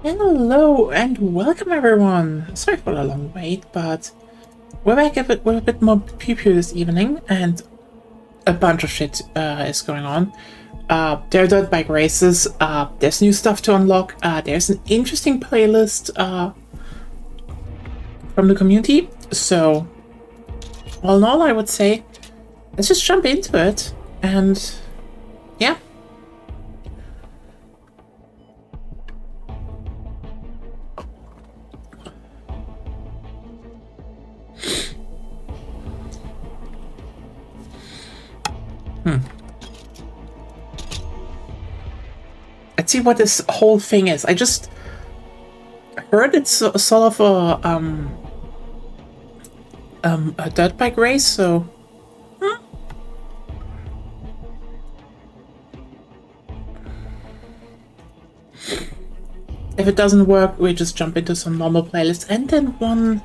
Hello and welcome everyone! Sorry for the long wait, but we're back with a bit more pew-pew this evening, and a bunch of shit is going on. There are dirt bike races, there's new stuff to unlock, there's an interesting playlist from the community, so all in all I would say, let's just jump into it, and yeah. Let's see what this whole thing is. I just heard it's sort of a dirt bike race, so if it doesn't work, we just jump into some normal playlists and then one.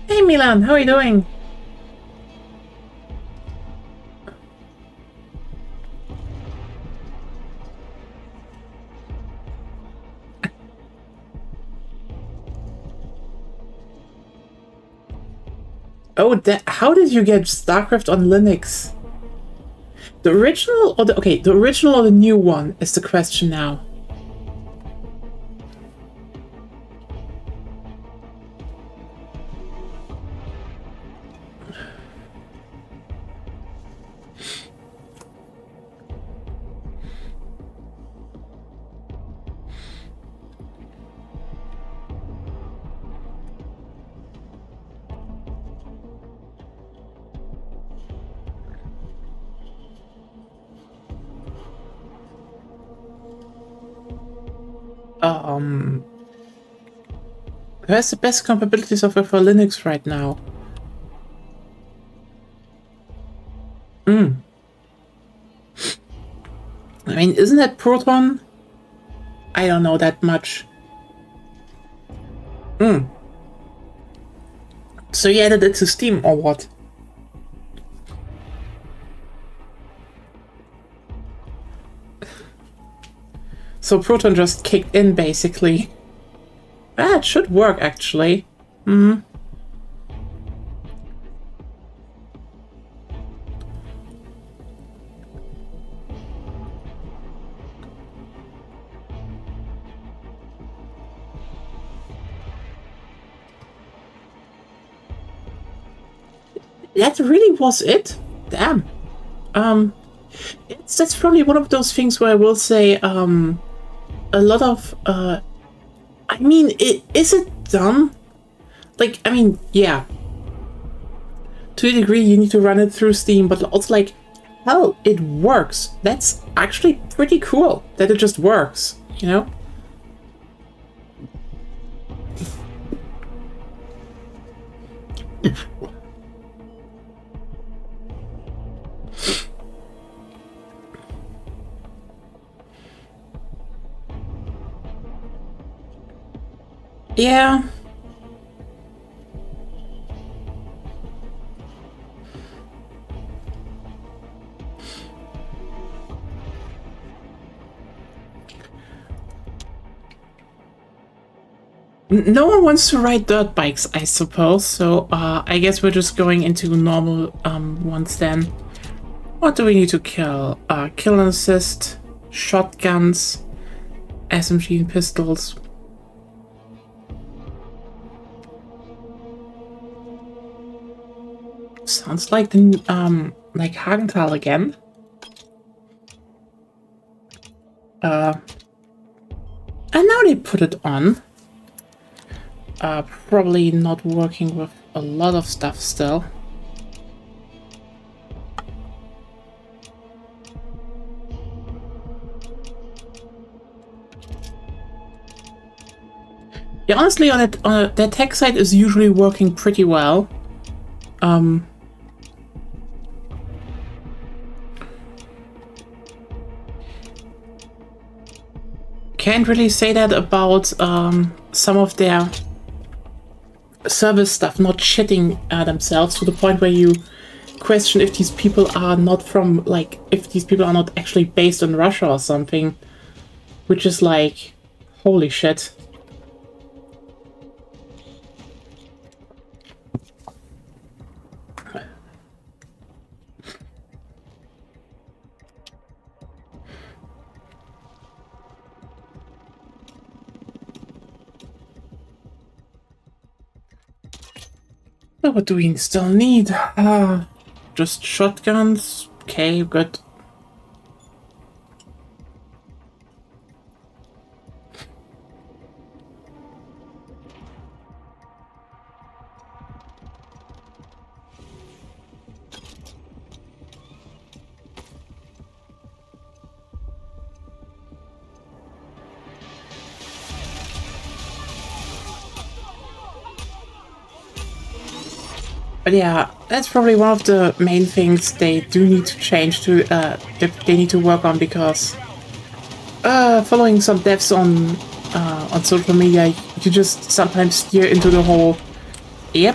Hey Milan, how are you doing? Oh, how did you get StarCraft on Linux? The original or the original or the new one is the question now. Who has the best compatibility software for Linux right now? I mean, isn't that Proton? I don't know that much. So you added it to Steam or what? So Proton just kicked in, basically. Ah, it should work, actually. That really was it? Damn. That's probably one of those things where I will say, a lot of, I mean, is it dumb? Like, I mean, yeah. To a degree, you need to run it through Steam, but also, like, hell, it works. That's actually pretty cool that it just works, you know? Yeah. No one wants to ride dirt bikes, I suppose, so I guess we're just going into normal ones then. What do we need to kill? Kill and assist, shotguns, SMG and pistols. Sounds like the like Hagenthal again. And now they put it on. Probably not working with a lot of stuff still. Yeah, honestly, on the tech side is usually working pretty well. Can't really say that about some of their service stuff not shitting themselves to the point where you question if these people are not from, like, if these people are not actually based in Russia or something, which is like, Holy shit. So what do we still need? Just shotguns. Okay, good. But yeah, that's probably one of the main things they do need to change to, they need to work on, because following some devs on social media, you just sometimes steer into the whole, yep,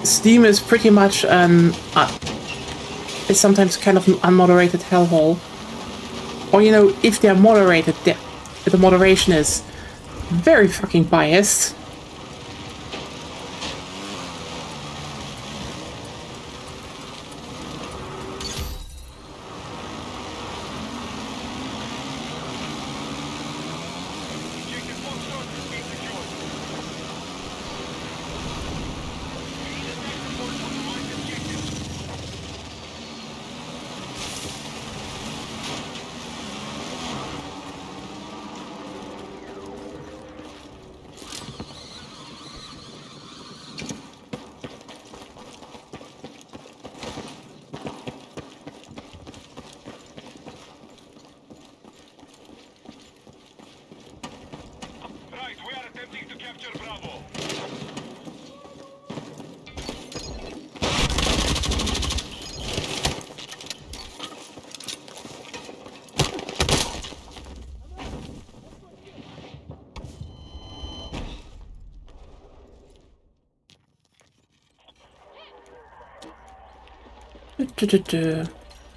Steam is pretty much is sometimes kind of an unmoderated hellhole. Or, you know, if they're moderated, the moderation is very fucking biased.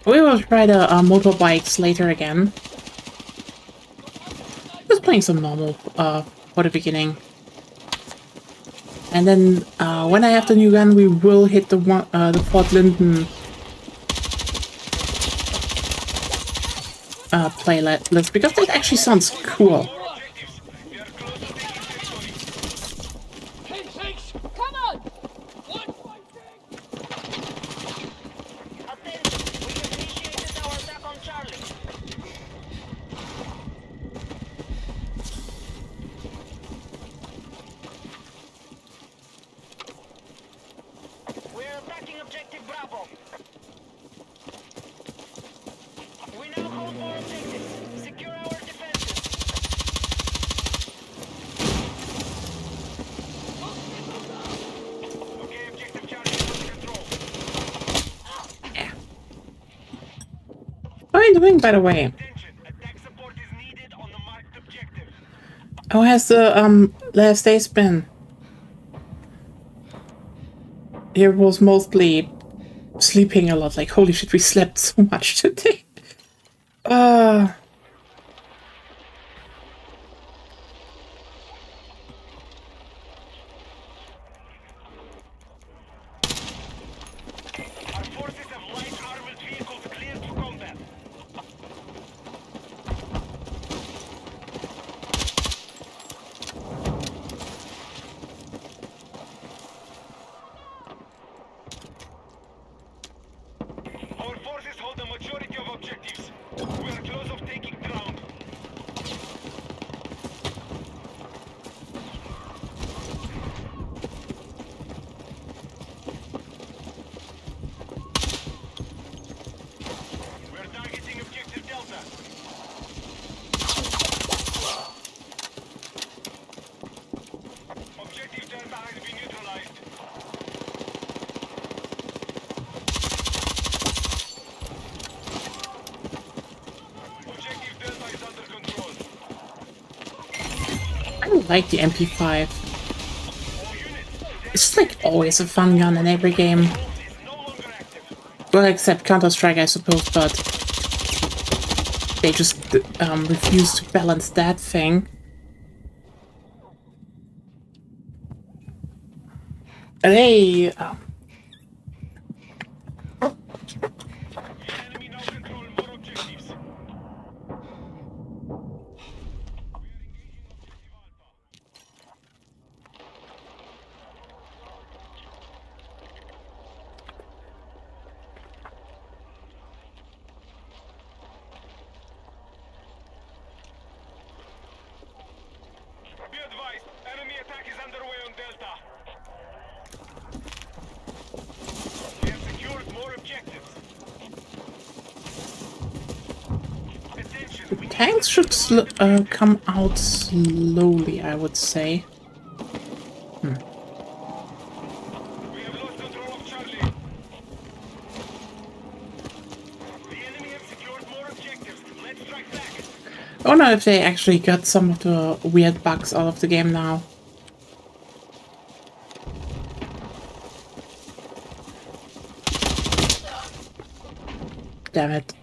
We will try the motorbikes later again. Just playing some normal for the beginning. And then when I have the new gun, we will hit the Fort Linden playlist, because that actually sounds cool. How are you doing, by the way? How has the last days been? It was mostly sleeping a lot. Like, holy shit, we slept so much today. I like the MP5. It's like always a fun gun in every game. Well, except Counter-Strike, I suppose, but they just refuse to balance that thing. Hey, Enemy now control more objectives. Be advised, enemy attack is underway on Delta. We have secured more objectives. Attention, we need tanks should come out slowly, I would say. We have lost control of Charlie. The enemy have secured more objectives. Let's strike back. I wonder if they actually got some of the weird bugs out of the game now. Damn it.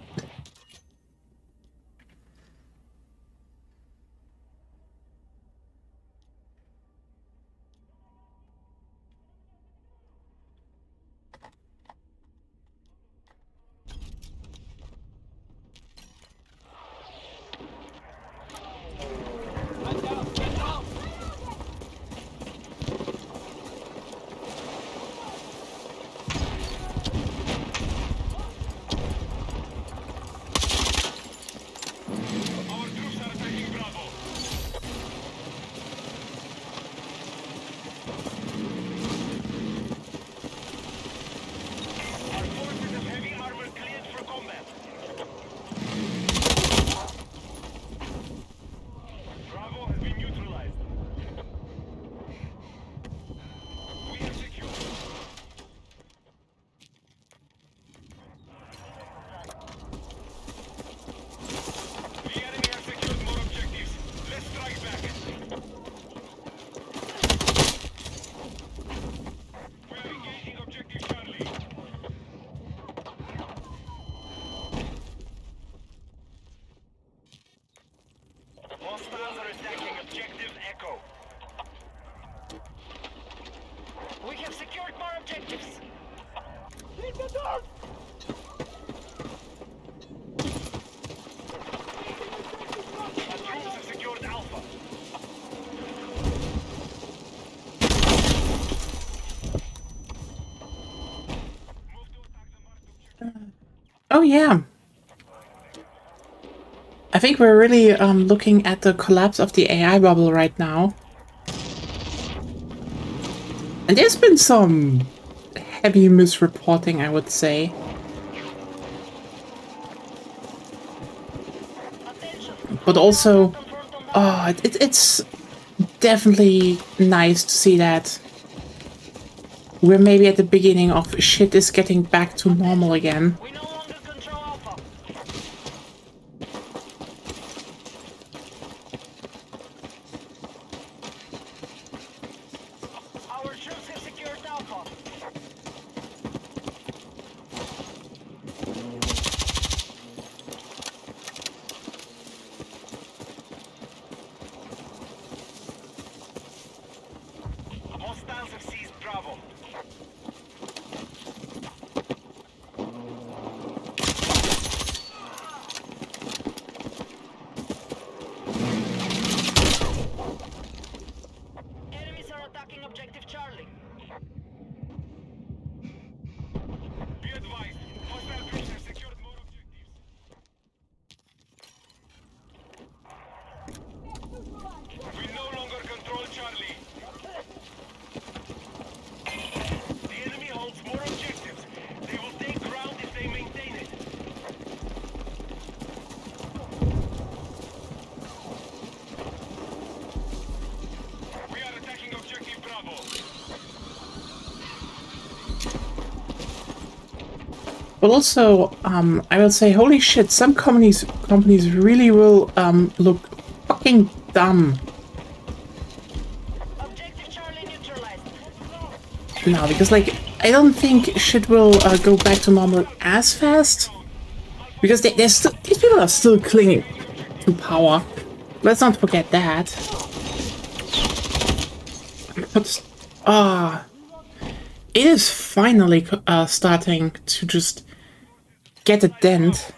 Our troops are attacking Bravo. Our forces of heavy armor cleared for combat. Bravo has been neutralized. We have secured. The enemy has secured more objectives. Let's strike back. We are engaging objective Charlie. Hostiles are attacking objective Echo. We have secured more objectives. Leave the door! Our troops have secured Alpha. Move to attack the marked objective. Oh yeah. I think we're really looking at the collapse of the AI bubble right now. And there's been some heavy misreporting, I would say. But also, it's definitely nice to see that we're maybe at the beginning of shit is getting back to normal again. We no longer control Alpha. Our troops have secured Alpha. Hostiles have seized Bravo. Enemies are attacking objective Charlie. Be advised, hostile troops have secured more objectives. We no longer control Charlie. The enemy holds more objectives. They will take ground if they maintain it. We are attacking objective Bravo. But also, I will say, holy shit, some companies really will look fucking dumb Objective Charlie neutralized. now, because like I don't think shit will go back to normal as fast, because they're still, these people are still clinging to power. Let's not forget that. But it is finally starting to just get a dent.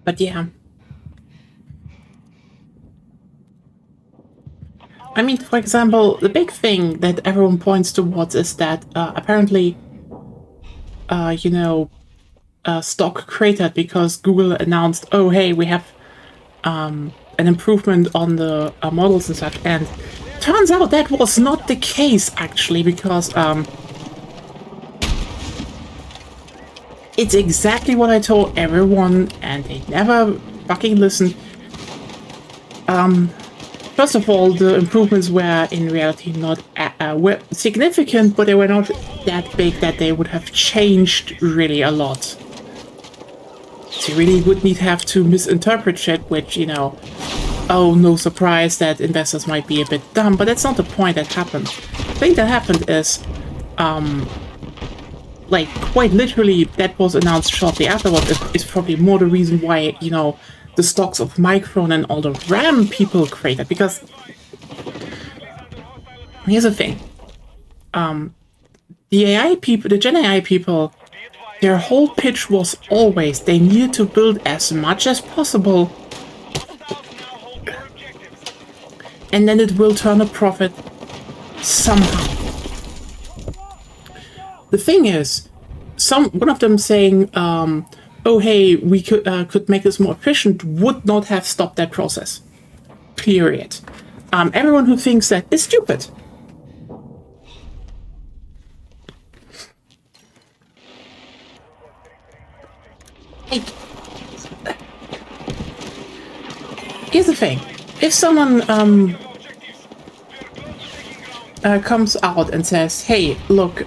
But yeah. I mean, for example, the big thing that everyone points towards is that apparently, stock cratered because Google announced, oh, hey, we have an improvement on the models and such. And turns out that was not the case, actually, because it's exactly what I told everyone, and they never fucking listened. First of all, the improvements were in reality not were significant, but they were not that big that they would have changed really a lot. So you really would need have to misinterpret shit, which, oh, no surprise that investors might be a bit dumb, but that's not the point that happened. The thing that happened is, like, quite literally, that was announced shortly afterwards. Is probably more the reason why, the stocks of Micron and all the RAM people created, because here's the thing. The AI people, the Gen AI people, their whole pitch was always they needed to build as much as possible, and then it will turn a profit somehow. The thing is, one of them saying, oh, hey, we could make this more efficient, would not have stopped that process. Period. Everyone who thinks that is stupid. Here's the thing. If someone comes out and says, hey, look,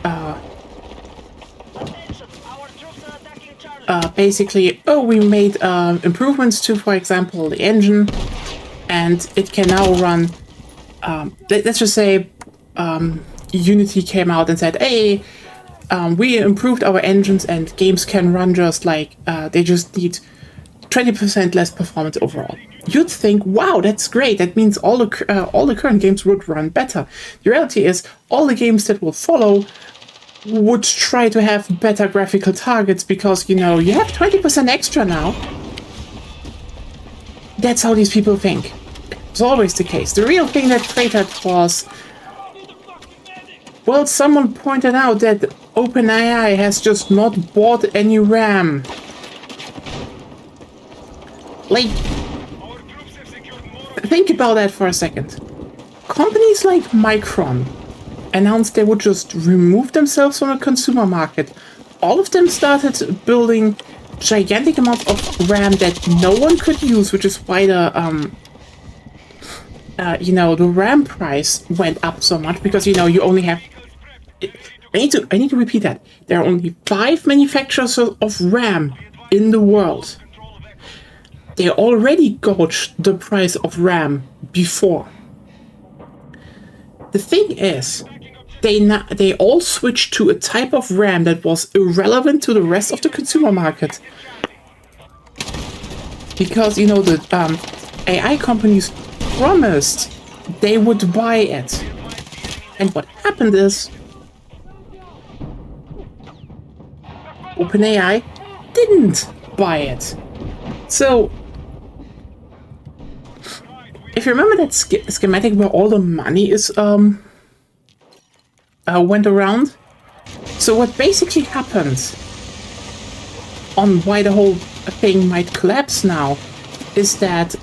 basically, oh, we made improvements to, for example, the engine, and it can now run, let's just say Unity came out and said, hey, we improved our engines and games can run just like, they just need 20% less performance overall. You'd think, wow, that's great. That means all the current games would run better. The reality is, all the games that will follow would try to have better graphical targets because, you have 20% extra now. That's how these people think. It's always the case. The real thing that cratered was, well, someone pointed out that OpenAI has just not bought any RAM. Like, think about that for a second. Companies like Micron announced they would just remove themselves from the consumer market. All of them started building gigantic amounts of RAM that no one could use, which is why the the RAM price went up so much, because you only have. I need to repeat that. There are only 5 manufacturers of RAM in the world. They already gauged the price of RAM before. The thing is, they all switched to a type of RAM that was irrelevant to the rest of the consumer market. Because, the AI companies promised they would buy it. And what happened is, OpenAI didn't buy it. So, if you remember that schematic where all the money is went around, so what basically happens on why the whole thing might collapse now is that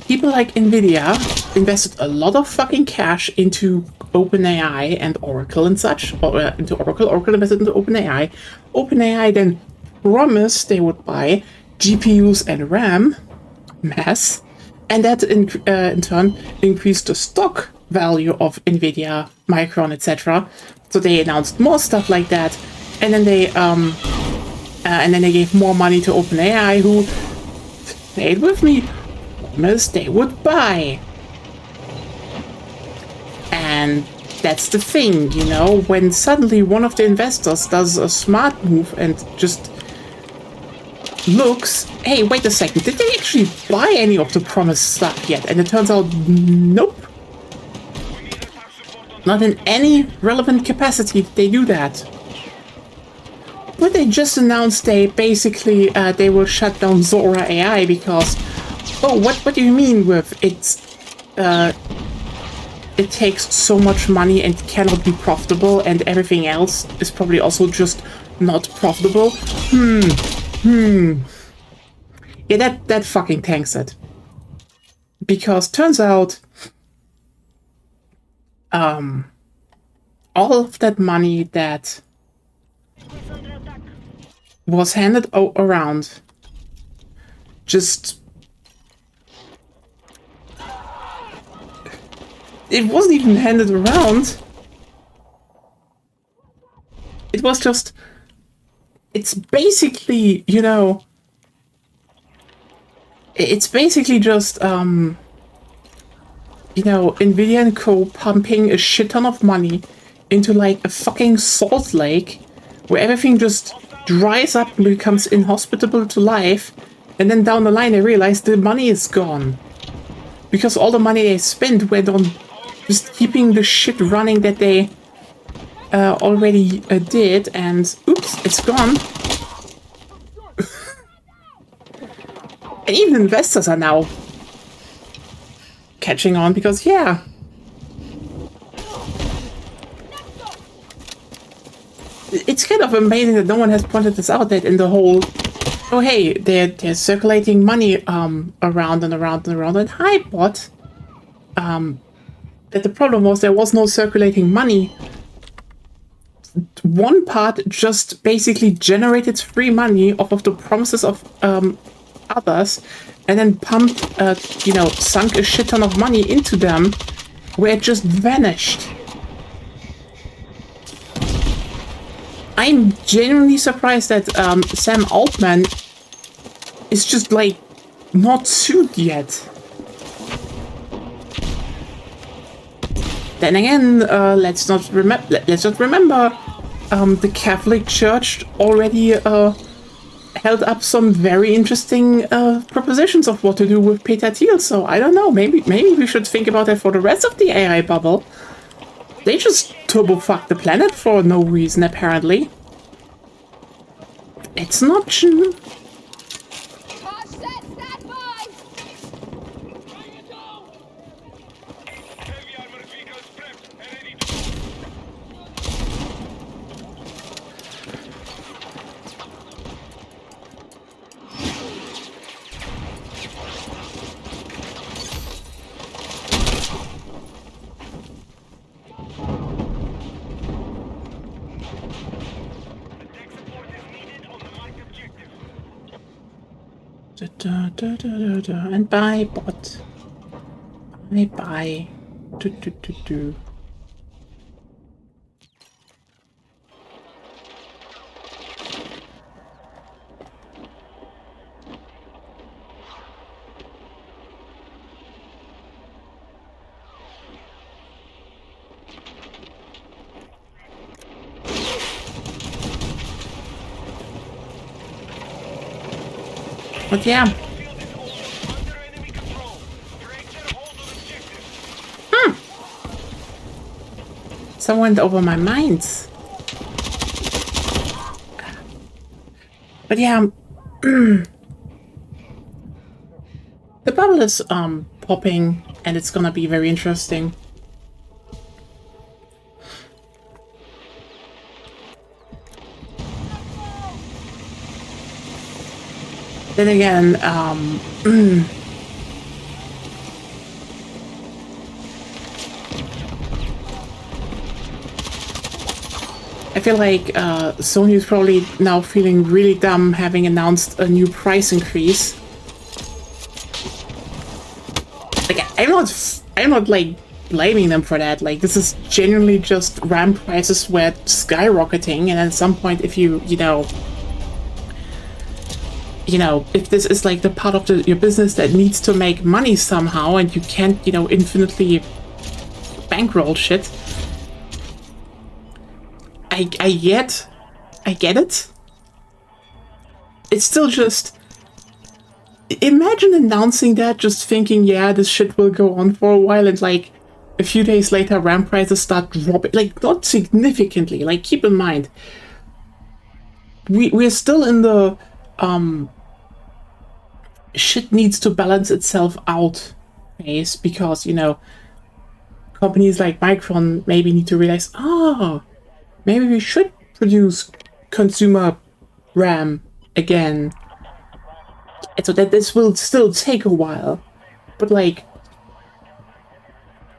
people like Nvidia invested a lot of fucking cash into OpenAI and Oracle and such, or into Oracle. Oracle invested into OpenAI. OpenAI then promised they would buy GPUs and RAM mass, and that in turn increased the stock value of Nvidia, Micron, etc. So they announced more stuff like that, and then they gave more money to OpenAI, who, say it with me, promised they would buy. And that's the thing, you know, when suddenly one of the investors does a smart move and just looks, hey, wait a second, did they actually buy any of the promised stuff yet? And it turns out, nope. Not in any relevant capacity did they do that. But they just announced they basically, they will shut down Zora AI because, oh, what do you mean with it takes so much money and cannot be profitable, and everything else is probably also just not profitable? Yeah, that fucking tanks it. Because turns out, all of that money that was handed around just... It wasn't even handed around. It was just... It's basically, you know... It's basically just, you know, Nvidia and Co. pumping a shit ton of money into, like, a fucking salt lake where everything just dries up and becomes inhospitable to life, and then down the line they realize the money is gone. Because all the money they spent went on just keeping the shit running that they already did, and oops, it's gone. And even investors are now catching on because, yeah, it's kind of amazing that no one has pointed this out, that in the whole, oh hey, they're circulating money around and around and around, and hi bot, that the problem was there was no circulating money. One part just basically generated free money off of the promises of others, and then pumped, you know, sunk a shit ton of money into them, where it just vanished. I'm genuinely surprised that Sam Altman is just, like, not sued yet. Then again, let's not remember the Catholic Church already held up some very interesting propositions of what to do with Peter Thiel. So I don't know. Maybe we should think about that for the rest of the AI bubble. They just turbo fuck the planet for no reason, apparently. It's an option. And bye, bot. Bye. But yeah. Someone went over my minds. But yeah. bubble is popping, and it's gonna be very interesting. Then again, I feel like Sony is probably now feeling really dumb having announced a new price increase. Like, I'm not like blaming them for that. Like, this is genuinely just RAM prices were skyrocketing, and at some point, if you know, if this is like the part of your business that needs to make money somehow, and you can't, infinitely bankroll shit. I get it. It's still just... Imagine announcing that, just thinking, yeah, this shit will go on for a while, and like, a few days later, RAM prices start dropping. Like, not significantly. Like, keep in mind, we're still in the, shit needs to balance itself out phase, because, companies like Micron maybe need to realize, maybe we should produce consumer RAM again. And so that this will still take a while. But like,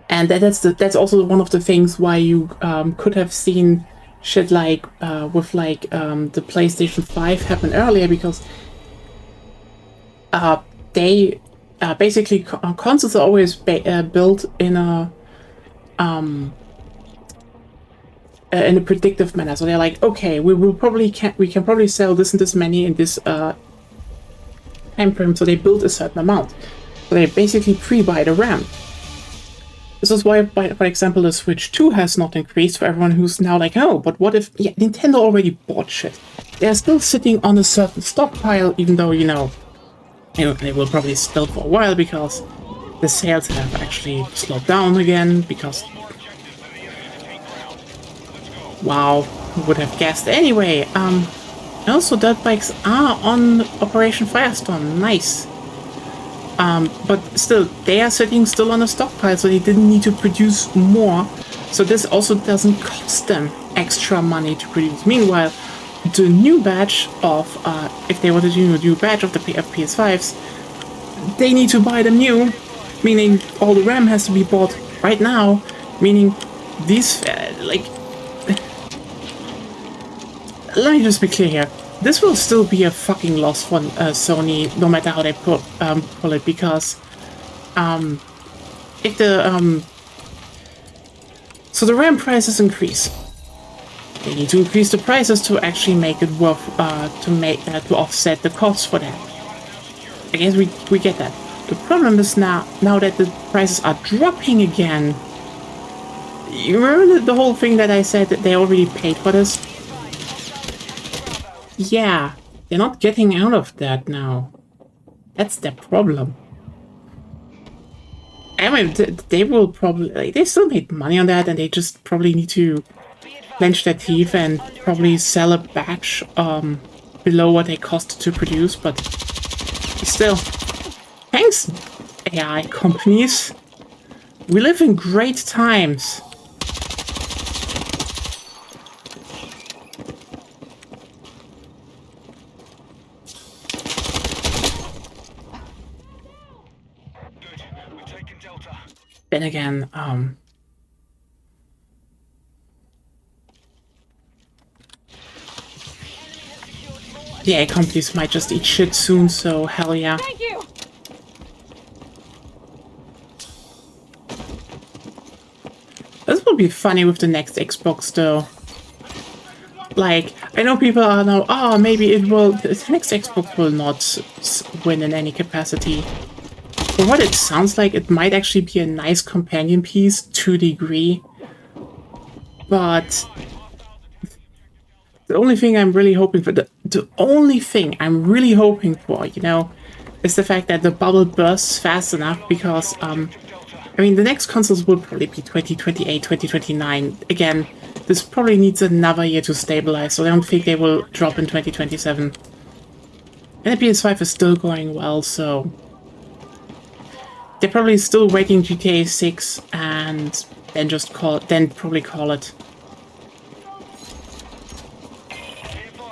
and that's also one of the things why you could have seen shit like with like the PlayStation 5 happen earlier, because they basically consoles are always built in a predictive manner. So they're like, okay, we can probably sell this and this many in this time frame. So they build a certain amount. So they basically pre-buy the RAM. This is why, for example, the Switch 2 has not increased for everyone who's now like, oh, but what if... Yeah, Nintendo already bought shit. They're still sitting on a certain stockpile, even though, they will probably still for a while, because the sales have actually slowed down again, because... Wow, who would have guessed? Anyway, also dirt bikes are on Operation Firestorm. Nice. But still, they are sitting still on a stockpile, so they didn't need to produce more. So this also doesn't cost them extra money to produce. Meanwhile, the new batch of, if they want to do a new batch of the PS5s, they need to buy them new, meaning all the RAM has to be bought right now, meaning these, let me just be clear here. This will still be a fucking loss for Sony, no matter how they pull it, because if the so the RAM prices increase, they need to increase the prices to actually make it worth to offset the costs for that. I guess we get that. The problem is now that the prices are dropping again. You remember the whole thing that I said that they already paid for this? Yeah, they're not getting out of that now. That's the problem. I mean, they will probably... they still made money on that, and they just probably need to clench their teeth and probably sell a batch below what they cost to produce, but still. Thanks, AI companies. We live in great times. Then again, the AI companies might just eat shit soon, so hell yeah. Thank you. This will be funny with the next Xbox, though. Like, I know people are now, oh, maybe it will, the next Xbox will not win in any capacity. For what it sounds like, it might actually be a nice companion piece to a degree. But the only thing I'm really hoping for, the only thing I'm really hoping for, is the fact that the bubble bursts fast enough, because, I mean, the next consoles will probably be 2028, 2029. Again, this probably needs another year to stabilize, so I don't think they will drop in 2027. And the PS5 is still going well, so... they're probably still waiting GTA 6 and then probably call it.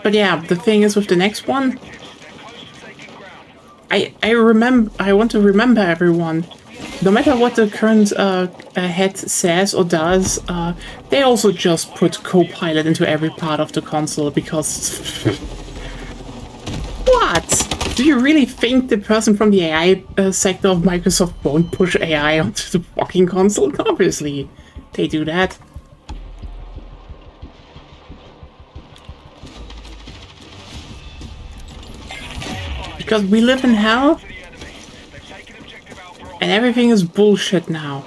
But yeah, the thing is with the next one, I want to remember everyone. No matter what the current head says or does, they also just put Copilot into every part of the console because... What? Do you really think the person from the AI sector of Microsoft won't push AI onto the fucking console? Obviously, they do that. Because we live in hell, and everything is bullshit now.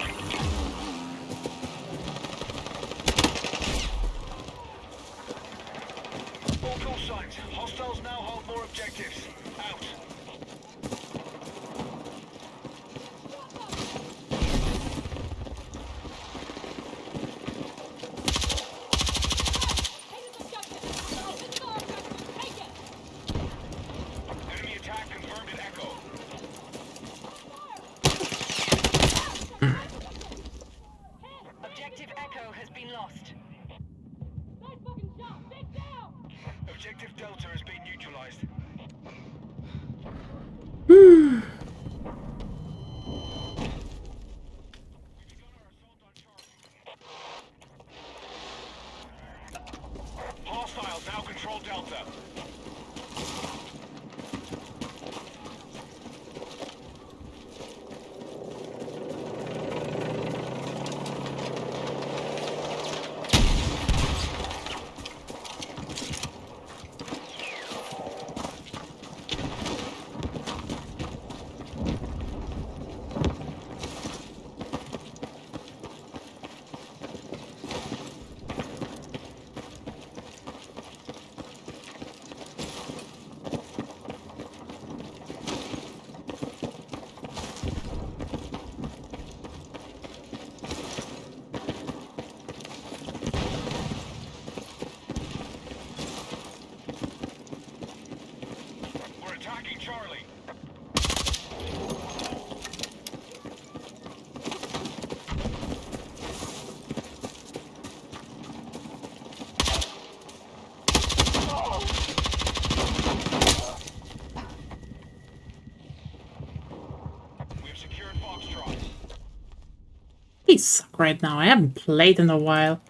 Objective Delta has been neutralized. Hostiles now control Delta. Charlie. We've secured Foxtrot. They suck right now. I haven't played in a while.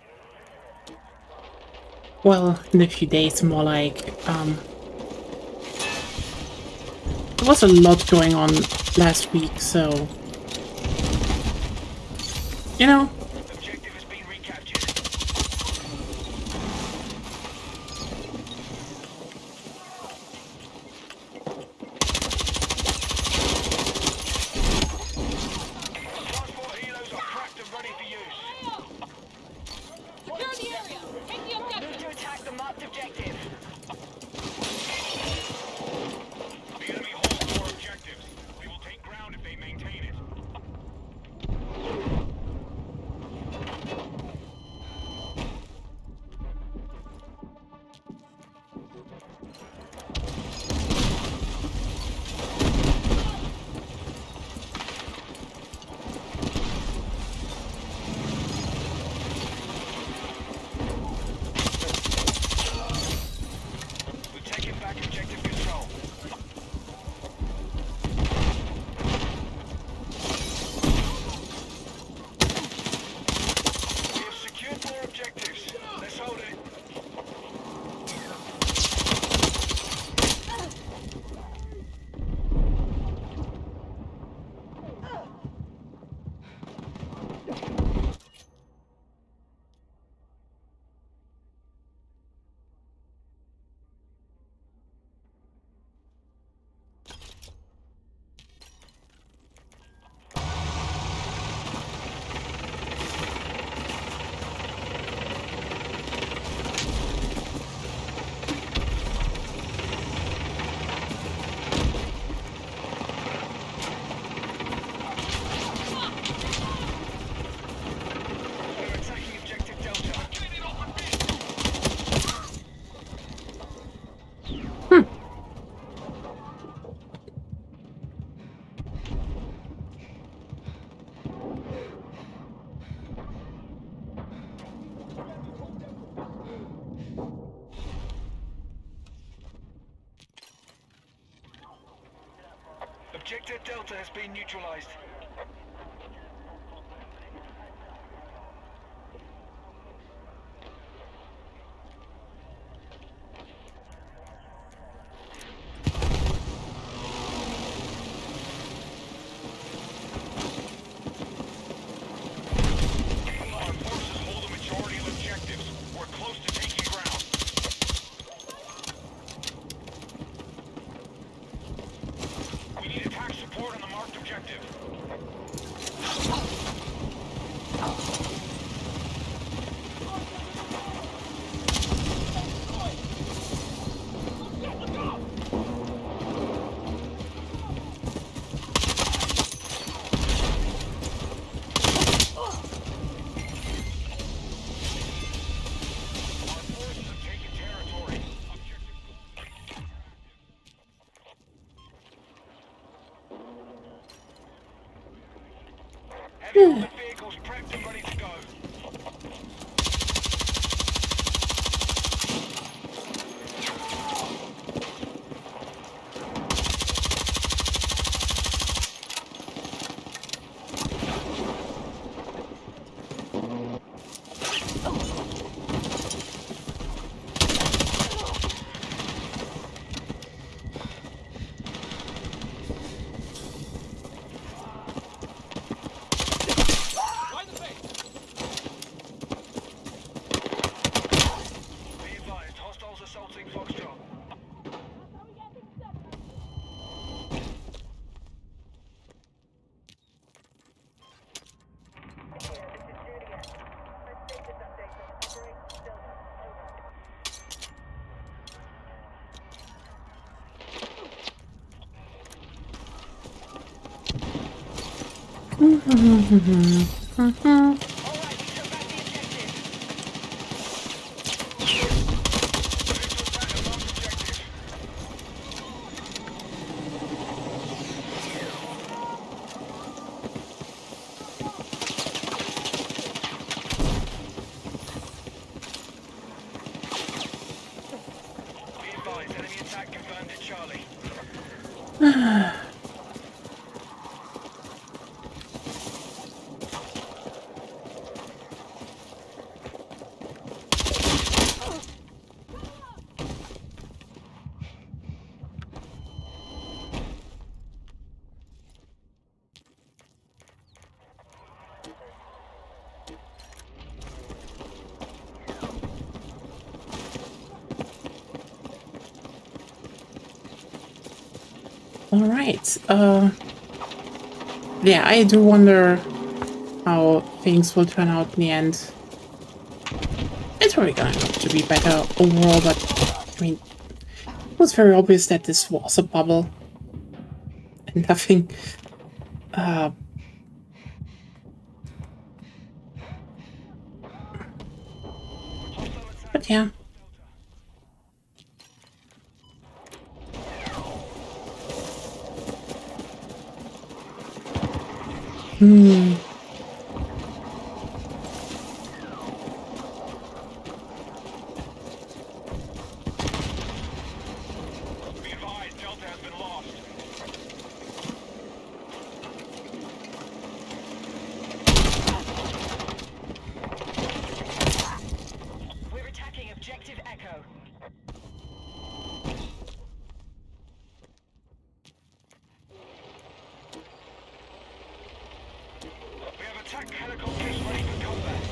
Well, in a few days, more like, there was a lot going on last week, so... You know? Objective has been recaptured. Transport helos are cracked and ready for use. Secure the area! Take the objective! Move to attack the marked objective. The enemy holds more objectives. We will take ground if they maintain it. Delta has been neutralized. Our forces hold a majority of objectives. We're close to taking ground. We need attack support on the marked objective. Our forces have taken territory. Heavy armored vehicles prepped and ready to go. Be advised, hostiles assaulting Foxtrot. Alright, we took back the objective. Attack the marked objective. Be advised, enemy attack confirmed at Charlie. All right. Yeah, I do wonder how things will turn out in the end. It's probably going to be better overall, but I mean, it was very obvious that this was a bubble and nothing. But yeah. Be advised, Delta has been lost. We're attacking objective Echo. We have attack helicopters ready for combat.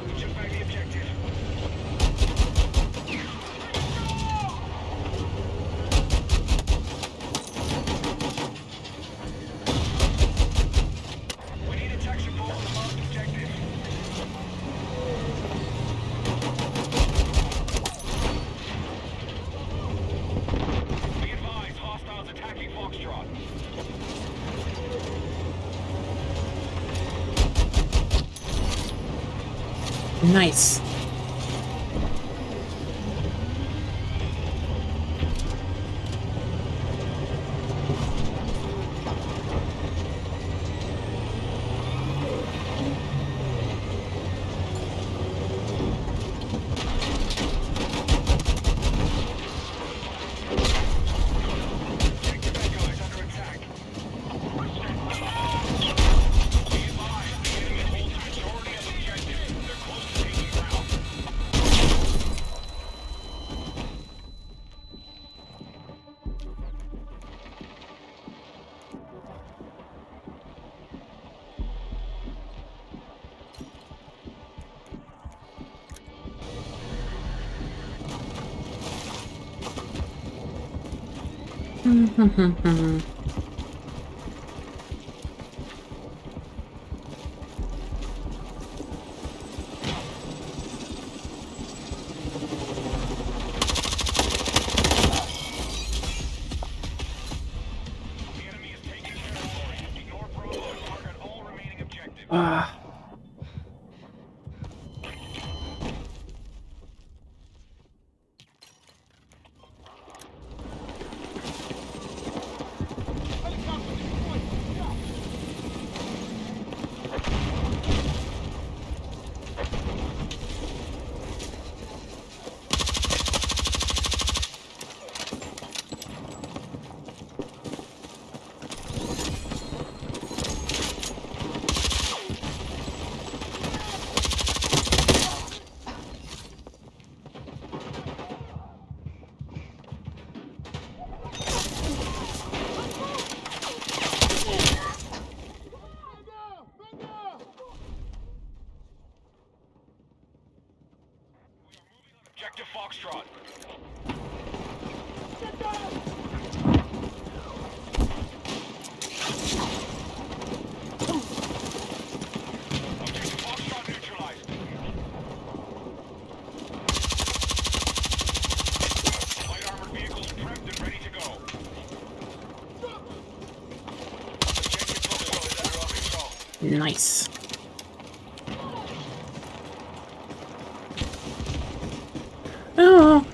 We took back the objective. We need attack support on the marked objective. Be advised, hostiles attacking Foxtrot. Nice. The enemy is taking territory. Ignore Bravo and target all remaining objectives. Ah. Objective Foxtrot. Objective Foxtrot neutralized. Light armored vehicles prepped and ready to go. Objective Foxtrot is under our control. Nice. Oh,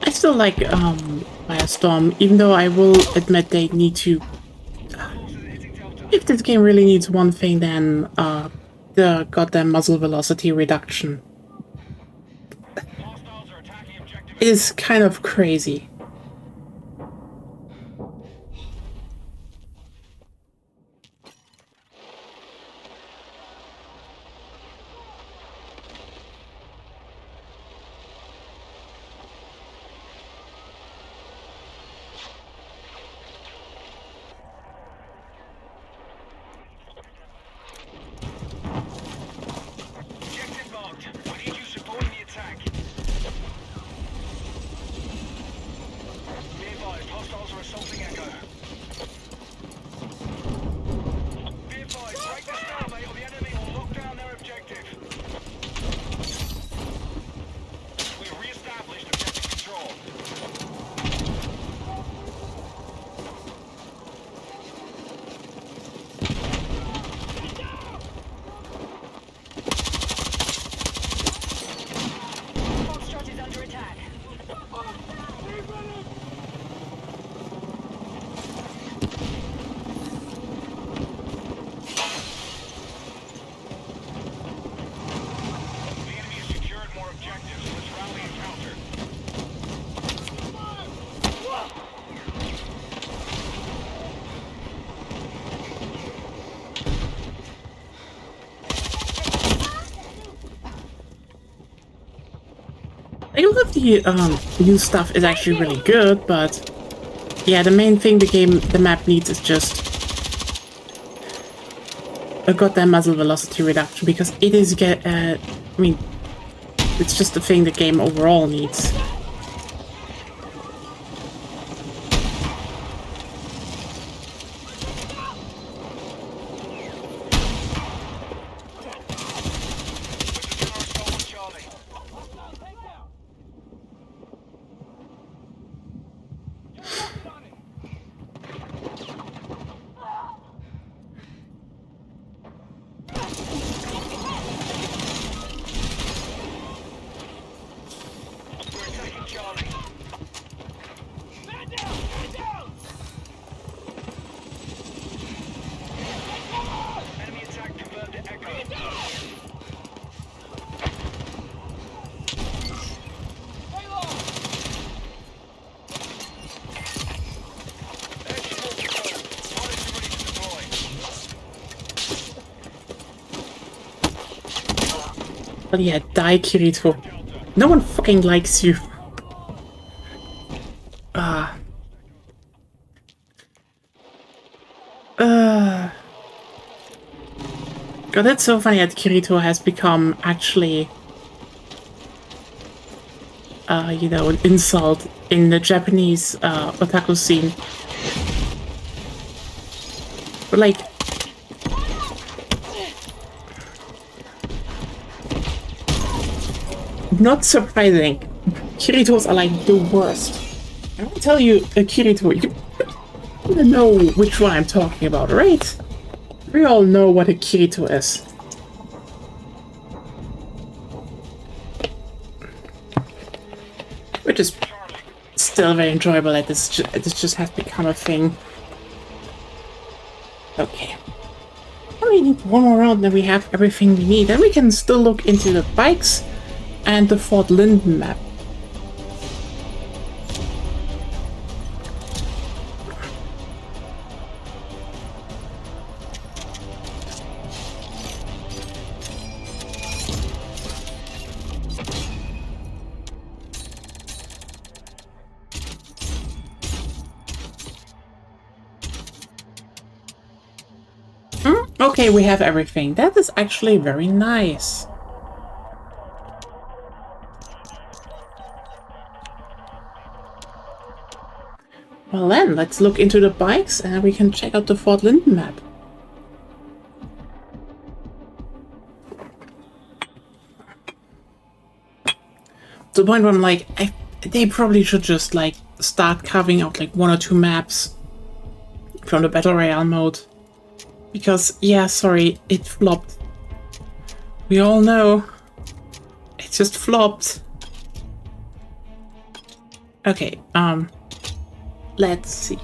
I still like Firestorm, even though I will admit they need to. If this game really needs one thing, then the goddamn muzzle velocity reduction. Hostiles are attacking objective. It is kind of crazy. Objective marked. I need you supporting the attack. Be advised, hostiles are assaulting Echo. Be advised, break the stalemate or the enemy will lock down their objective. We have re-established objective control. Foxtrot is under attack. The enemy has secured more objectives. Let's rally and counter. I love the new stuff is actually really good, but yeah, the main thing the map needs is just a goddamn muzzle velocity reduction, because it is I mean, it's just the thing the game overall needs. This is our assault on Charlie. We're attacking Charlie. Man down! Man down! Enemy attack confirmed at Echo. But yeah, die, Kirito. No one fucking likes you. Ah. God, that's so funny that Kirito has become actually you know, an insult in the Japanese otaku scene. But like, not surprising. Kiritos are like the worst. I will tell you a Kirito. You know which one I'm talking about, right? We all know what a Kirito is. Which is still very enjoyable that this just has become a thing. Okay. We need one more round, then we have everything we need. Then we can still look into the bikes and the Fort Linden map. Okay, we have everything. That is actually very nice. Well then, let's look into the bikes and we can check out the Fort Linden map. To the point where I'm like, they probably should just like start carving out like 1 or 2 maps from the Battle Royale mode. Because, yeah, sorry, it flopped. We all know. It just flopped. Okay, let's see.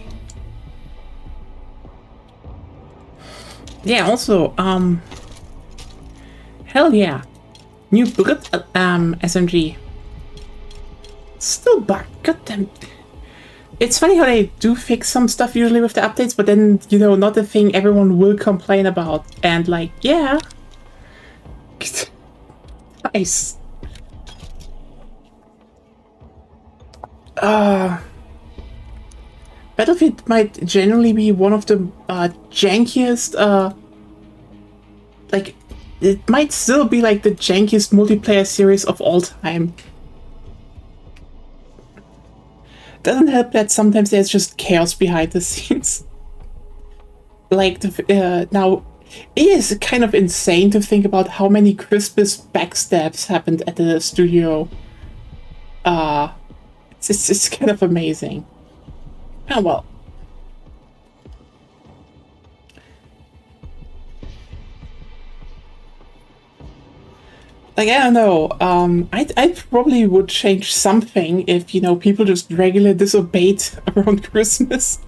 Yeah, also, hell yeah. New Brit SMG. Still bugged, goddamn. It's funny how they do fix some stuff usually with the updates, but then, you know, not the thing everyone will complain about. And like, yeah. Nice. Battlefield might generally be one of the jankiest, like, it might still be like the jankiest multiplayer series of all time. Doesn't help that sometimes there's just chaos behind the scenes. Like, now, it is kind of insane to think about how many Christmas backstabs happened at the studio. It's kind of amazing. Oh well. Like, I don't know, I probably would change something if, you know, people just regularly disobeyed around Christmas.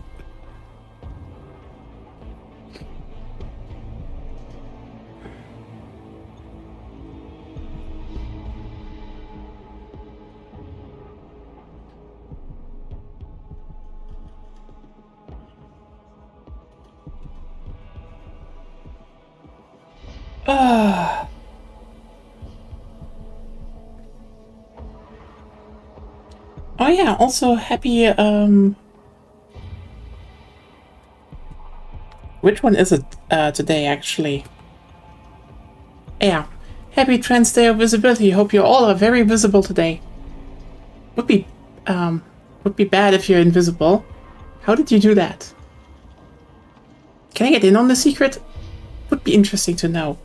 Oh yeah, also happy, which one is it, today, actually? Yeah. Happy Trans Day of Visibility. Hope you all are very visible today. Would be bad if you're invisible. How did you do that? Can I get in on the secret? Would be interesting to know.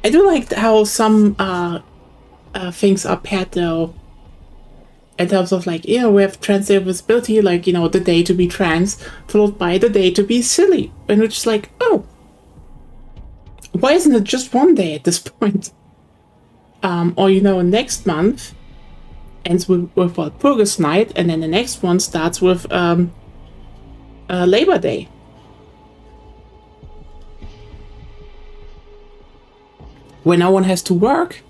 I do like how some things are paired though. In terms of like, you know, we have trans day of visibility, like, you know, the day to be trans, followed by the day to be silly. And it's like, oh, why isn't it just one day at this point? Or, you know, next month ends with Walpurgis Night, and then the next one starts with Labor Day. When no one has to work.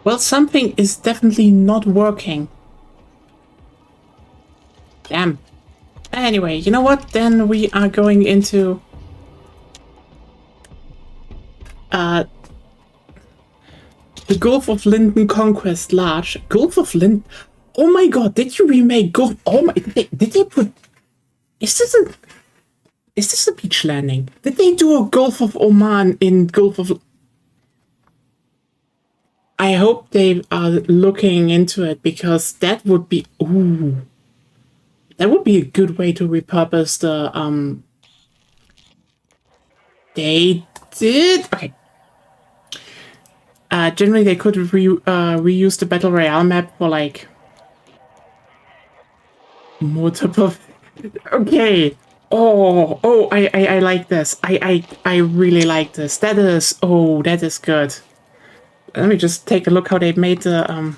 Well, something is definitely not working. Damn. Anyway, you know what? Then we are going into... the Gulf of Linden Conquest Large. Gulf of Linden... Oh my god, did you remake Gulf... Oh my... Did they put... Is this a beach landing? Did they do a Gulf of Oman in Gulf of... I hope they are looking into it, because that would be... Ooh. That would be a good way to repurpose the... They did... Okay. Generally, they could reuse the Battle Royale map for, like... multiple... Okay. I like this. I really like this. That is... Oh, that is good. Let me just take a look how they made the...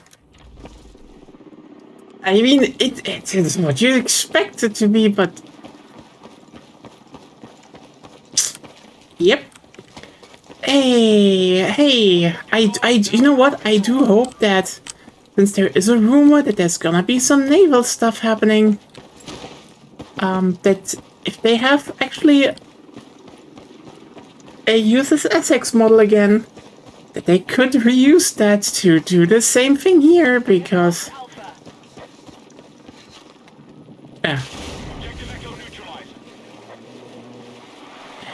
I mean, it is what you expect it to be, but... Yep. Hey, you know what? I do hope that, since there is a rumor that there's gonna be some naval stuff happening, that if they have actually a USS Essex model again, that they could reuse that to do the same thing here, because... Yeah.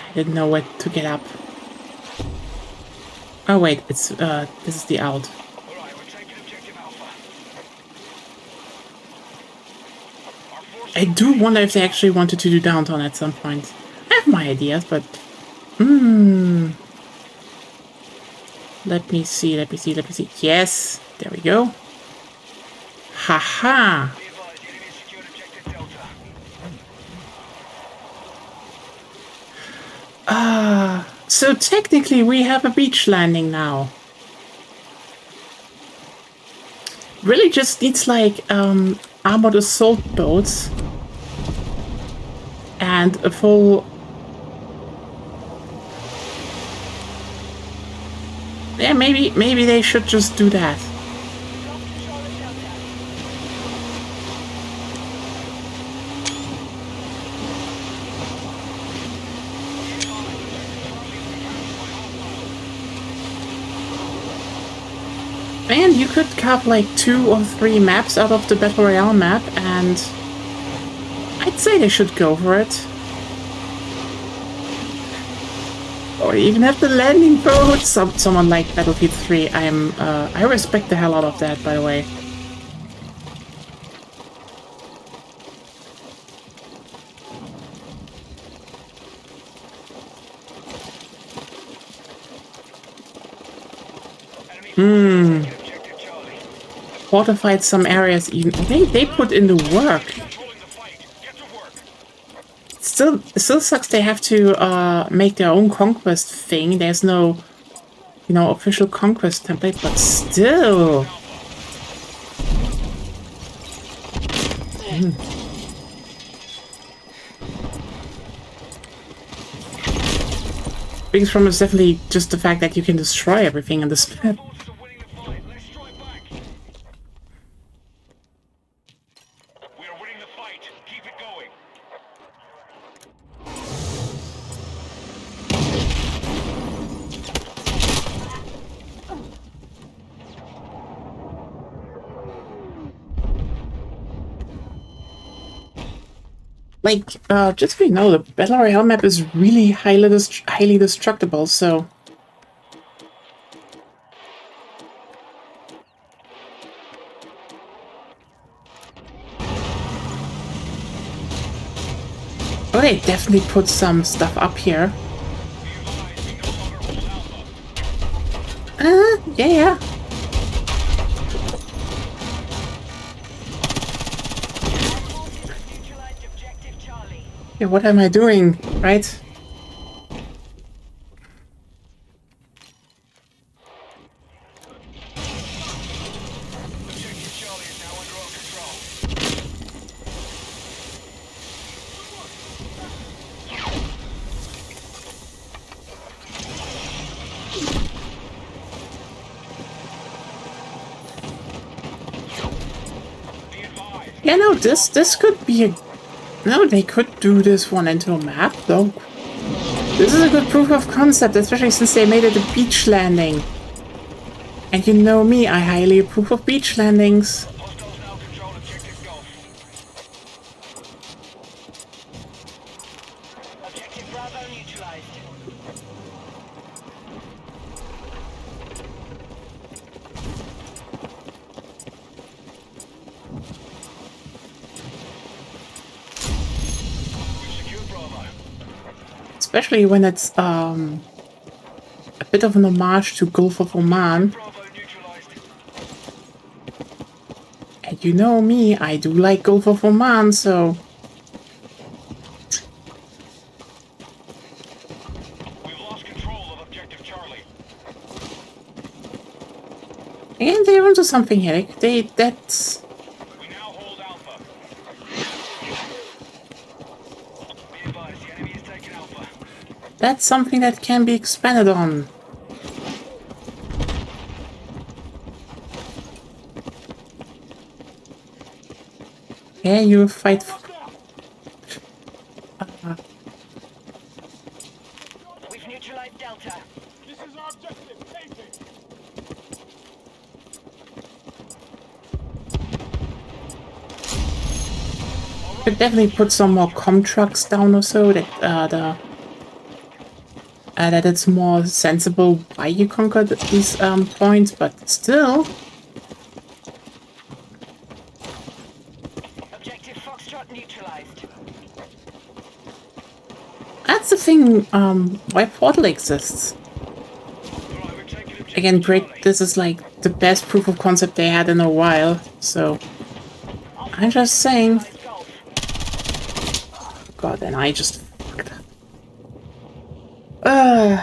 I didn't know where to get up. Oh wait, it's this is the out. I do wonder if they actually wanted to do downtown at some point. I have my ideas, but let me see. Yes, there we go. Haha. So technically we have a beach landing now. Really just needs like armored assault boats and a full... Yeah, maybe they should just do that. And you could carve like 2 or 3 maps out of the Battle Royale map, and I'd say they should go for it. Or even have the landing boat. Someone like Battlefield 3. I respect the hell out of that, by the way. Fortified some areas even. They put in the work. Still sucks they have to make their own conquest thing. There's no, official conquest template, but still. Biggest problem is definitely just the fact that you can destroy everything in this map. Like, just so you know, the Battle Royale map is really highly destructible, so... Oh, they definitely put some stuff up here. Yeah. Yeah, what am I doing, right? Yeah, no, this could be a... No, they could do this one into a map, though. This is a good proof of concept, especially since they made it a beach landing. And you know me, I highly approve of beach landings. Hostiles now control objective Golf. Objective Bravo neutralized. We've secured Bravo. Especially when it's a bit of an homage to Gulf of Oman. Bravo neutralized. And you know me, I do like Gulf of Oman, so... We've lost control of objective Charlie. Again, they're onto something here. That's... We now hold Alpha. Be advised, the enemy has taken Alpha. That's something that can be expanded on. Yeah, you fight... We've neutralized Delta. This is our objective. Take it. Could definitely put some more comm trucks down or so that that it's more sensible why you conquered these points, but still. Objective Foxtrot neutralized. That's the thing, why Portal exists. Right, we're taking objective Again, great, Charlie. this is like the best proof of concept they had in a while, so I'm just saying. Golf. God, and I just fucked up. Ugh.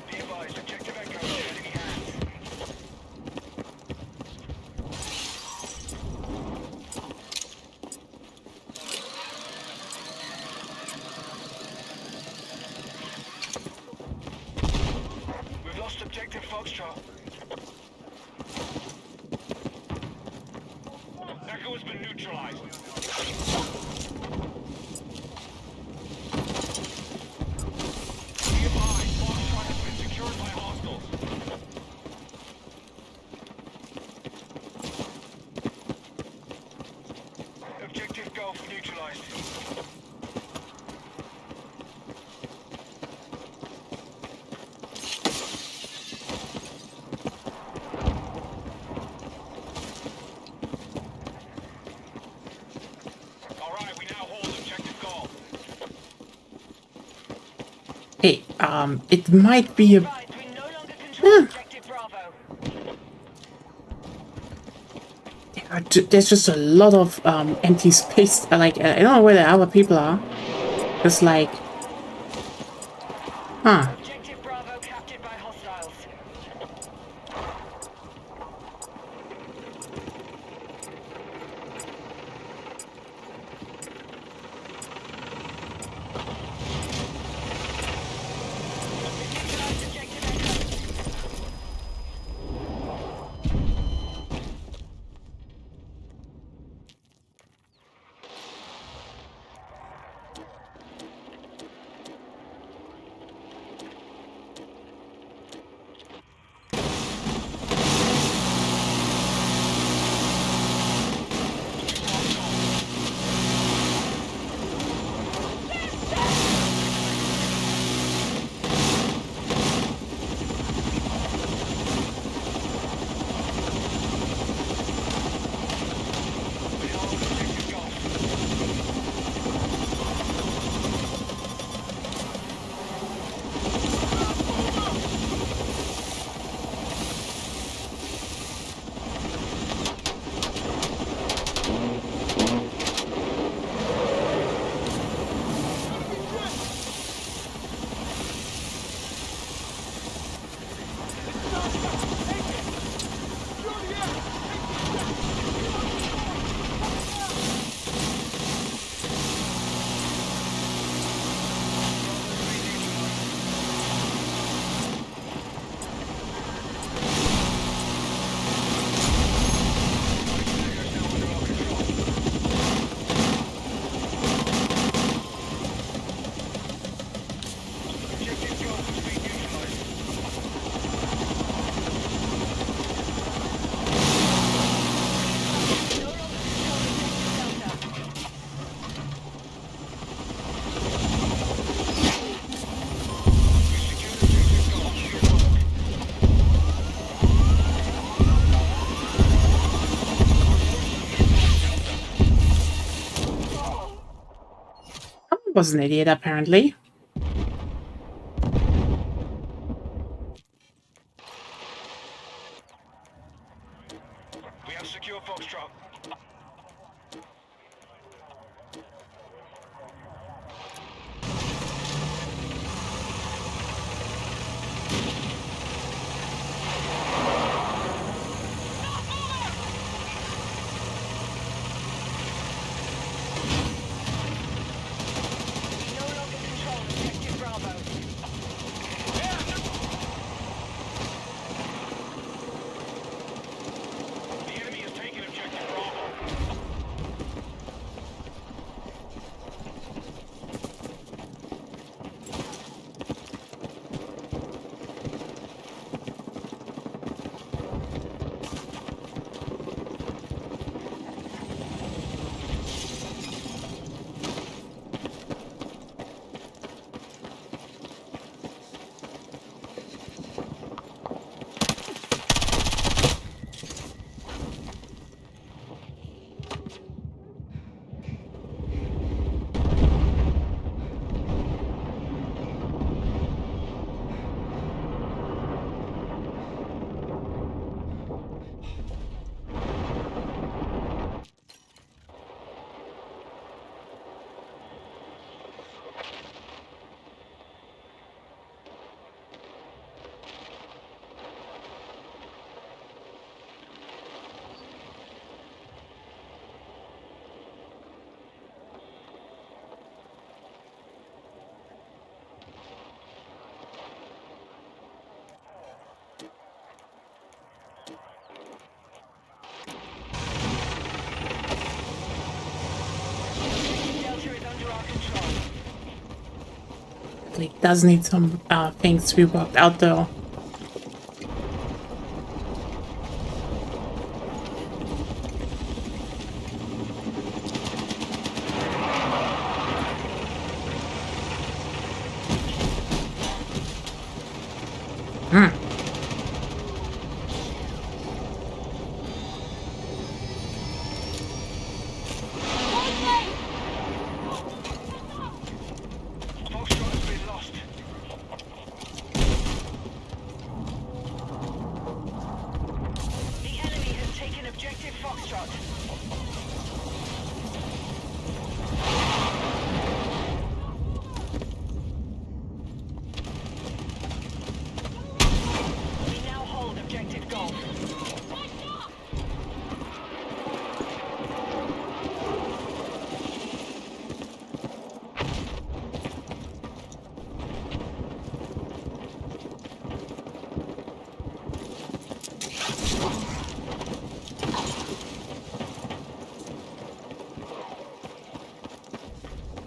Be advised, objective Echo is in enemy hands. We've lost objective Foxtrot. Echo has been neutralized. Be advised, Foxtrot has been secured by hostiles. Objective Golf neutralized. All right, we now hold objective Golf. Hey, it might be a... Right, we no longer control objective Bravo. There's just a lot of empty space. Like, I don't know where the other people are. It's like... Huh. Objective Bravo captured by hostiles. Neutralized objective Echo. was an idiot, apparently. We have secure Foxtrot. We no longer control objective Bravo. The enemy has taken objective Bravo. Delta is under our control. It does need some things to be worked out, though. Foxtrot has been lost. The enemy has taken objective Foxtrot. We now hold objective Golf.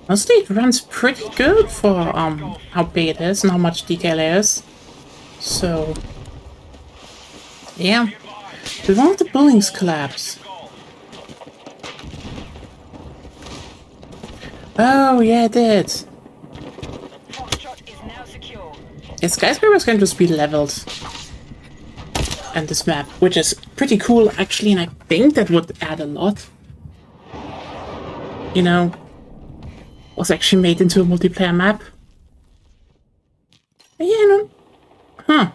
Honestly, it runs pretty good for how big it is and how much detail there is. So, yeah. Did one of the buildings collapse? Oh, yeah, it did. Foxtrot is now secure. Yeah, skyscrapers can just be leveled. And this map, which is pretty cool actually, and I think that would add a lot. You know, was actually made into a multiplayer map. Yeah, you know. Huh.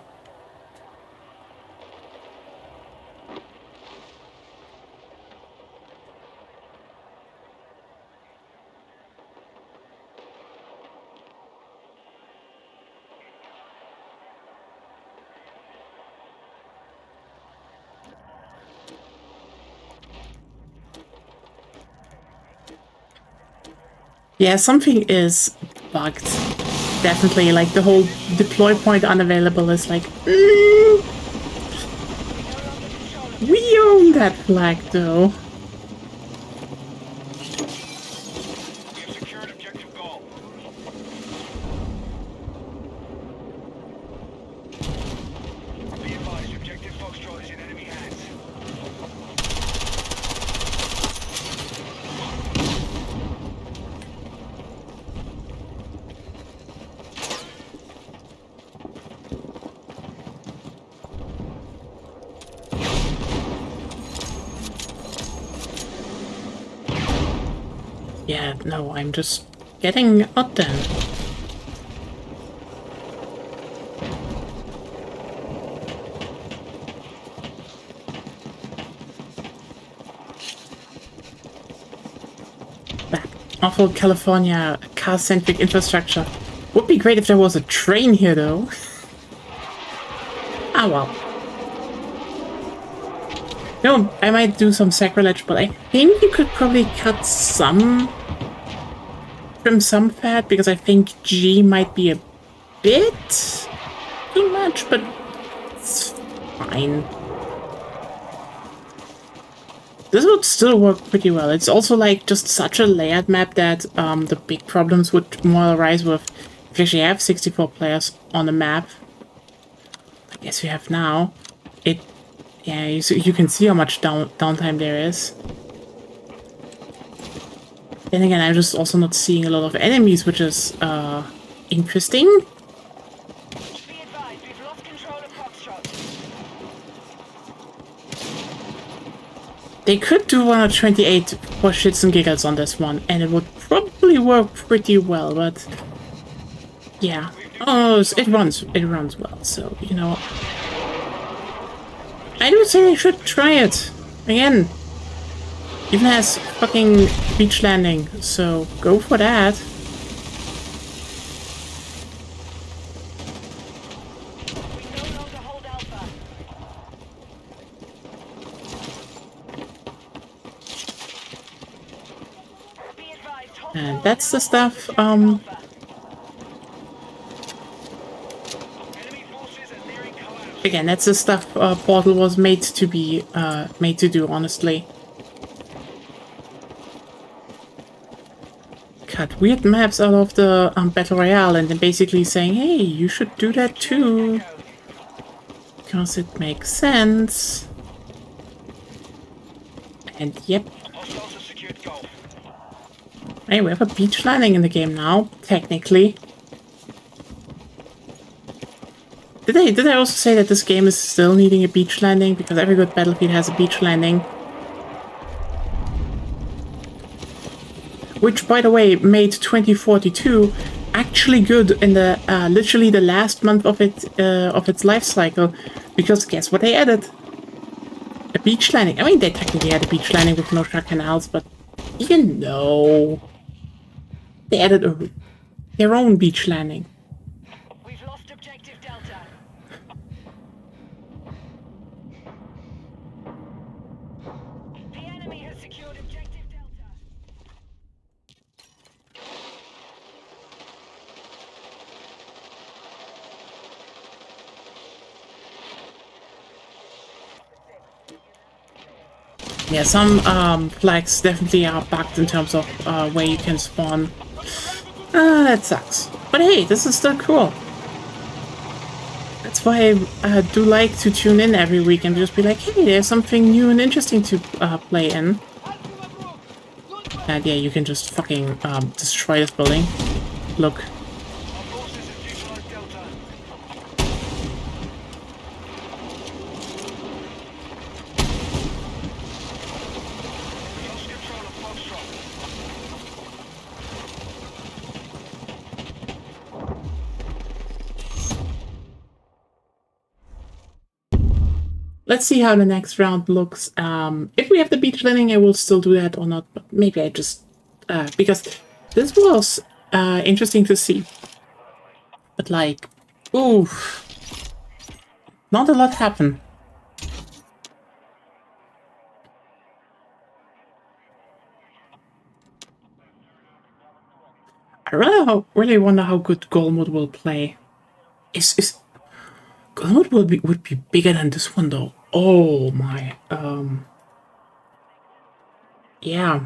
Yeah, something is bugged. Definitely, like the whole deploy point unavailable is like, we own that flag though. We have secured objective Golf. Be advised, objective Foxtrot is in enemy hands. Yeah, no, I'm just getting out then. That awful California car-centric infrastructure. Would be great if there was a train here, though. Ah, well. No, I might do some sacrilege, but I think you could probably cut some... trim some fat, because I think G might be a bit too much, but it's fine. This would still work pretty well. It's also like just such a layered map that the big problems would more arise with if you actually have 64 players on the map. I guess you have now. Yeah, you can see how much downtime there is. Then again, I'm just also not seeing a lot of enemies, which is interesting. Be advised, we've lost control of Foxtrot. They could do 128 for shits and giggles on this one, and it would probably work pretty well, but yeah. Oh, it runs well, so, you know. I do say they should try it. Again. Even has fucking beach landing, so go for that. We no longer hold Alpha. Be advised, And that's the stuff, Enemy forces are nearing collapse. again, that's the stuff Portal was made to be, made to do, honestly. Cut weird maps out of the Battle Royale and then basically saying, hey, you should do that too. Because it makes sense. And yep. Hostiles have secured Gulf. Hey, we have a beach landing in the game now, technically. Did I also say that this game is still needing a beach landing? Because every good Battlefield has a beach landing. Which, by the way, made 2042 actually good in the literally the last month of its life cycle, because guess what they added? A beach landing. I mean, they technically had a beach landing with no shark canals, but you know, they added their own beach landing. We've lost objective Delta. The enemy has secured objective Delta. Yeah, some flags definitely are bugged in terms of where you can spawn. That sucks. But hey, this is still cool. That's why I do like to tune in every week and just be like, hey, there's something new and interesting to play in. And yeah, you can just fucking destroy this building. Look. Our forces have neutralized Delta. We lost control of Foxtrot. Let's see how the next round looks. If we have the beach landing, I will still do that or not. But maybe I just... because this was interesting to see. But like, oof. Not a lot happened. I really wonder how good Golmud will play. Is Golmud would be bigger than this one though. Oh my. Yeah.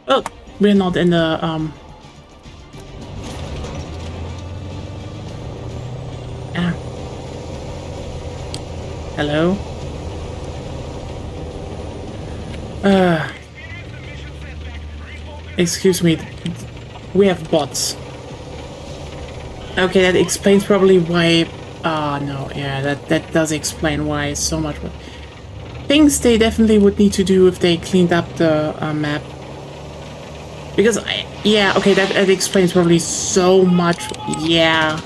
Oh, we're not in the ah. Hello. Excuse me. We have bots. Okay, that explains probably why. No, yeah, that does explain why so much. Things they definitely would need to do if they cleaned up the map. Because yeah, okay, that explains probably so much. Yeah,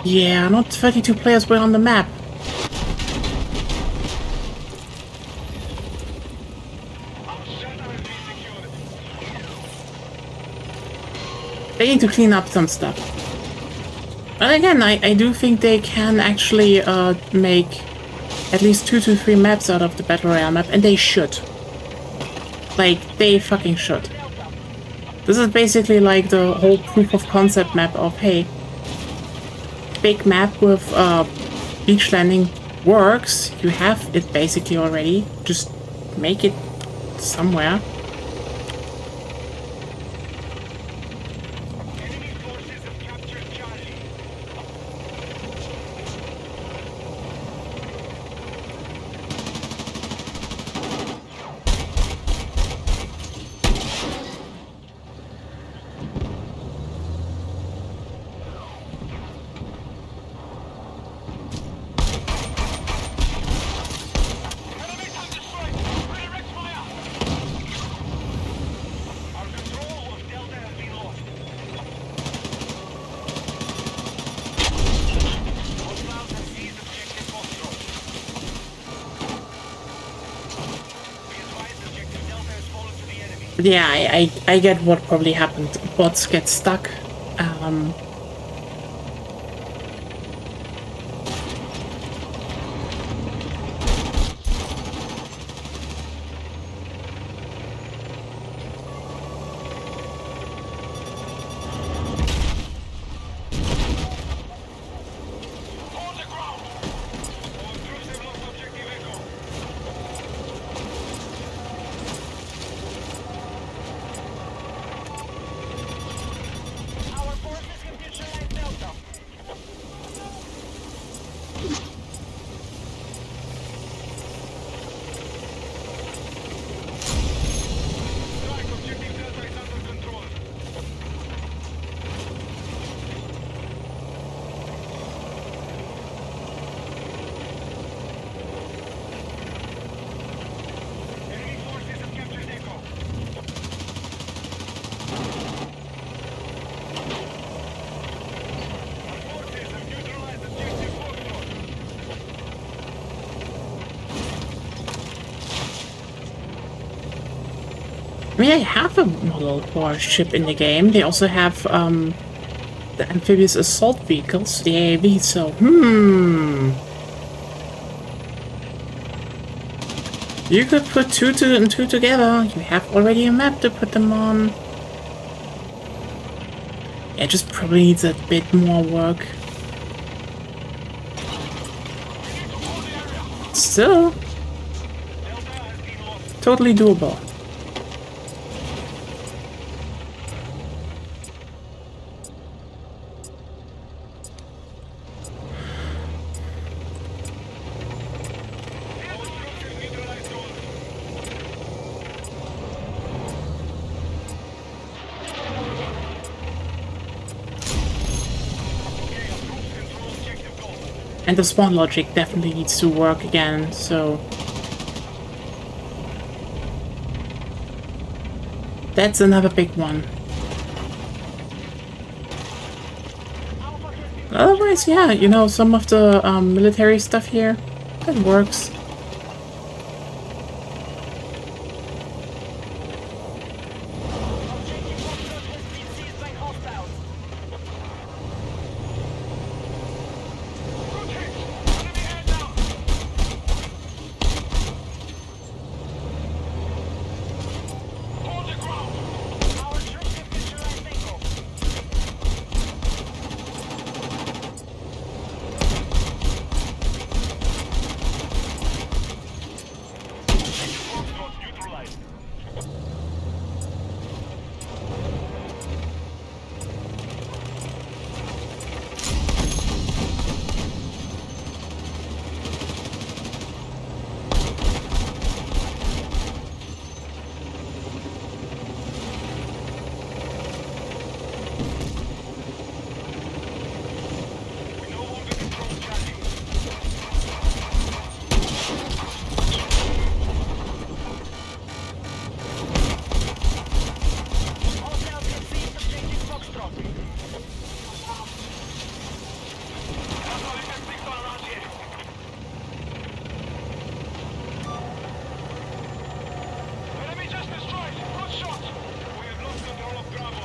yeah, not 32 players were on the map. They need to clean up some stuff. But again, I do think they can actually make at least 2 to 3 maps out of the Battle Royale map, and they should. Like, they fucking should. This is basically like the whole proof of concept map of, hey, big map with beach landing works. You have it basically already. Just make it somewhere. Enemy forces have captured Charlie. Enemies have destroyed. Redirect fire. Our control of Delta has been lost. Hostiles have seized objective Foxtrot. Be advised, objective Delta has fallen to the enemy. Yeah, I get what probably happened. Bots get stuck. Hold the ground. All troops have lost objective Echo. Our forces have neutralized Delta. Strike objective Delta is under control. Enemy forces have captured Echo. Our forces have neutralized objective Foxtrot. I mean, they have a model for a ship in the game. They also have the amphibious assault vehicles, the AAV. So, you could put two and two together. You have already a map to put them on. It just probably needs a bit more work. Still, Delta has been lost. totally doable. All troops have neutralized Gold. Okay, our troops control objective Gold. And the spawn logic definitely needs to work again, so... That's another big one. Otherwise, yeah, you know, some of the military stuff here, that works. Objective Foxtrot has been seized by hostiles. Rotate! Enemy head down! Hold the ground! Our troops have neutralized Echo. We no longer control Charlie. Hostiles have seized objective Foxtrot. That's all it takes to go around here. Enemy just destroyed. Good shot. We have lost control of Bravo.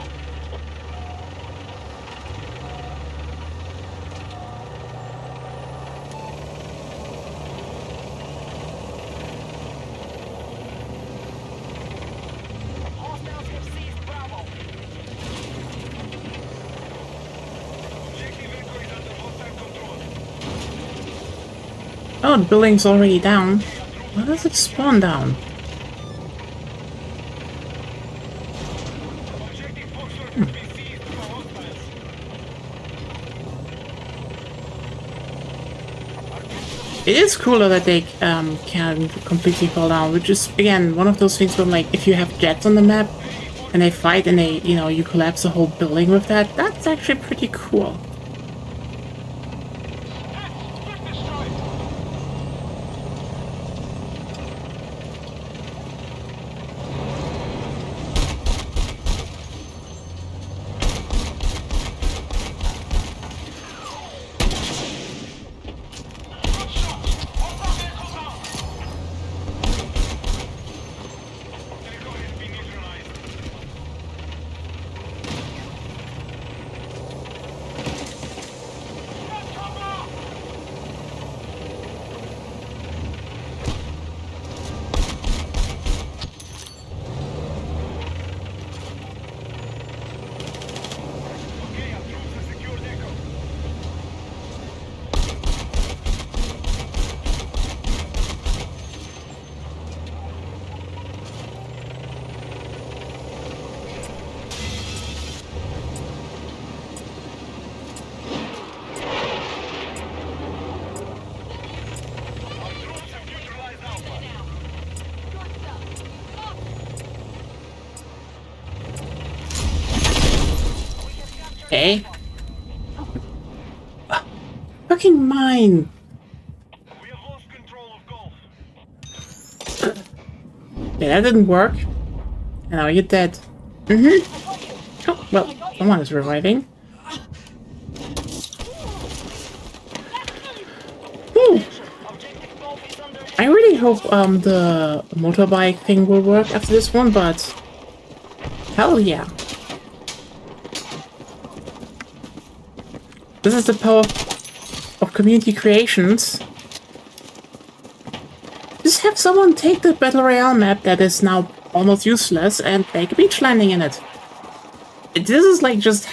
Hostiles have seized Bravo. Objective Echo is under hostile control. Oh, the building's already down. Why does it spawn down? Objective Foxtrot will be seized by hostiles. It is cooler that they can completely fall down, which is again one of those things where, like, if you have jets on the map and they fight and they, you know, you collapse the whole building with that, that's actually pretty cool. Split destroyed. Good shot. Hostile vehicle down. Echo has been neutralized. Get cover! Okay, our troops have secured Echo. Our troops have neutralized Alpha. Good stuff. Okay. Fucking mine! We have lost control of Golf. Yeah, that didn't work. And now you're dead. Mm-hmm. Oh, well, someone is reviving. Whew. Objective Golf is under I really hope the motorbike thing will work after this one, but hell yeah. This is the power of community creations. Just have someone take the Battle Royale map that is now almost useless and make a beach landing in it. This is like just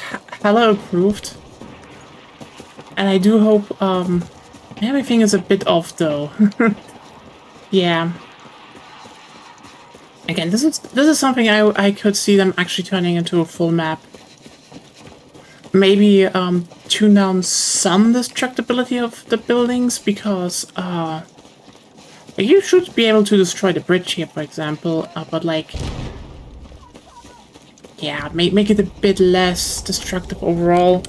hella approved. And I do hope everything is a bit off though. Yeah. Again, this is something I could see them actually turning into a full map. Maybe tune down some destructibility of the buildings, because you should be able to destroy the bridge here, for example, but like, yeah, make it a bit less destructive overall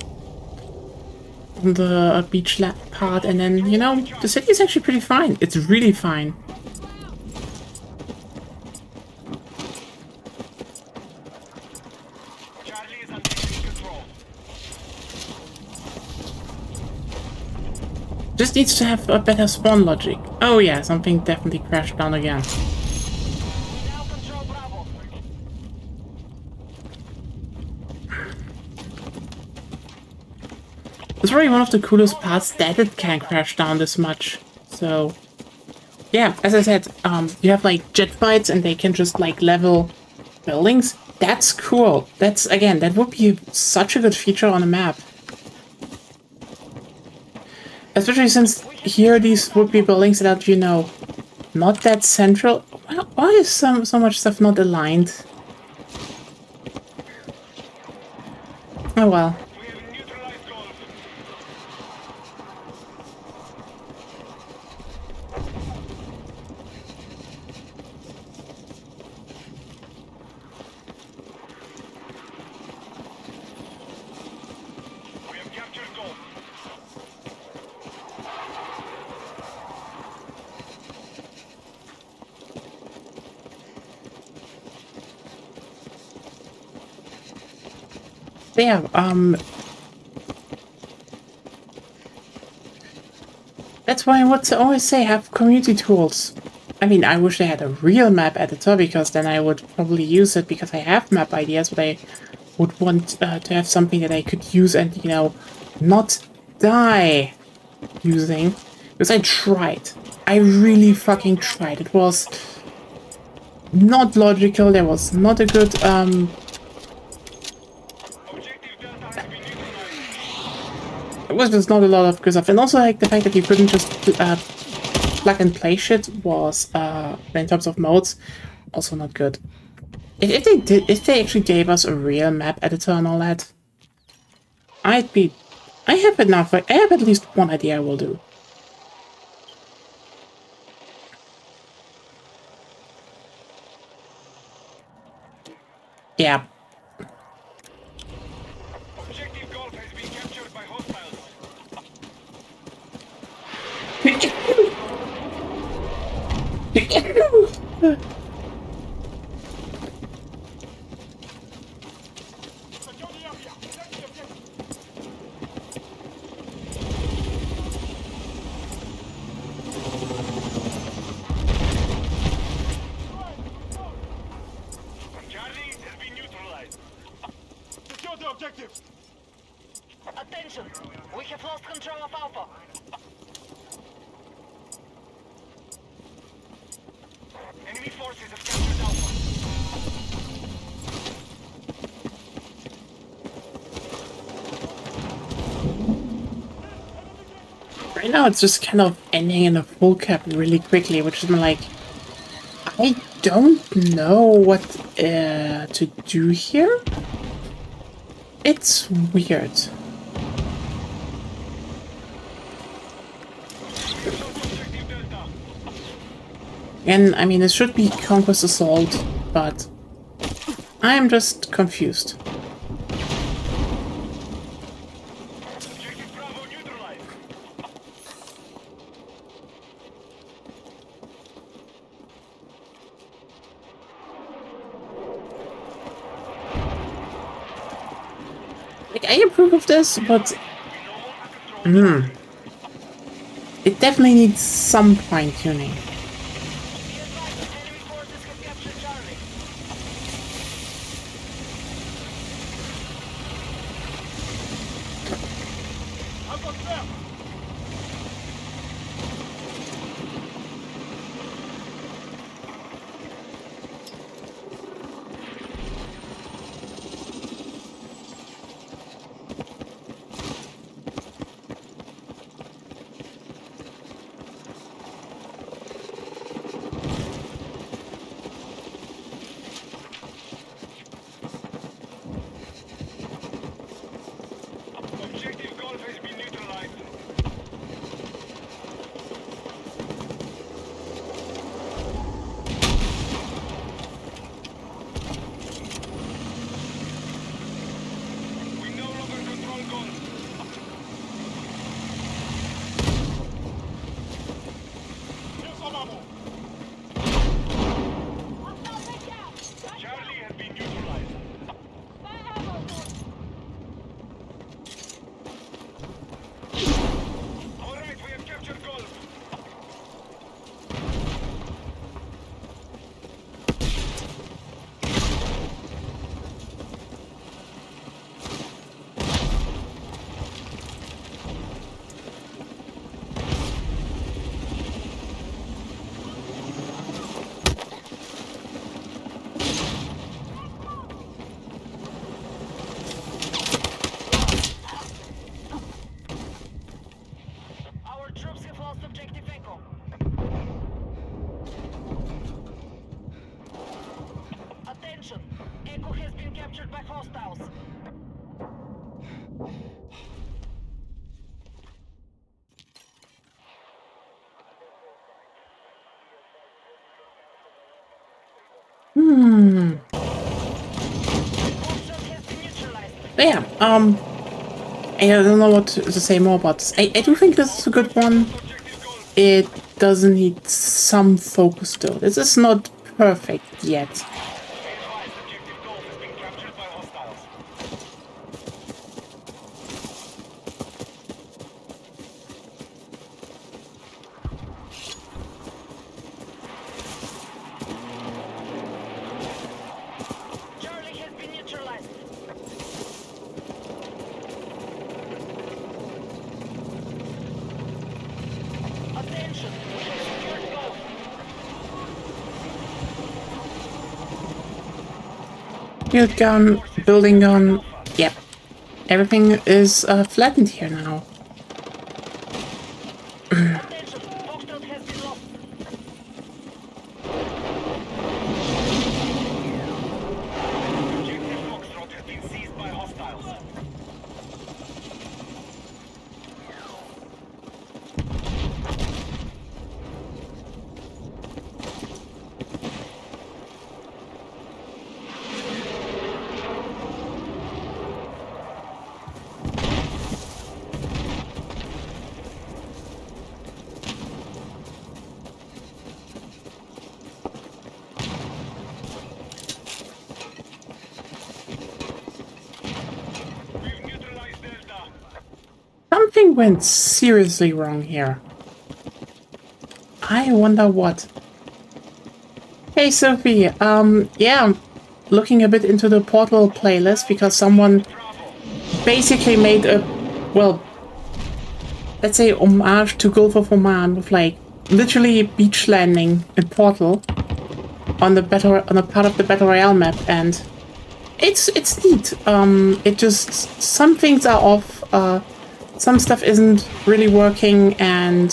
on the beach part, and then, you know, the city is actually pretty fine. It's really fine. Charlie is under enemy control. Just needs to have a better spawn logic. Oh yeah, something definitely crashed down again. We now control Bravo. It's really one of the coolest parts that it can crash down this much. So, yeah, as I said, you have like jet fights and they can just like level buildings. That's cool. That's, again, that would be such a good feature on a map. Especially since here these would be buildings that are, you know, not that central. Why is so much stuff not aligned? Oh well. We have neutralized Golf. Yeah, that's why I would always say have community tools. I mean, I wish they had a real map editor, because then I would probably use it, because I have map ideas, but I would want to have something that I could use and, you know, not die using. Because I tried. I really fucking tried. It was not logical. There was not a good, Objective Delta has been neutralized. it was just not a lot of good stuff. And also, like, the fact that you couldn't just plug and play shit was, in terms of modes, also not good. If they actually gave us a real map editor and all that, I have enough, like, I have at least one idea I will do. Yeah. Objective Golf has been captured by hostiles. Charlie has been neutralized. Secure the objective. Attention! We have lost control of Alpha. Enemy forces have captured Alpha. Right now, it's just kind of ending in a full cap really quickly, which is like, I don't know what to do here. It's weird. Objective Delta. And I mean, it should be Conquest Assault, but I'm just confused. Objective Bravo neutralized. Like, I approve of this, but it definitely needs some fine tuning. Be advised, enemy forces have captured Charlie. I've got them. Objective Golf has been neutralized. We no longer control Golf. Here's some ammo. Hostile picked out. Charlie has been neutralized. My ammo. All right, we have captured Golf. Our troops have lost objective Echo. Attention! Echo has been captured by hostiles. Option has been neutralized. But yeah, I don't know what to say more about this. I do think this is a good one. Objective Golf. It doesn't need some focus though. This is not perfect yet. Be advised, objective Golf has been captured by hostiles. execute gun, building gun. Yep. Everything is flattened here now. Attention, Foxtrot has been lost. Objective Foxtrot has been seized by hostiles. We've neutralized Delta. Something went seriously wrong here. I wonder what. Hey Sophie, yeah, I'm looking a bit into the Portal playlist because someone basically made a, well, let's say homage to Gulf of Oman with like literally a beach landing in Portal on a part of the Battle Royale map, and it's neat. It just, some things are off, some stuff isn't really working, and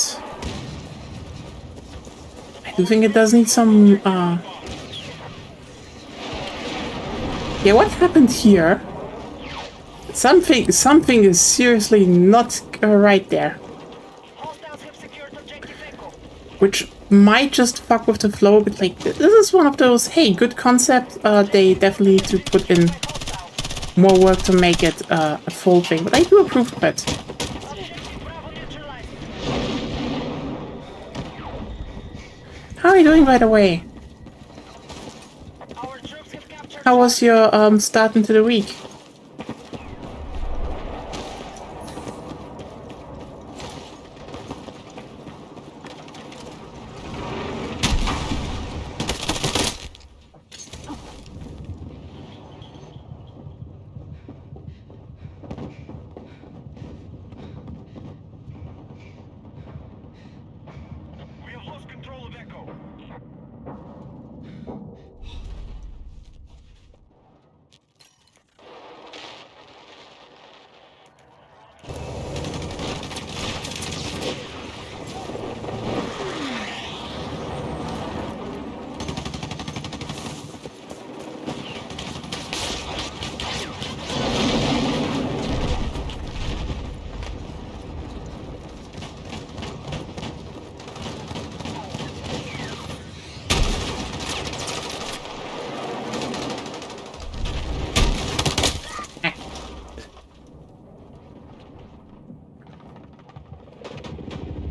I do think it does need some, yeah, what happened here? Something is seriously not right there. Hostiles have secured objective Echo. Which might just fuck with the flow, but like, this is one of those, hey, good concept, they definitely need to put in Hostiles. more work to make it a full thing, but I do approve of it. Objective Bravo neutralized. How are you doing, by the way? Our troops have captured. How was your start into the week? We have lost control of Echo.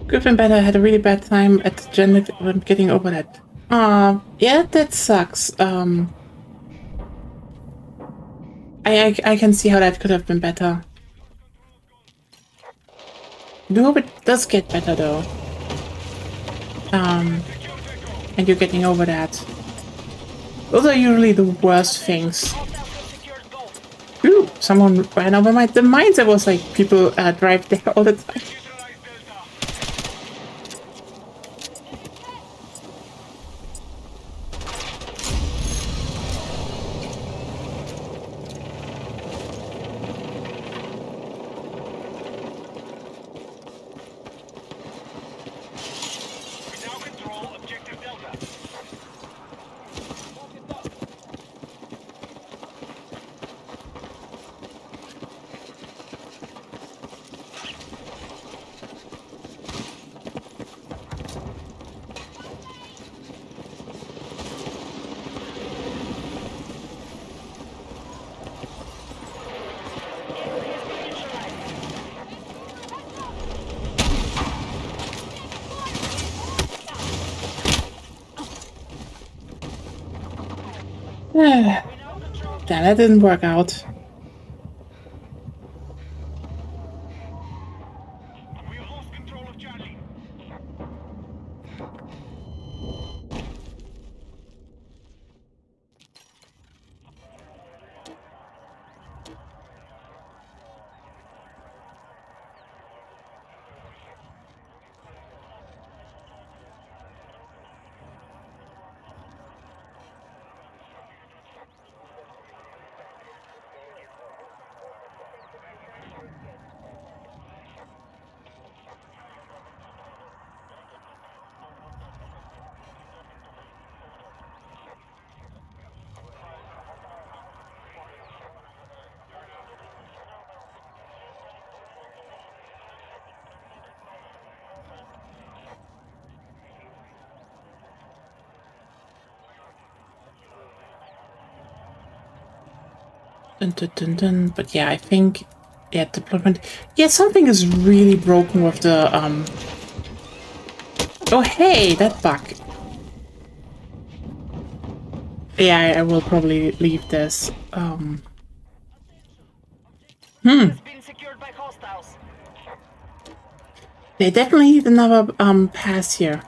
Good and better. I had a really bad time at Janet when getting over that. Yeah, that sucks. I can see how that could have been better. I do hope it does get better though. And you're getting over that. Those are usually the worst things. Hostiles have secured Gulf. Ooh, someone ran over the mines. There was like people drive there all the time. Neutralized Delta. We now control objective Delta. Damn, that didn't work out. We have lost control of Charlie. Dun, dun, dun, dun. But yeah, I think, yeah, deployment. Yeah, something is really broken with the Oh, hey, that bug. Yeah, I will probably leave this. Has been secured by hostiles. They definitely need another pass here.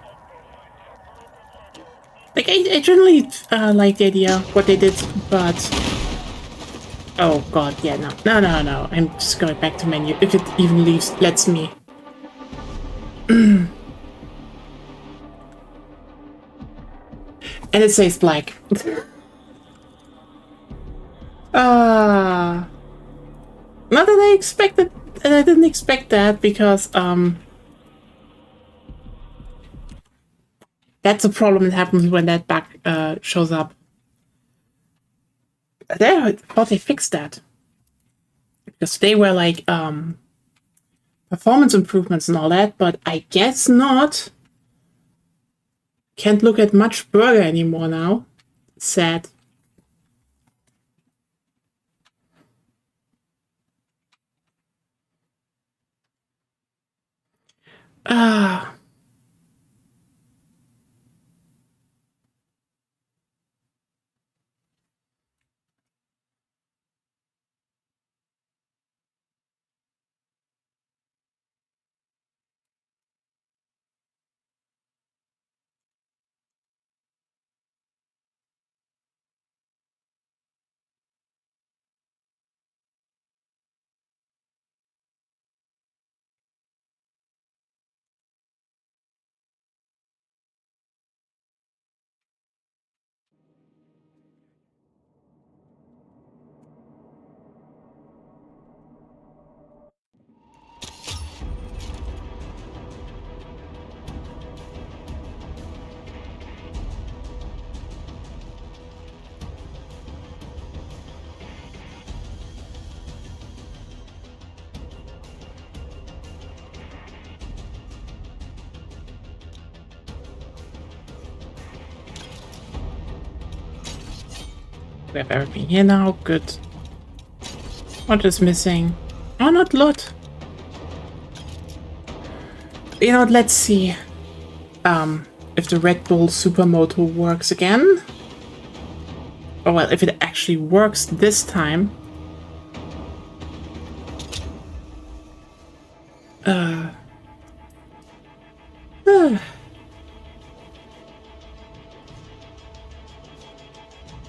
Like, I generally like the idea what they did, but oh god, yeah, no. I'm just going back to menu if it even lets me. And it says black. Not that I expected. I didn't expect that because that's a problem that happens when that bug shows up. I thought they fixed that because they were like performance improvements and all that, but I guess not. Can't look at much burger anymore now. Sad. Ah. We have everything here now. Good. What is missing? Oh, not lot. You know what? Let's see. If the Red Bull Supermoto works again. Or well, if it actually works this time.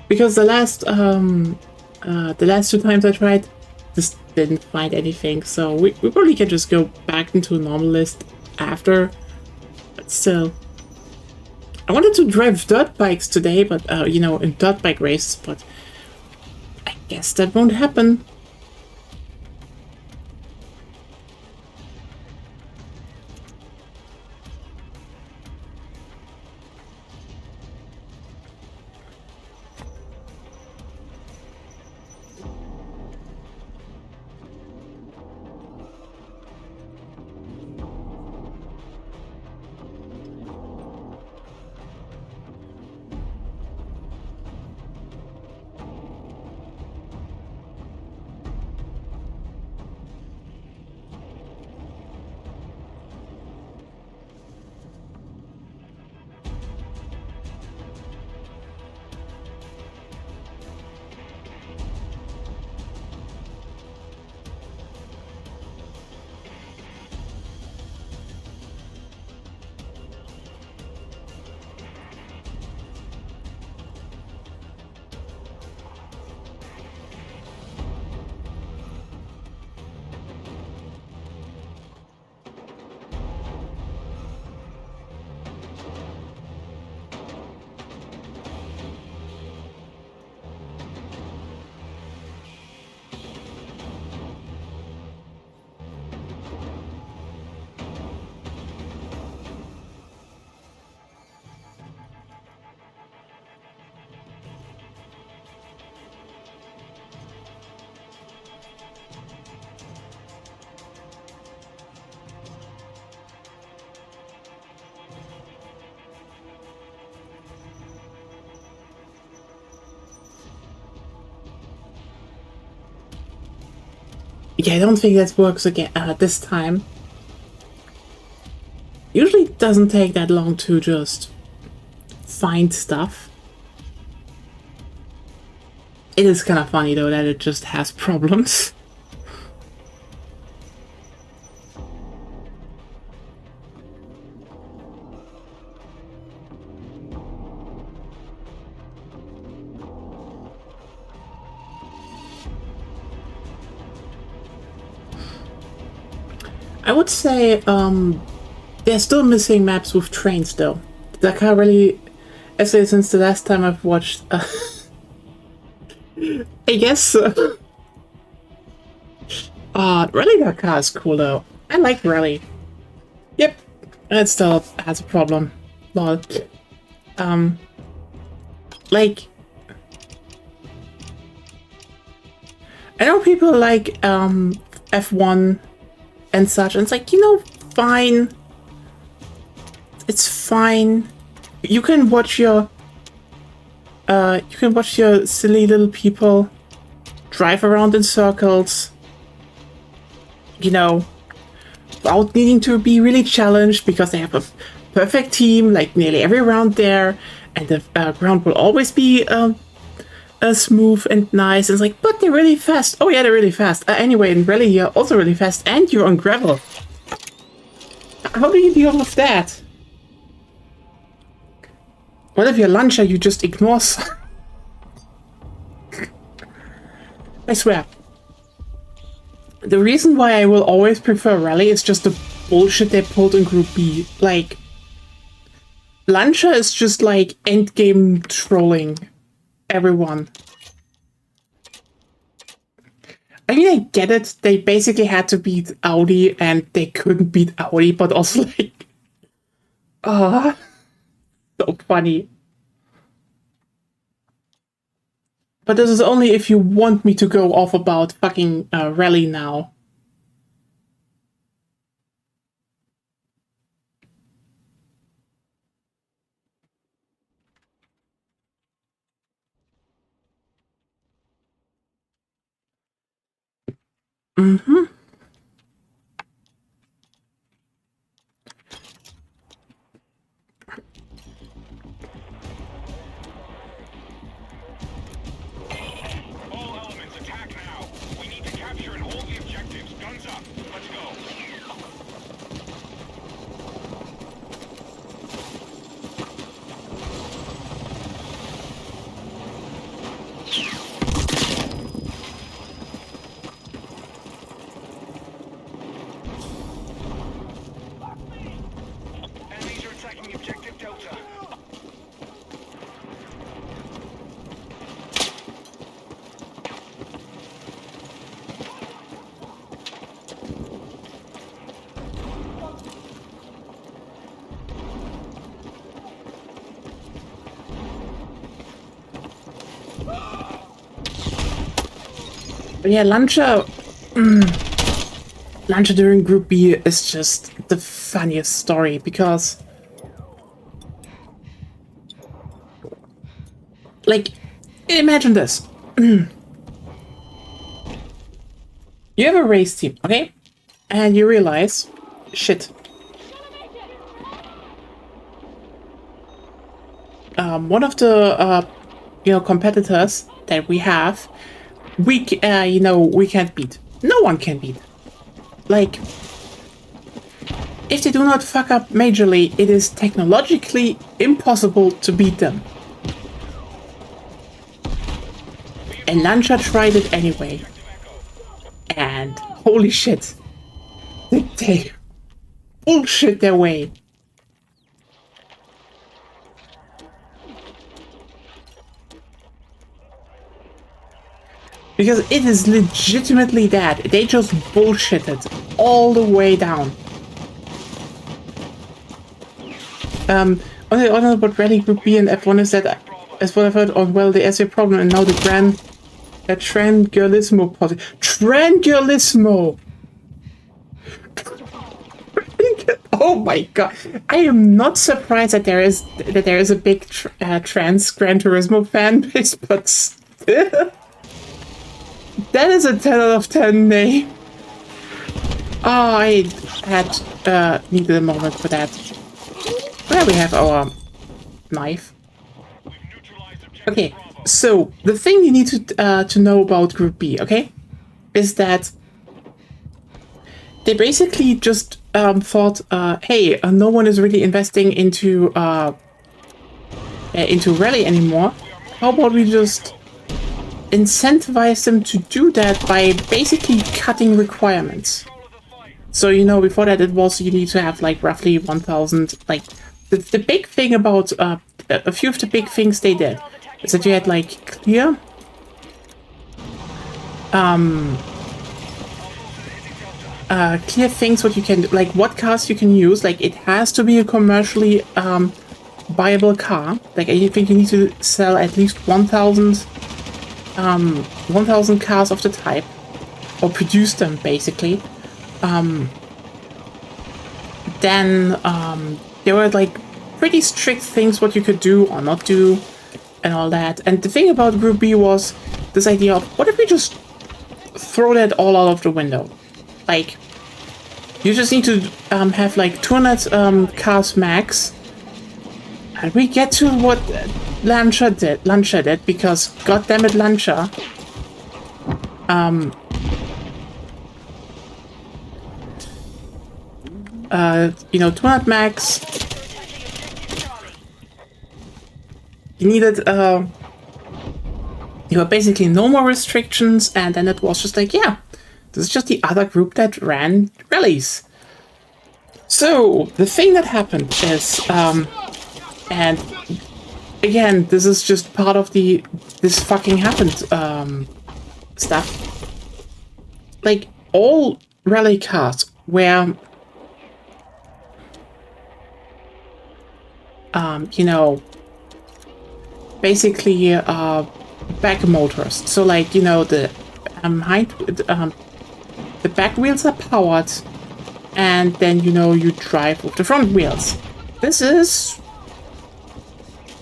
Because the last two times I tried, just didn't find anything. So we probably can just go back into a normal list after. But still. I wanted to drive dirt bikes today, but you know, in dirt bike races, but I guess that won't happen. Yeah, I don't think that works again this time. Usually it doesn't take that long to just find stuff. It is kind of funny though that it just has problems. I would say they're still missing maps with trains though. Dakar really, actually since the last time I've watched, I guess so. Rally Dakar is cool though. I like Rally. Yep, it still has a problem. Lol. Like, I know people like F1 and such, and it's like, you know, fine. It's fine. You can watch your silly little people drive around in circles, you know, without needing to be really challenged because they have a perfect team, like nearly every round there, and the ground will always be smooth and nice. And it's like, but they're really fast. Oh yeah, they're really fast. Anyway, in rally, you're also really fast, and you're on gravel. How do you deal with that? What if your launcher you just ignores? I swear. The reason why I will always prefer rally is just the bullshit they pulled in Group B. Like, launcher is just like endgame trolling everyone. I mean, I get it. They basically had to beat Audi and they couldn't beat Audi, but also like, so funny. But this is only if you want me to go off about fucking rally now. Mm-hmm. All elements, attack now. We need to capture and hold the objectives. Guns up. Let's go. Enemies are attacking objective Delta. But yeah, launcher. Launcher during Group B is just the funniest story because, like, imagine this. You have a race team, okay? And you realize, shit. One of the, competitors that we have, we can't beat. No one can beat. Like, if they do not fuck up majorly, it is technologically impossible to beat them. And Lancia tried it anyway. And holy shit, did they bullshit their way. Because it is legitimately that. They just bullshitted all the way down. On the other, but Rally Group B and F1 is that, as what I've heard, oh well, the essay problem, and now the Trangirlismo policy. Trangirlismo! Oh my god. I am not surprised that there is a big trans Gran Turismo fan base, but still. That is a 10 out of 10 name. Oh, I had needed a moment for that. There we have our knife. Okay, so the thing you need to know about Group B, okay, is that they basically just thought, hey, no one is really investing into rally anymore. How about we just incentivize them to do that by basically cutting requirements? So, you know, before that it was you need to have like roughly 1,000, like the big thing about a few of the big things they did is that you had like clear clear things what you can do, like what cars you can use. Like it has to be a commercially viable car. Like I think you need to sell at least 1,000 cars of the type, or produce them basically. Then there were like pretty strict things what you could do or not do and all that. And the thing about Group B was this idea of, what if we just throw that all out of the window? Like, you just need to have like 200 cars max, and we get to what Lancia did, because goddammit Lancia you know, 200 max. You needed you know, basically no more restrictions, and then it was just like, yeah, this is just the other group that ran rallies. So the thing that happened is, and again, this is just part of the this fucking happened stuff. Like all rally cars were, you know, basically back motors. So like, you know, the the back wheels are powered, and then, you know, you drive with the front wheels. This is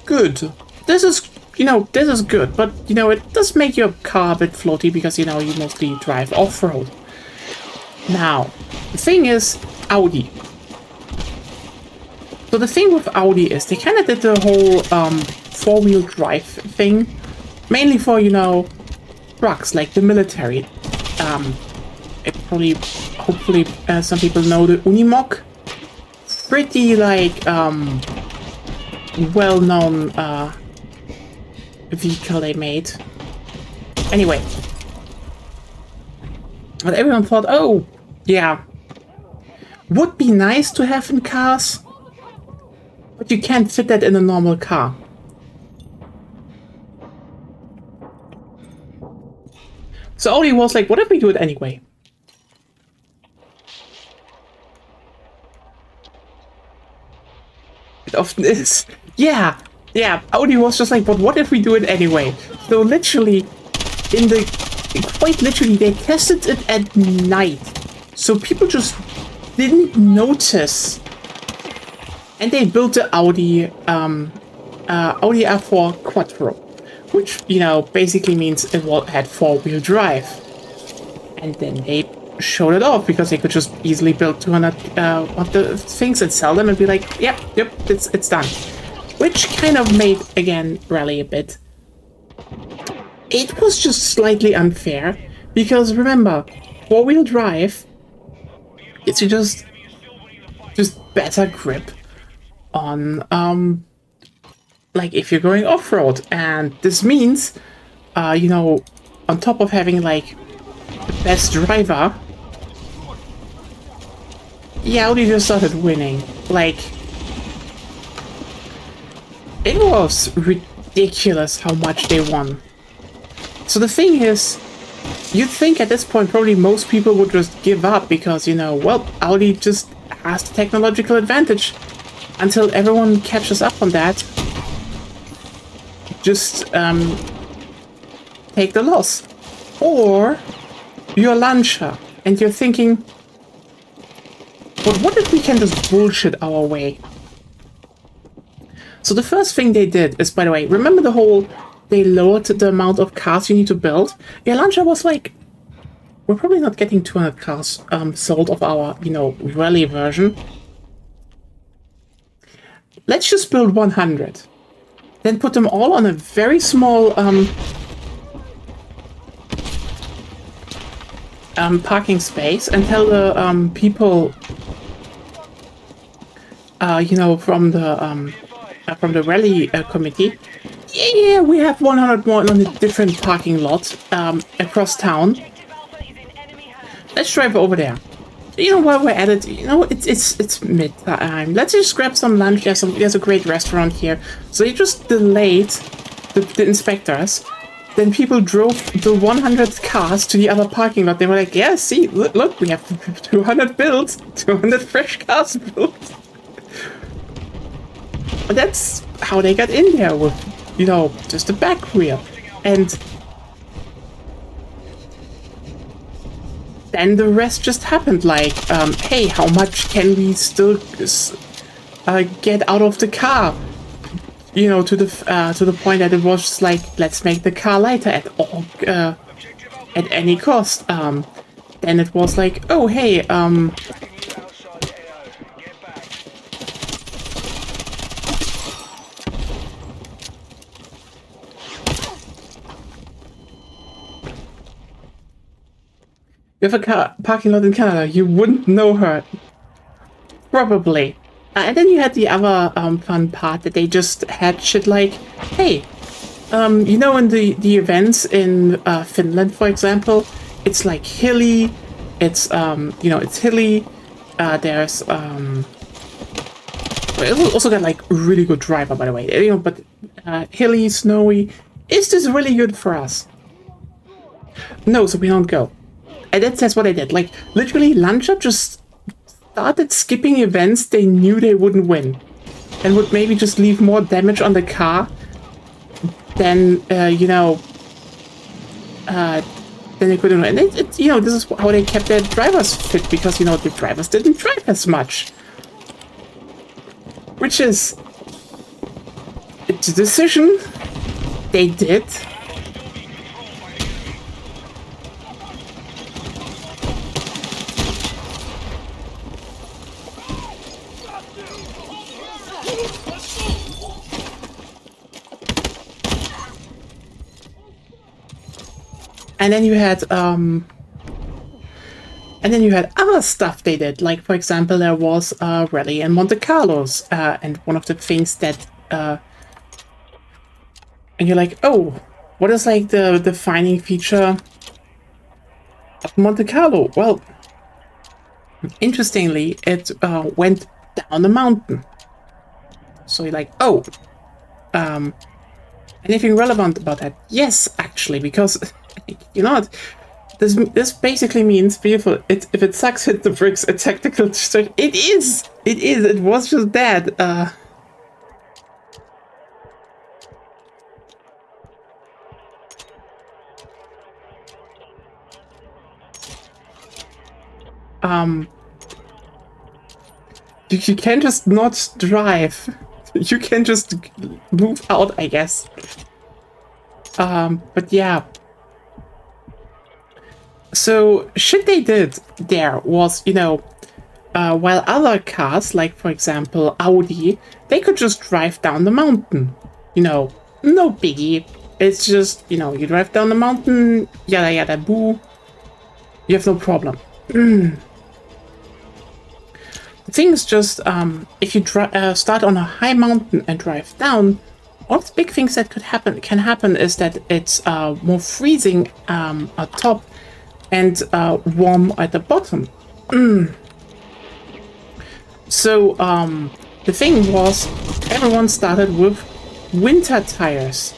good. This is, you know, this is good, but, you know, it does make your car a bit floaty because, you know, you mostly drive off-road. Now, the thing is, Audi. So the thing with Audi is they kind of did the whole four-wheel drive thing, mainly for, you know, trucks, like the military. It probably, hopefully, some people know the Unimog. Pretty, like, well-known vehicle they made. Anyway. But everyone thought, oh, yeah, would be nice to have in cars, but you can't fit that in a normal car. So Audi was like, what if we do it anyway? It often is. Yeah, Audi was just like, but what if we do it anyway? So literally, quite literally, they tested it at night. So people just didn't notice. And they built the Audi R4 Quattro, which, you know, basically means it had four-wheel drive. And then they showed it off because they could just easily build 200 of the things and sell them and be like, yep, it's done. Which kind of made, again, rally a bit. It was just slightly unfair because, remember, four-wheel drive, it's just better grip on like if you're going off-road. And this means you know, on top of having like the best driver, yeah, Audi just started winning. Like, it was ridiculous how much they won. So the thing is, you'd think at this point probably most people would just give up because, you know, well, Audi just has the technological advantage. Until everyone catches up on that, just take the loss. Or you're Lancia and you're thinking, but what if we can just bullshit our way? So the first thing they did is, by the way, remember the whole, they lowered the amount of cars you need to build? Yeah, Lancia was like, we're probably not getting 200 cars sold of our, you know, rally version. Let's just build 100. Then put them all on a very small parking space and tell the people, you know, from the rally committee, yeah, we have 100 more on a different parking lot across town. Objective Alpha is in enemy hands. Let's drive over there. You know, while we're at it, you know, it's mid time. Let's just grab some lunch. There's a great restaurant here. So they just delayed the inspectors. Then people drove the 100 cars to the other parking lot. They were like, yeah, see, look, we have 200 built, 200 fresh cars built. But that's how they got in there with, you know, just a back wheel. And then the rest just happened, like, hey, how much can we still get out of the car? You know, to the point that it was just like, let's make the car lighter at all, at any cost. Then it was like, oh, hey, Outside AO. Get back. you have a car parking lot in Canada, you wouldn't know her. Probably. And then you had the other fun part that they just had shit like, hey, you know, in the events in Finland, for example, it's like hilly, it's, you know, it's hilly, there's, it also got like a really good driver, by the way, you know, but hilly, snowy, is this really good for us? No, so we don't go. And that's what I did, like, literally, Lancia just started skipping events they knew they wouldn't win, and would maybe just leave more damage on the car than you know, than they could win. And it you know, this is how they kept their drivers fit, because you know the drivers didn't drive as much, which is it's a decision they did. And then you had other stuff they did. Like, for example, there was a rally in Monte Carlos, and one of the things that and you're like, oh, what is like the defining feature of Monte Carlo? Well, interestingly, it went down the mountain. So you're like, oh, anything relevant about that? Yes, actually, because you know what? This basically means, beautiful. If it sucks, hit the bricks. A tactical start. It is. It is. It was just that. You can just not drive. You can just move out, I guess. But yeah. So, shit they did there was, you know, while other cars, like, for example, Audi, they could just drive down the mountain. You know, no biggie. It's just, you know, you drive down the mountain, yada yada boo. You have no problem. The thing is just, if you start on a high mountain and drive down, all the big things that can happen is that it's more freezing at top and warm at the bottom. So the thing was, everyone started with winter tires.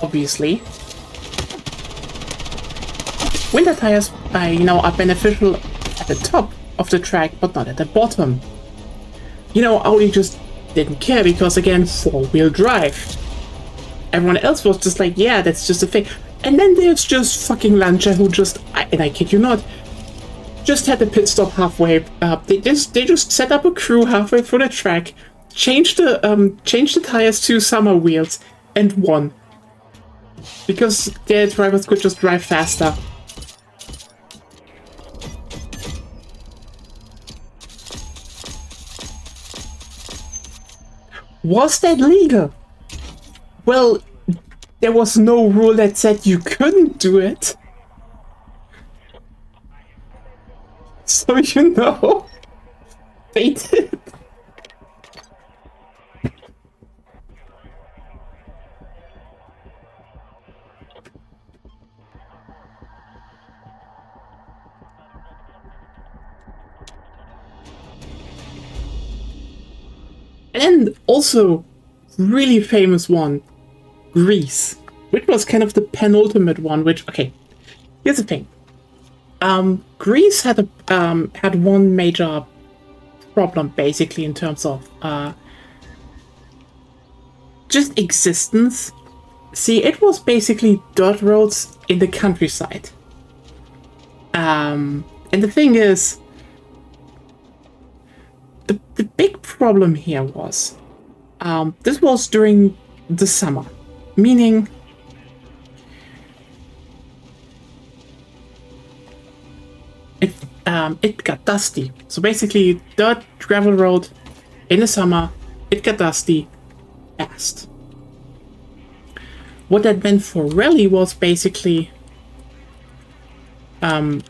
Obviously, winter tires, you know, are beneficial at the top of the track, but not at the bottom. You know, Audi just didn't care because, again, four-wheel drive. Everyone else was just like, yeah, that's just a thing. And then there's just fucking Lancia who just, and I kid you not, just had a pit stop halfway. They just set up a crew halfway through the track, changed the tires to summer wheels, and won. Because their drivers could just drive faster. Was that legal? Well, there was no rule that said you couldn't do it. So you know, they did. And also, really famous one, Greece, which was kind of the penultimate one. Which, okay, here's the thing. Greece had one major problem basically in terms of just existence. See, it was basically dirt roads in the countryside. And the thing is, the big problem here was, this was during the summer, meaning it got dusty. So basically, dirt gravel road in the summer, it got dusty fast. What that meant for rally was basically the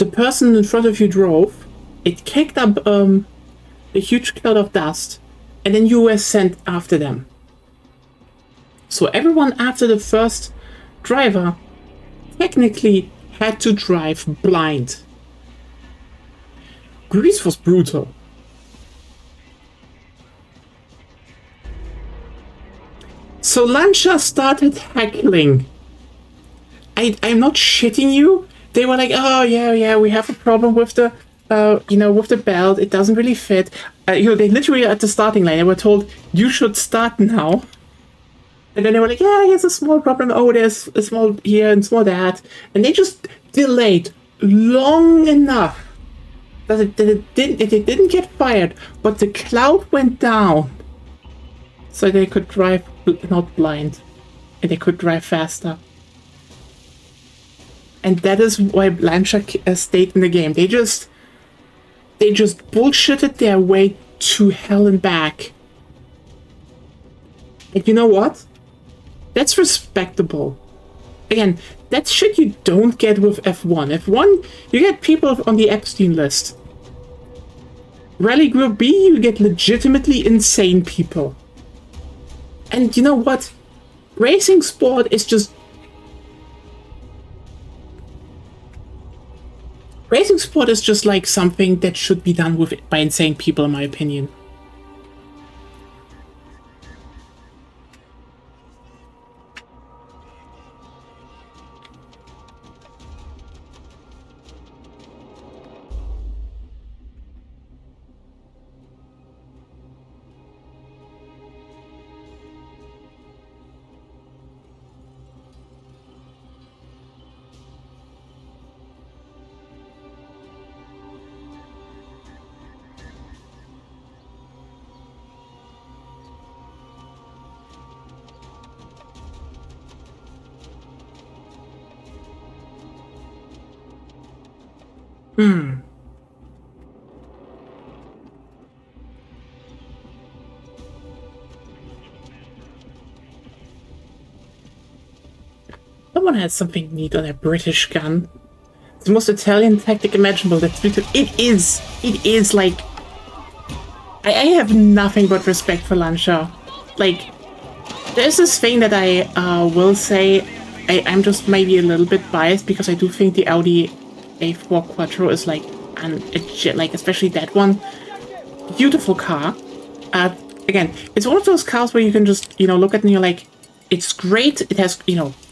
person in front of you drove, it kicked up a huge cloud of dust, and then you were sent after them. So everyone after the first driver technically had to drive blind. Greece was brutal. So Lancia started heckling. I'm not shitting you. They were like, oh yeah, we have a problem with the with the belt. It doesn't really fit. They literally at the starting line, they were told, you should start now. And then they were like, yeah, here's a small problem. Oh, there's a small here and small that. And they just delayed long enough that it didn't get fired, but the cloud went down. So they could drive not blind. And they could drive faster. And that is why Lancia stayed in the game. They just bullshitted their way to hell and back. And you know what? That's respectable. Again, that's shit you don't get with F1. F1, you get people on the Epstein list. Rally Group B, you get legitimately insane people. And you know what? Racing sport is just... Racing sport is just like something that should be done by insane people, in my opinion. Someone has something neat on a British gun. It's the most Italian tactic imaginable. It is like... I have nothing but respect for Lancia. Like, there's this thing that I will say, I'm just maybe a little bit biased because I do think the Audi A4 Quattro is like, especially that one, beautiful car. Again, it's one of those cars where you can just, look at it and you're like, it's great. It has,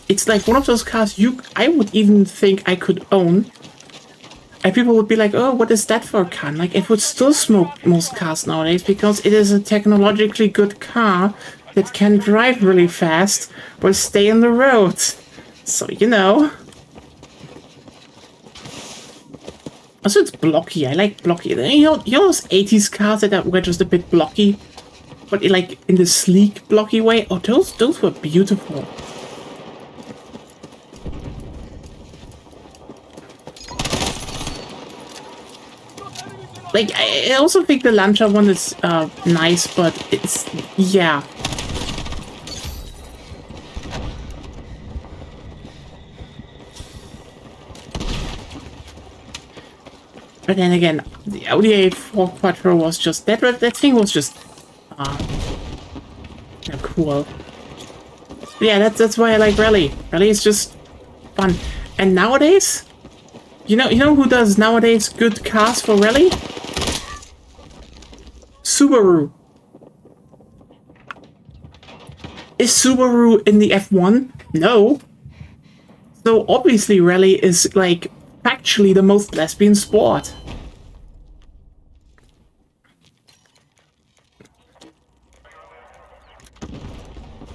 it's like one of those cars I would even think I could own. And people would be like, oh, what is that for a car? Like, it would still smoke most cars nowadays because it is a technologically good car that can drive really fast but stay on the road. So, Also, it's blocky. I like blocky. You know those 80s cars that were just a bit blocky? But like in the sleek, blocky way? Oh, those were beautiful. Like, I also think the Lancia one is nice, but it's, yeah. But then again, the Audi A4 Quattro was just, that thing was just, yeah, cool. Yeah, that's why I like Rally. Rally is just fun. And nowadays, you know who does nowadays good cars for Rally? Subaru. Is Subaru in the F1? No. So obviously Rally is like factually the most lesbian sport.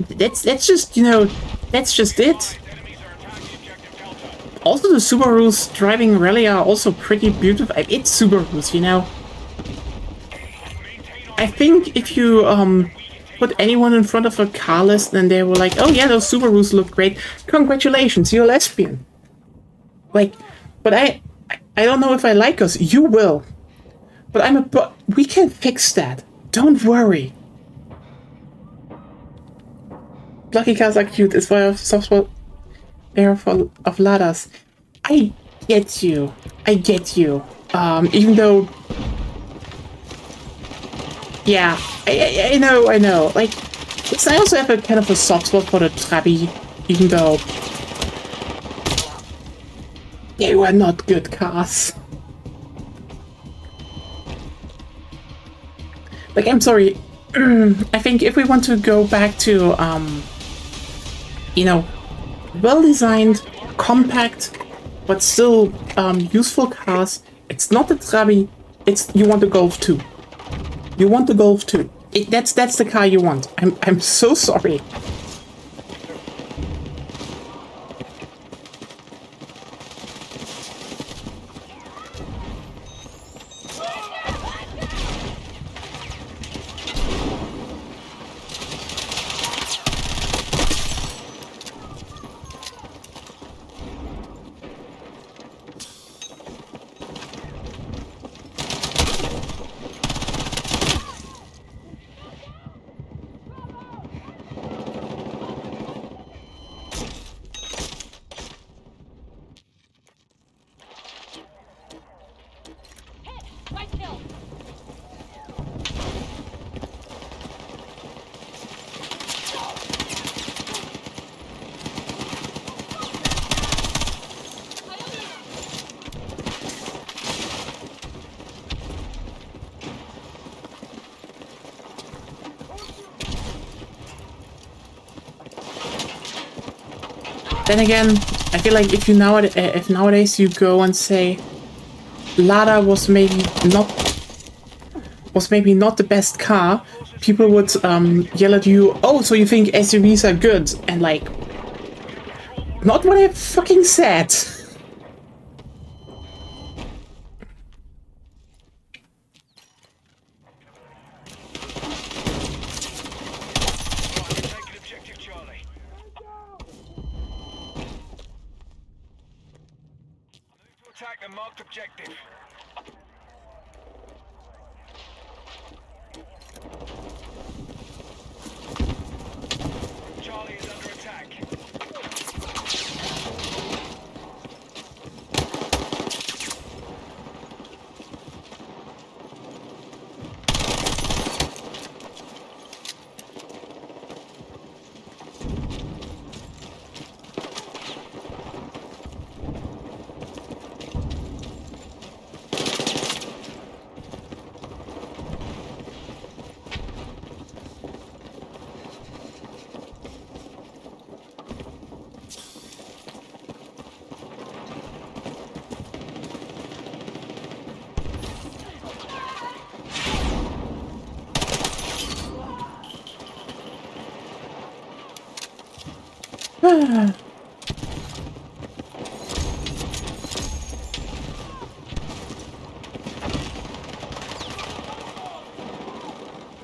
That's just, you know, that's just it. Enemies are attacking objective Delta. Also, the Subarus driving Rally are also pretty beautiful. It's Subarus, you know. I think if you put anyone in front of a car list and they were like, oh yeah, those Subarus look great, congratulations, you're a lesbian. Like, but I don't know if I like us. You will. But we can fix that. Don't worry. Blocky cars are cute. It's why I have soft spot there full of ladders. I get you. I get you. Even though, yeah, I know. Like, I also have a kind of a soft spot for the Trabi, even though they were not good cars. Like, I'm sorry. I think if we want to go back to, you know, well-designed, compact, but still useful cars, it's not the Trabi, it's, you want the Golf 2. You want the Golf 2. That's the car you want. I'm so sorry. Right kill. Then again, I feel like if nowadays you go and say Lada was maybe not the best car, people would yell at you, oh, so you think SUVs are good? And like, not what I fucking said. Taking objective Charlie. Move to attack the marked objective. Charlie is under attack.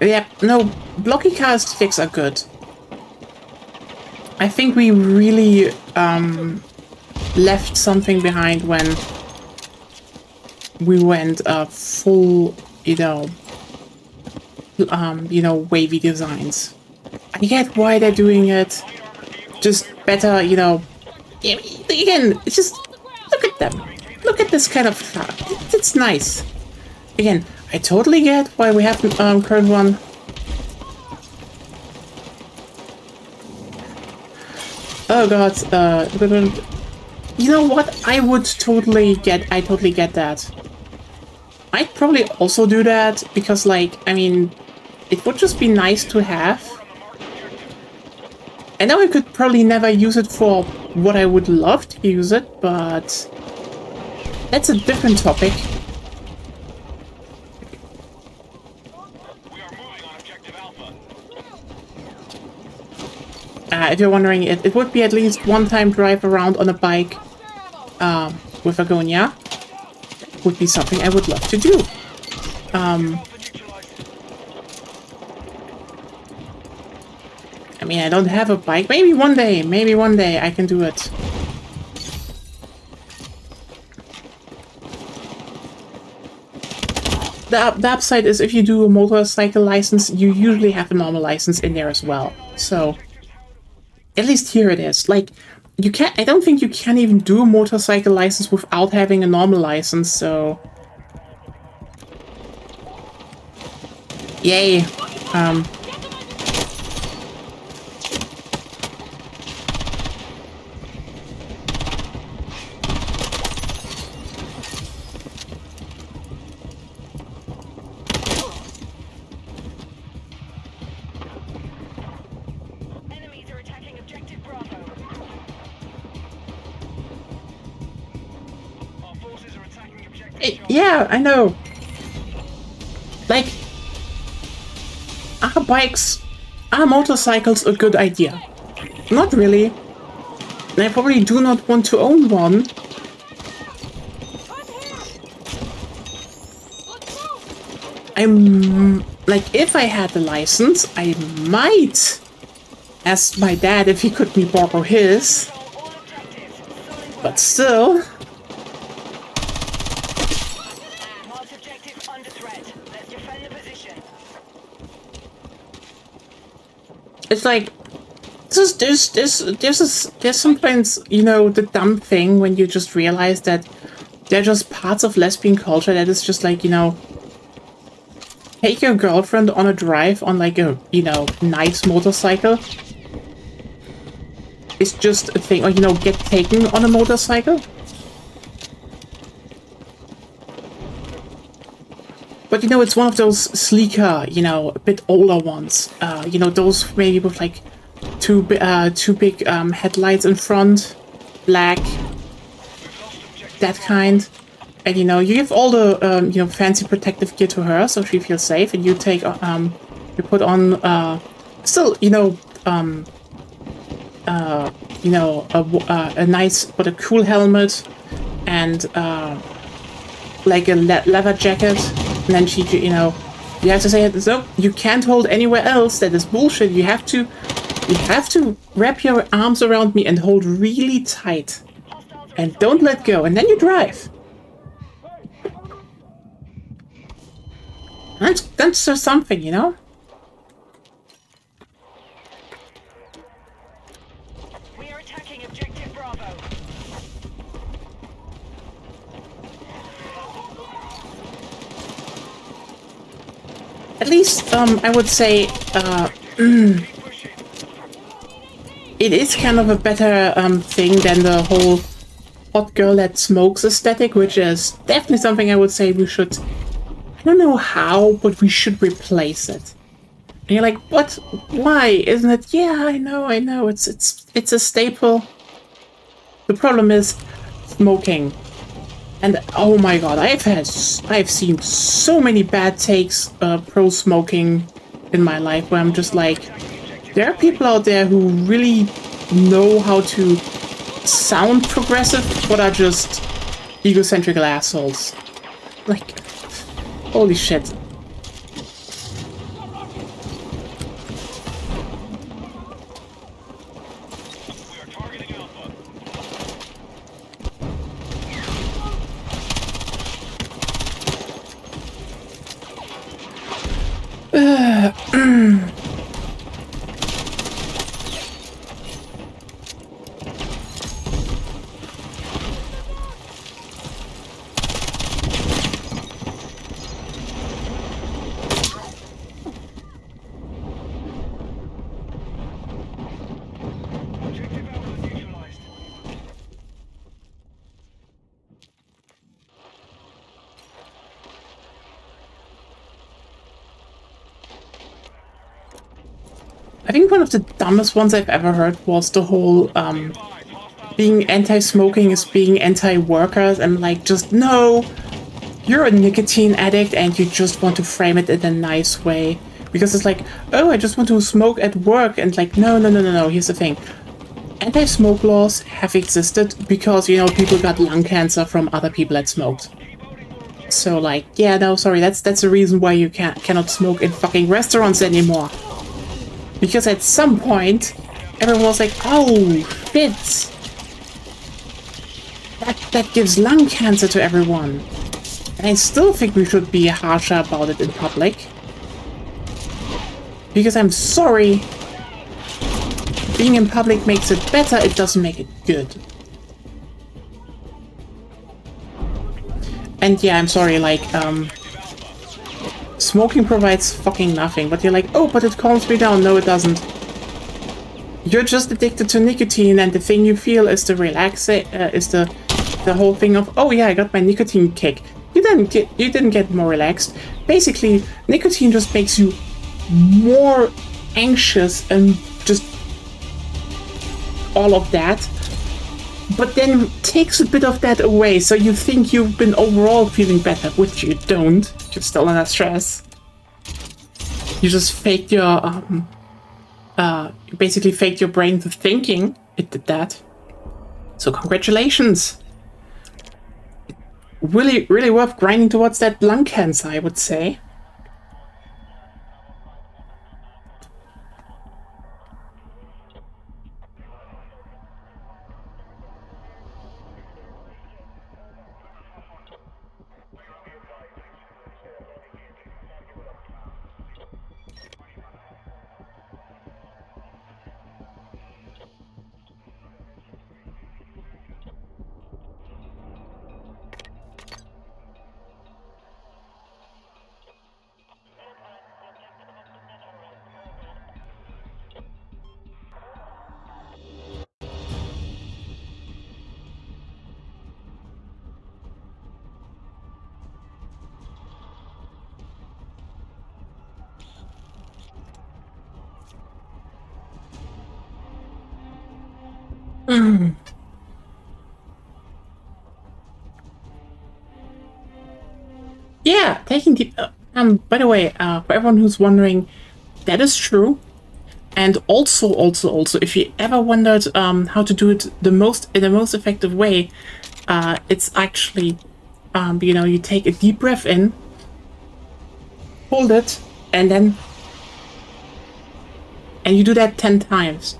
Yeah, no, blocky cars are good. I think we really left something behind when we went full, wavy designs. I get why they're doing it. Just better, yeah, again, it's just look at them. Look at this kind of car. It's nice. Again, I totally get why we have the current one. Oh god, you know what? I totally get that. I'd probably also do that because, like, I mean, it would just be nice to have. I know I could probably never use it for what I would love to use it, but that's a different topic. We are moving on objective Alpha. If you're wondering, it would be at least one time drive around on a bike with a Gonia. Would be something I would love to do. I mean, I don't have a bike. Maybe one day I can do it. The upside is if you do a motorcycle license, you usually have a normal license in there as well. So, at least here it is. Like, you can't, I don't think you can even do a motorcycle license without having a normal license, so... Yay. Enemies are attacking objective Bravo. Our forces are attacking objective Charlie. Yeah, I know. Like, are motorcycles a good idea? Not really. And I probably do not want to own one. Like, if I had the license, I might ask my dad if he could me borrow his. All objectives. Solid But still, marked objective under threat. Let's defend the position. it's like there's sometimes, the dumb thing when you just realize that they're just parts of lesbian culture that is just like, take your girlfriend on a drive on like a, nice motorcycle. It's just a thing, or, get taken on a motorcycle. But, it's one of those sleeker, a bit older ones. Those maybe with like two big headlights in front, black, that kind. And, you give all the, fancy protective gear to her so she feels safe, and you take, you put on, still, a nice but a cool helmet and like a leather jacket, and then she, you have to say, no, you can't hold anywhere else. That is bullshit. You have to wrap your arms around me and hold really tight, and don't let go, and then you drive. That's just something, We are attacking objective Bravo. At least, I would say, it is kind of a better thing than the whole hot girl that smokes aesthetic, which is definitely something I would say we should, I don't know how, but we should replace it. And you're like, what? Why? Isn't it? Yeah, I know. It's a staple. The problem is smoking. And oh my god, I've seen so many bad takes pro smoking in my life where I'm just like, there are people out there who really know how to sound progressive, but are just egocentric assholes. Like, holy shit. We are targeting Alpha. Objective Alpha neutralized. I think one of the dumbest ones I've ever heard was the whole being anti-smoking is being anti-workers. And like, just no, you're a nicotine addict and you just want to frame it in a nice way. Because it's like, oh, I just want to smoke at work. And like, no, no, no, no, no. Here's the thing. Anti-smoke laws have existed because, you know, people got lung cancer from other people that smoked. So like, yeah, no, sorry, that's the reason why you cannot smoke in fucking restaurants anymore. Because at some point, everyone was like, oh, shit. That gives lung cancer to everyone. And I still think we should be harsher about it in public. Because I'm sorry, being in public makes it better, it doesn't make it good. And yeah, I'm sorry, like, smoking provides fucking nothing, but you're like, oh, but it calms me down. No, it doesn't. You're just addicted to nicotine, and the thing you feel is the is the whole thing of, oh yeah, I got my nicotine kick. You didn't get more relaxed. Basically, nicotine just makes you more anxious and just all of that. But then takes a bit of that away, so you think you've been overall feeling better, which you don't. You're still under stress. You just faked your, you basically faked your brain to thinking it did that. So congratulations. Really, really worth grinding towards that lung cancer, I would say. Yeah, taking the by the way, for everyone who's wondering, that is true. And also, if you ever wondered how to do it in the most effective way, it's actually, you know, you take a deep breath in, hold it, and you do that 10 times.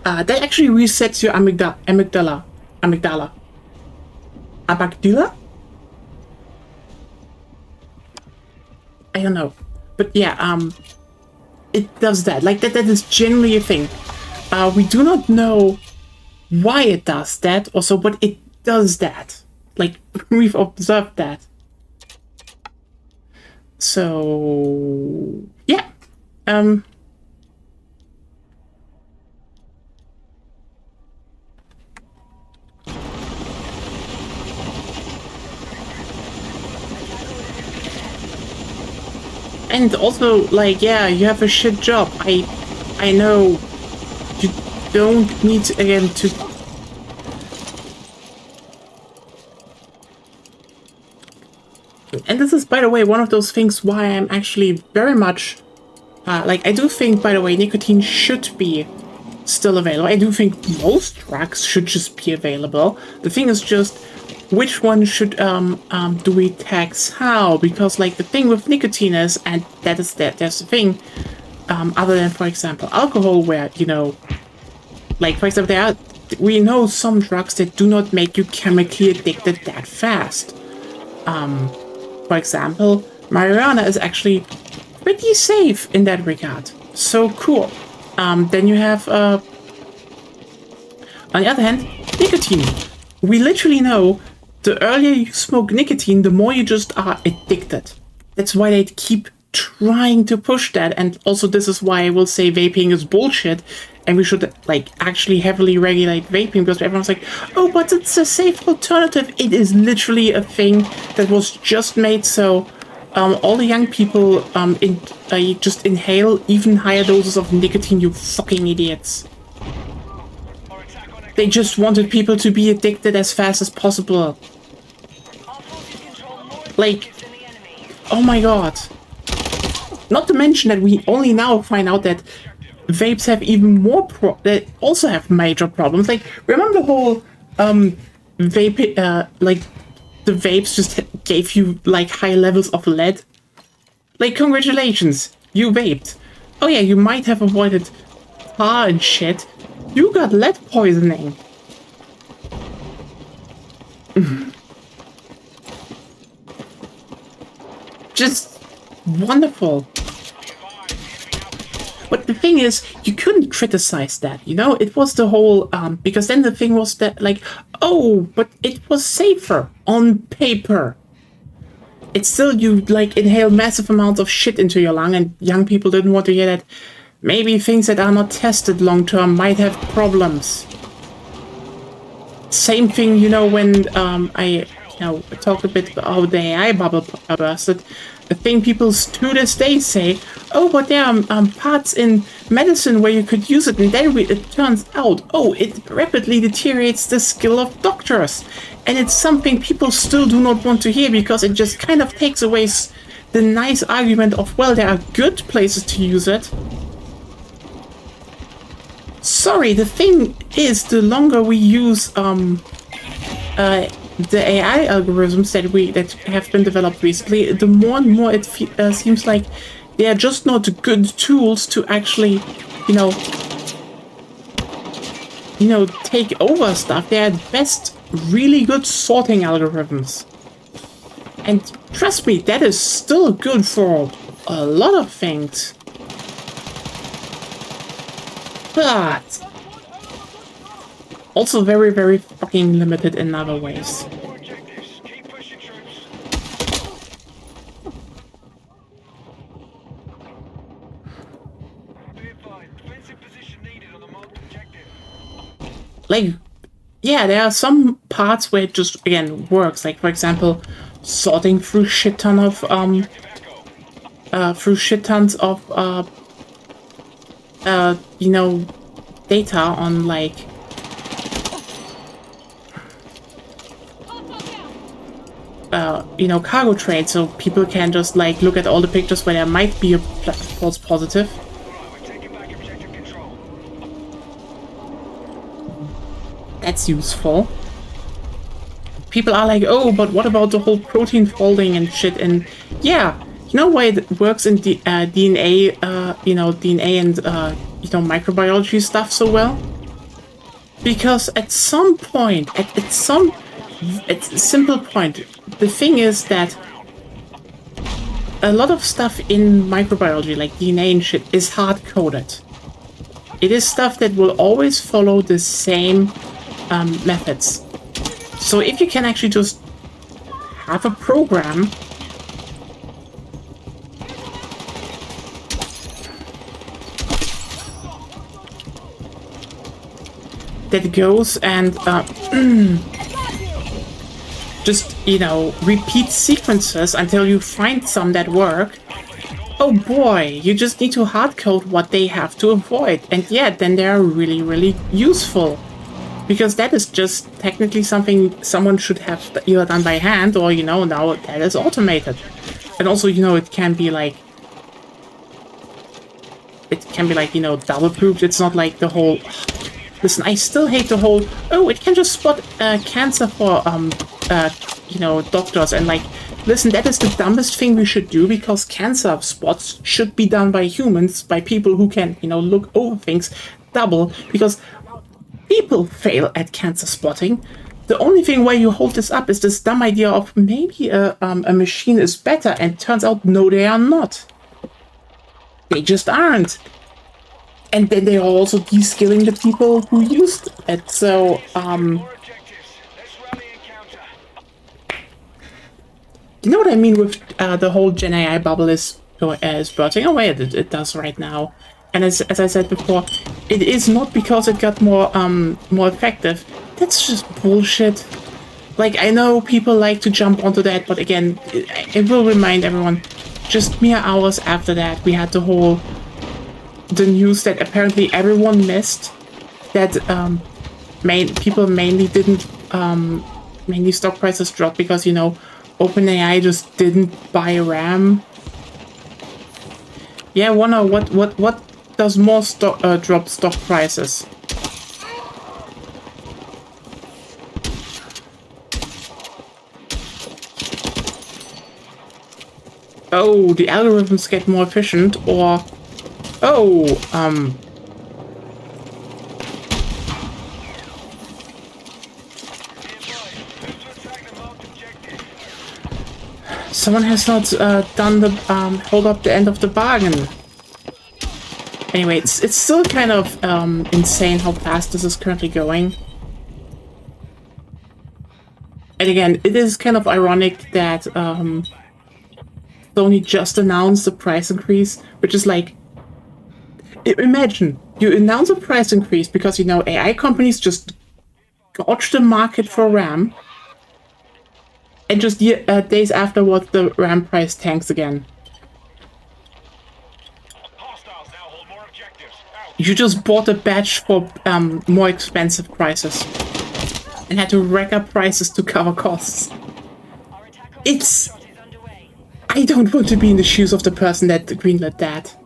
That actually resets your amygdala. I don't know, but yeah, it does that. Like that is generally a thing. We do not know why it does that, also, but it does that. Like, we've observed that. So yeah, and also, like, yeah, you have a shit job. I know you don't need again to. And this is, by the way, one of those things why I'm actually very much like, I do think, by the way, nicotine should be still available. I do think most drugs should just be available. The thing is just, which one should do we tax how? Because like the thing with nicotine is, and there's the thing, other than, for example, alcohol, where, you know, like, for example, we know some drugs that do not make you chemically addicted that fast. For example, marijuana is actually pretty safe in that regard. So cool. Then you have, on the other hand, nicotine. We literally know the earlier you smoke nicotine, the more you just are addicted. That's why they keep trying to push that. And also this is why I will say vaping is bullshit. And we should like actually heavily regulate vaping, because everyone's like, oh, but it's a safe alternative. It is literally a thing that was just made so all the young people just inhale even higher doses of nicotine, you fucking idiots. They just wanted people to be addicted as fast as possible. Like, oh my god. Not to mention that we only now find out that vapes have even more they also have major problems. Like, remember the whole vape like the vapes just gave you like high levels of lead? Like, congratulations, you vaped. Oh yeah, you might have avoided tar and shit. You got lead poisoning. Just wonderful. But the thing is, you couldn't criticize that, you know? It was the whole, because then the thing was that, like, oh, but it was safer on paper. It's still, you, like, inhale massive amounts of shit into your lung, and young people didn't want to hear that maybe things that are not tested long-term might have problems. Same thing, you know, when I talked a bit about the AI bubble bursted. The thing people to this day say, oh, but there are parts in medicine where you could use it, and then it turns out, oh, it rapidly deteriorates the skill of doctors. And it's something people still do not want to hear, because it just kind of takes away the nice argument of, well, there are good places to use it. Sorry, the thing is, the longer we use the AI algorithms that have been developed recently, the more and more it seems like they are just not good tools to actually, take over stuff. They are at best really good sorting algorithms. And trust me, that is still good for a lot of things. But also very, very fucking limited in other ways. Like, yeah, there are some parts where it just, again, works. Like, for example, sorting through shit tons of data on, like, cargo trade, so people can just, like, look at all the pictures where there might be a false positive. That's useful. People are like, oh, but what about the whole protein folding and shit? And yeah, you know why it works in the DNA, DNA and microbiology stuff so well? Because at some point, at a simple point, the thing is that a lot of stuff in microbiology, like DNA and shit, is hard-coded. It is stuff that will always follow the same methods. So if you can actually just have a program that goes and just, repeat sequences until you find some that work, oh boy, you just need to hard code what they have to avoid. And yeah, then they're really, really useful. Because that is just technically something someone should have either done by hand or, now that is automated. And also, it can be like, double proofed. It's not like the whole, listen, I still hate the whole, oh, it can just spot cancer for, doctors. And like, listen, that is the dumbest thing we should do, because cancer spots should be done by humans, by people who can, look over things double, because people fail at cancer spotting. The only thing why you hold this up is this dumb idea of maybe a machine is better, and turns out, no, they are not. They just aren't. And then they are also de-skilling the people who used it. So, More objectives. Let's rally and counter. you know what I mean with the whole Gen AI bubble is bursting away. It does right now. And as I said before, it is not because it got more effective. That's just bullshit. Like, I know people like to jump onto that, but again, it will remind everyone, just mere hours after that, we had the news that apparently everyone missed, that people mainly didn't, mainly stock prices dropped because, you know, OpenAI just didn't buy RAM. Yeah, wonder what does more drop stock prices? Oh, the algorithms get more efficient, or oh, someone has not done the hold up the end of the bargain. Anyway, it's still kind of insane how fast this is currently going. And again, it is kind of ironic that Sony just announced the price increase, which is like, imagine you announce a price increase because, you know, AI companies just gouge the market for RAM, and just days afterwards the RAM price tanks again. Hostiles now hold more objectives. Out. You just bought a batch for more expensive prices and had to rack up prices to cover costs. Our attack on It's... Foxtrot is underway. I don't want to be in the shoes of the person that greenlit that.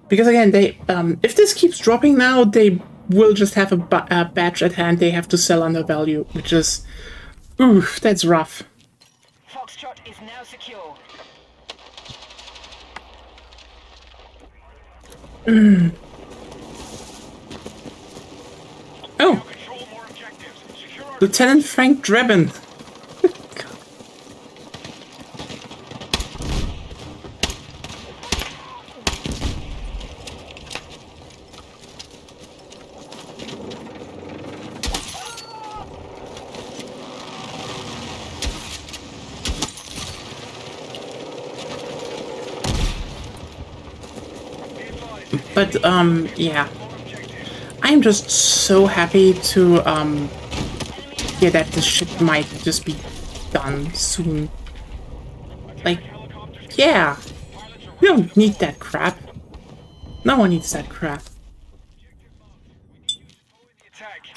Because again, they if this keeps dropping now, they will just have a batch at hand they have to sell under value, which is... oof, that's rough. Foxtrot is now secure. Oh, Control more objectives. Secure our Lieutenant Frank Drebin. But yeah, I'm just so happy to hear that this shit might just be done soon. Like, yeah, we don't need that crap. No one needs that crap. attack.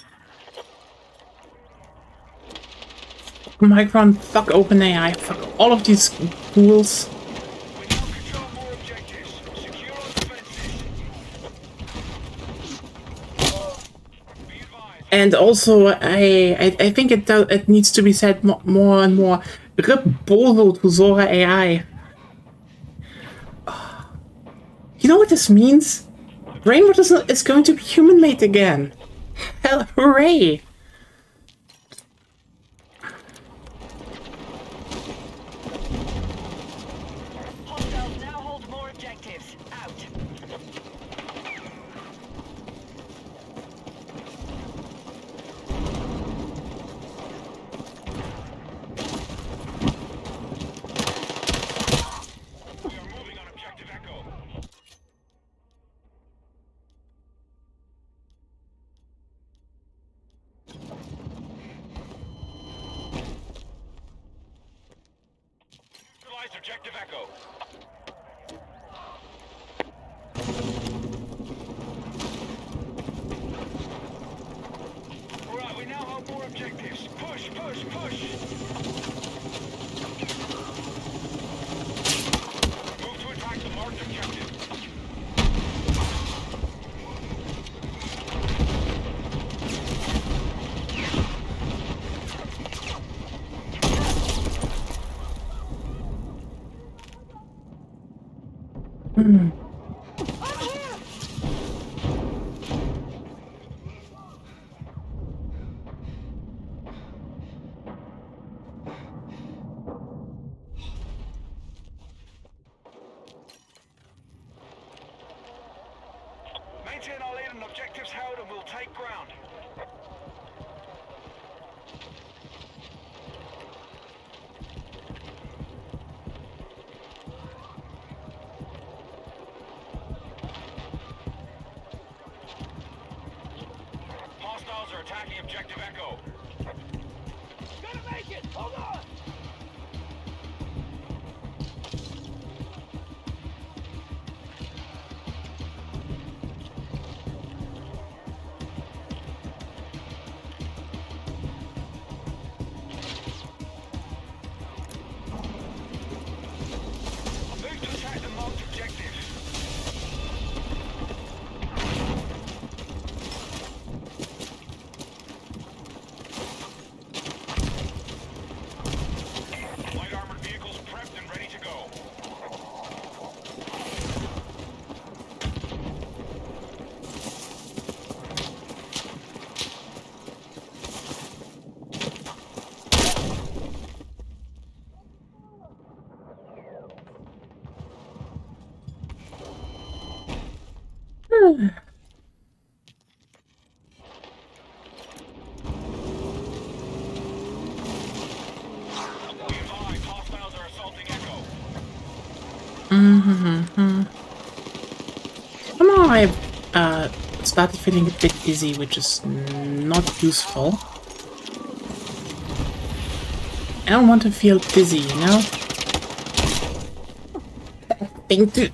Micron, fuck OpenAI, fuck all of these ghouls. We now control more objectives. Secure our defenses. Be advised. And also, I think it needs to be said more and more. Rip Bozo to Zora AI. You know what this means? Brainwood is going to be human-made again. Hell, hooray! Hostiles now hold more objectives. Out. We are moving on objective Echo. Neutralize objective Echo. Alright, we now have more objectives. Push, push, push! Move to attack the marked objective. objectives held and we'll take ground. Hostiles are attacking objective Echo. Gonna make it! Hold on! Move to attack the marked objective. Light armored vehicles prepped and ready to go. Be advised, hostiles are assaulting Echo. Somehow I started feeling a bit dizzy, which is not useful. I don't want to feel dizzy, you know? Thing to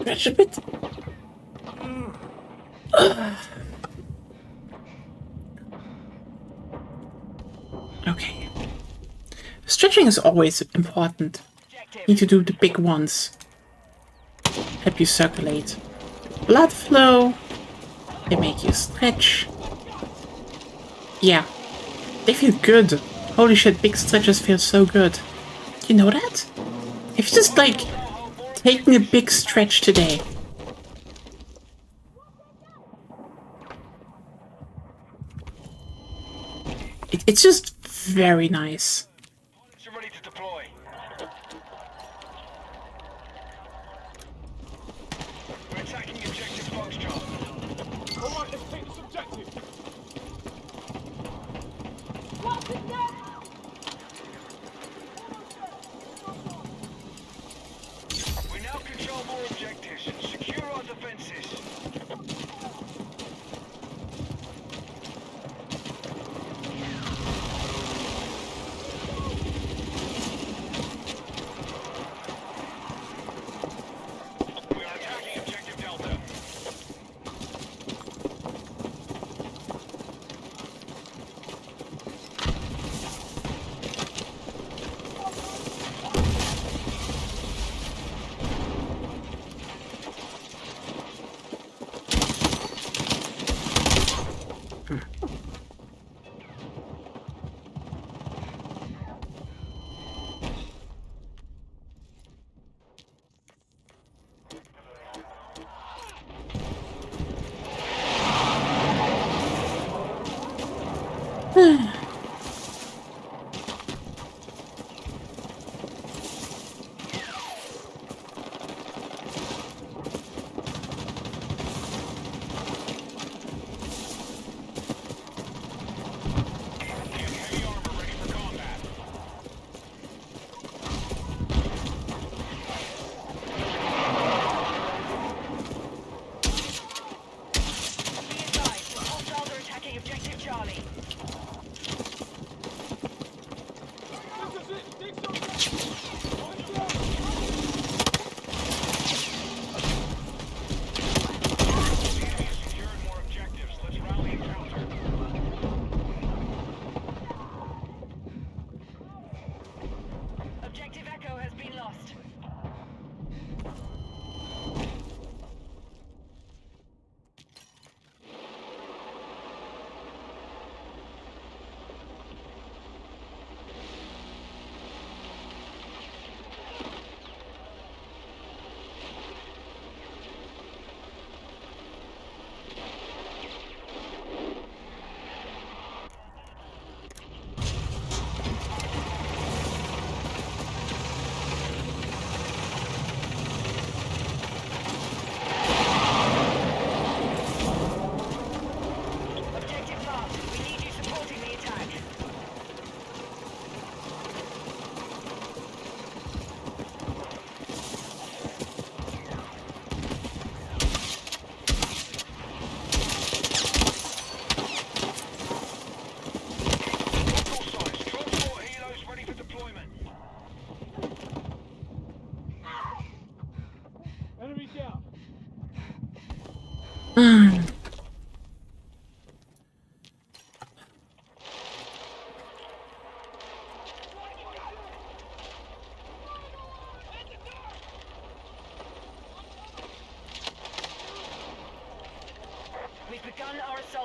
stretch a bit. Okay. Stretching is always important. Objective. Need to do the big ones. Help you circulate blood flow. They make you stretch. Yeah. They feel good. Holy shit, big stretches feel so good. You know that? If you just like taking a big stretch today. It's just very nice. You're ready to deploy. We're attacking objective Foxtrot. Alright, let's take this objective! Lost it down! We now control more objectives. Secure our defenses. We are attacking objective Delta. Heavy armor ready for combat. Be advised, hostiles are attacking objective Charlie.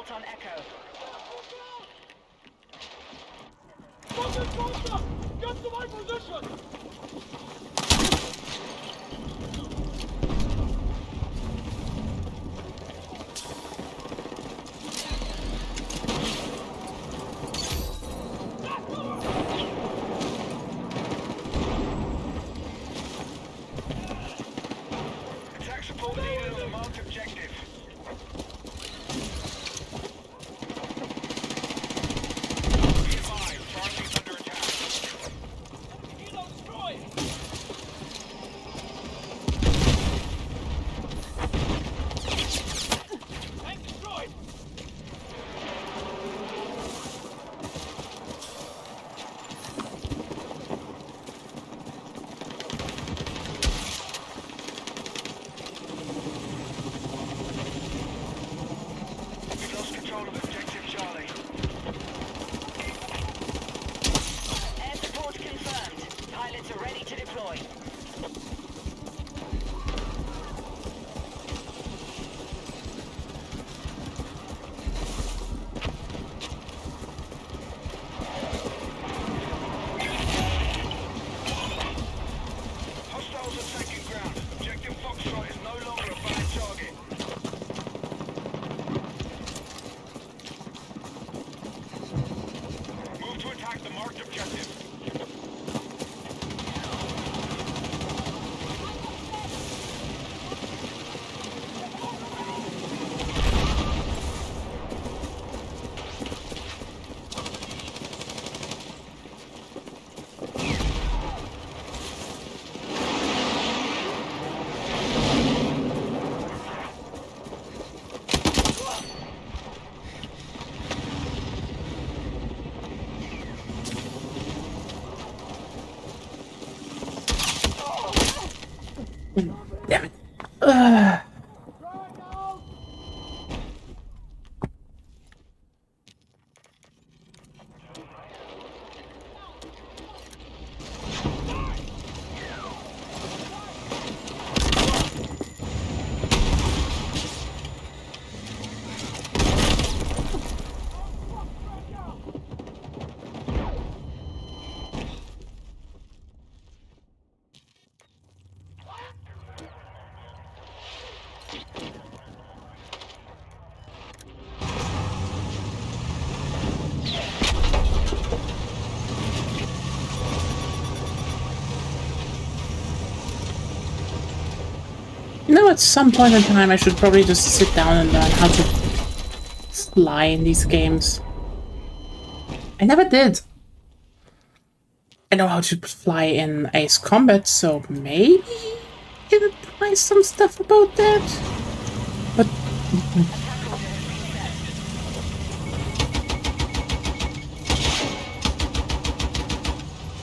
assault on Echo. Focus, Costa! Get to my position! Attack support needed on the marked objective. Be advised, Charlie's under attack. Kilo destroyed! Tank destroyed! We've lost control of objective Charlie. Air support confirmed. Pilots are ready to deploy. Hostiles are taking ground. Objective Foxtrot is no longer a valid target. Move to attack the marked objective. Damn it. Ugh. You know, at some point in time, I should probably just sit down and learn how to fly in these games. I never did. I know how to fly in Ace Combat, so maybe I can apply some stuff about that. But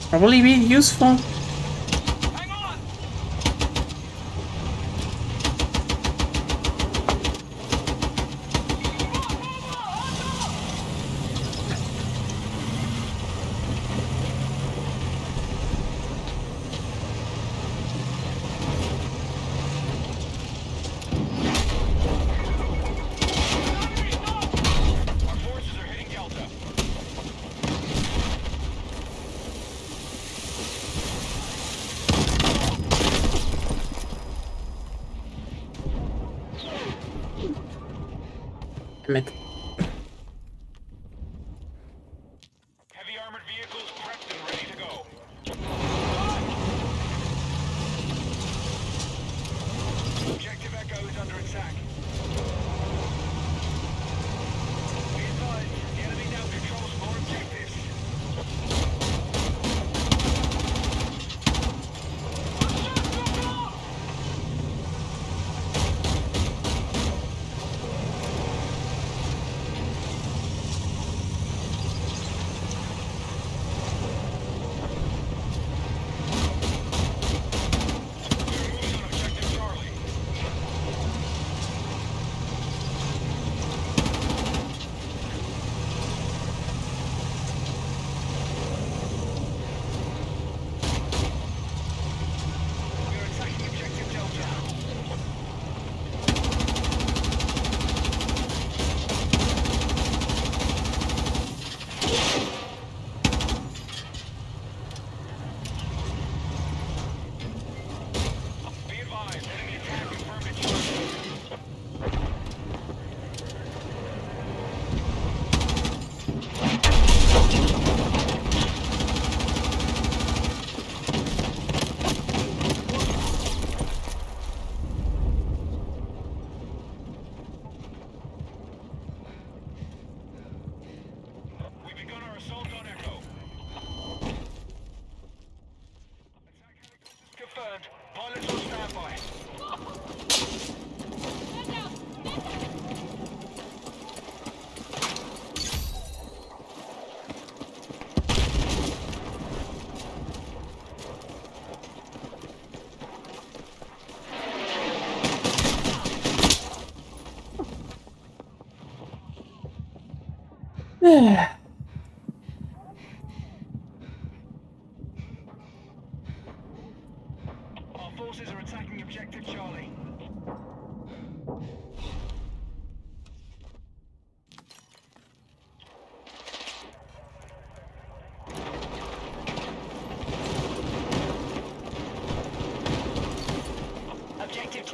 probably be useful. Hang on! Our forces are hitting Delta. Damn it. Heavy armored vehicles prepped and ready to go. Objective Echo is under attack. Be advised, the enemy now controls more objectives. Delta, assault on Echo. Attack helicopters confirmed. Pilots on standby. Stand down! Our forces are attacking objective Charlie. Objective.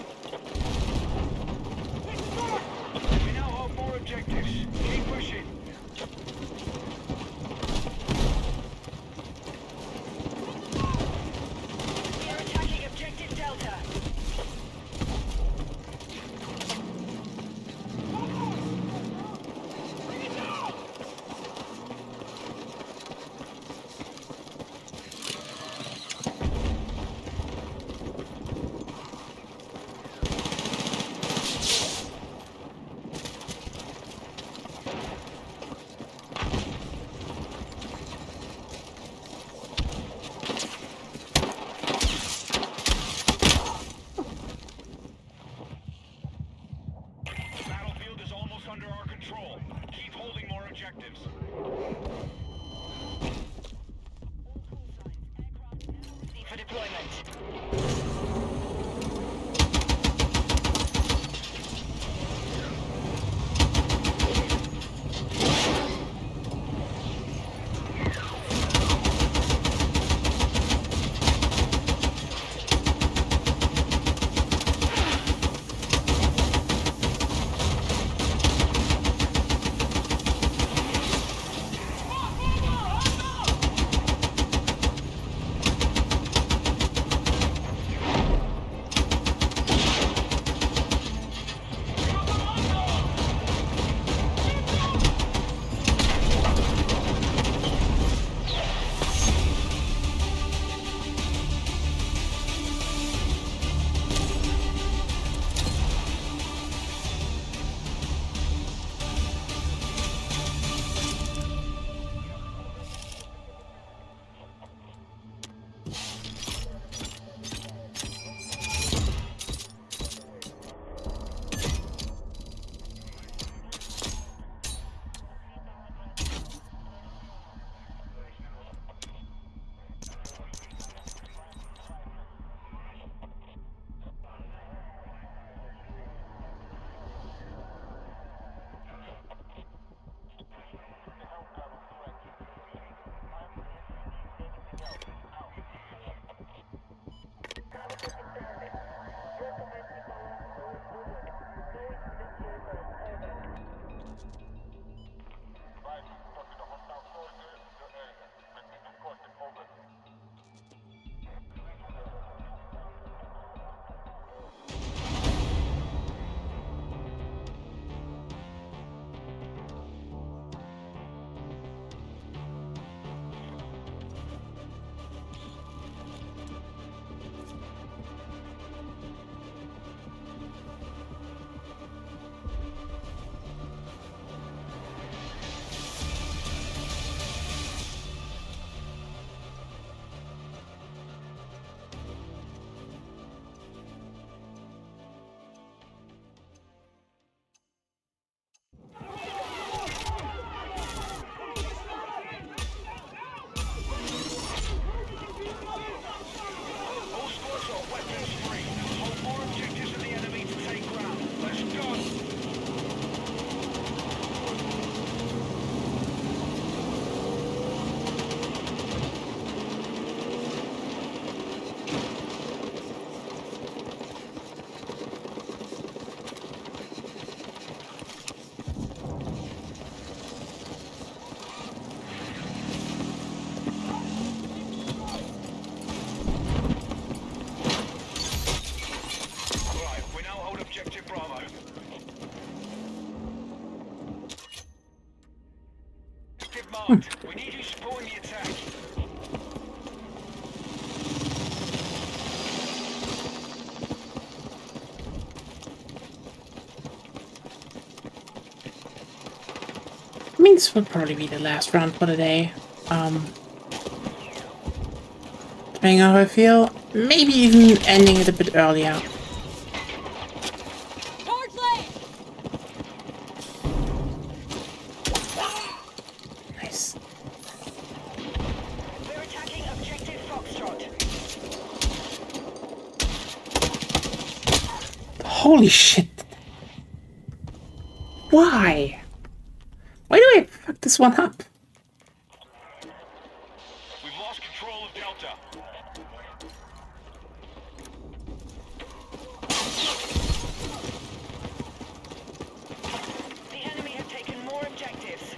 We now hold more objectives. Keep pushing. We are attacking objective Delta. Bring it down! The battlefield is almost under our control. Keep holding more objectives. Ready for deployment. locked. We need you supporting the attack. I mean, this will probably be the last round for the day. Depending on how I feel, maybe even ending it a bit earlier. Charge lane! Nice. We're attacking objective Foxtrot. Holy shit. Why? Why do I fuck this one up? We've lost control of Delta. The enemy have taken more objectives.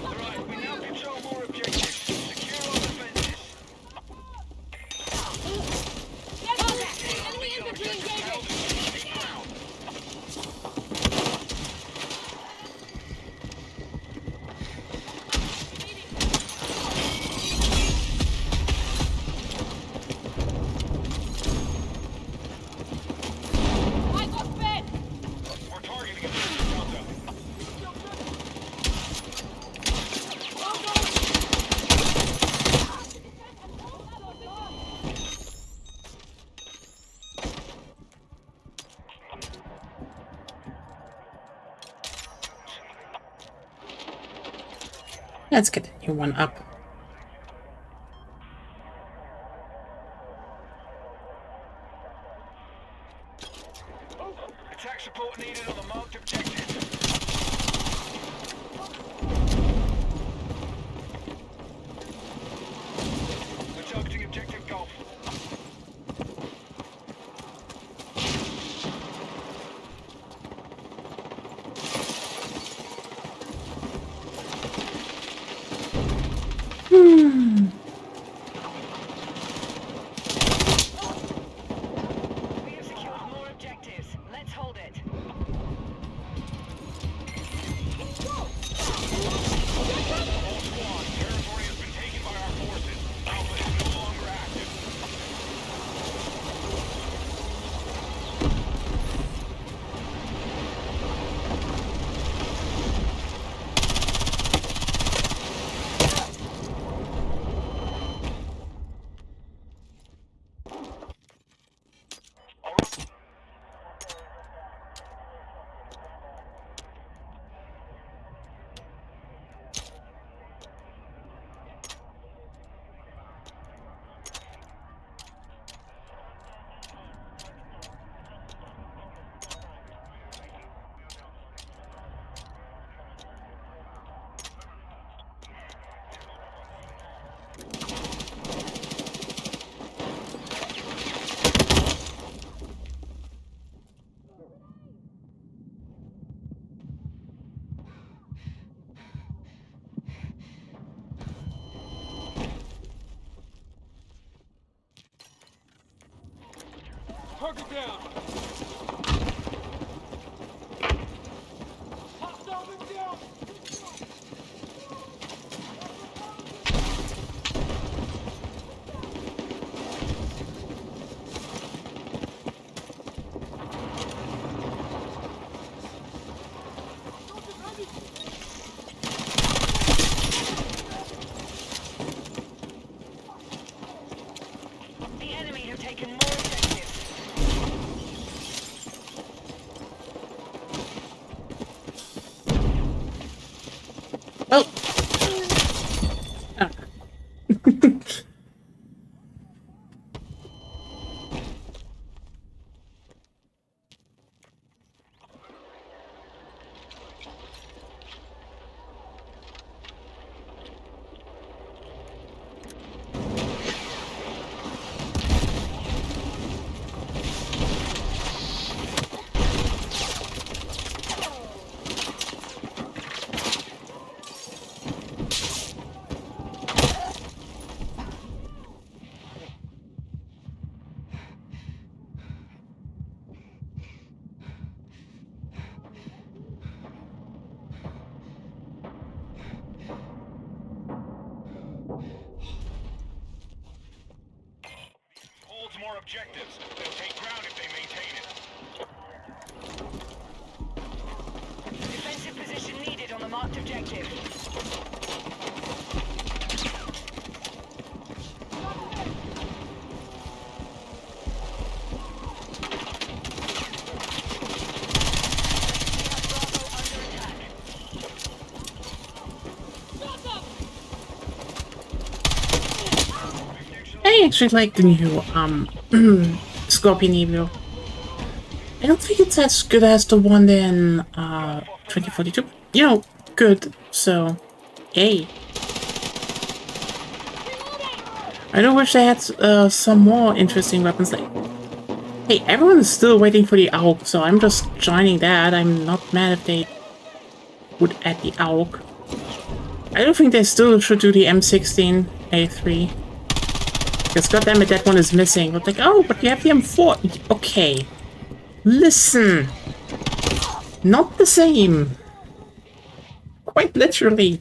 Alright, we now control more objectives. Secure our defenses. Contact! Enemy infantry engaging! Take ground. I got Ben! We're targeting objective Delta. Let's get a new one up. Attack support needed on the marked objective. We're targeting objective Golf. We have secured more objectives. Let's hold it. All squads, territory has been taken by our forces. Alpha is no longer active. Target down! Hostile been down! The enemy have taken more objectives. objectives. They'll take ground if they maintain it. Defensive position needed on the marked objective. I actually like the new Scorpion Evil. I don't think it's as good as the one in 2042. You know, good. So, yay. I do wish they had some more interesting weapons. Like, hey, everyone is still waiting for the AUG, so I'm just joining that. I'm not mad if they would add the AUG. I don't think they still should do the M16A3. Because goddammit, that one is missing. But like, oh, but you have the M4. Okay. Listen. Not the same. Quite literally.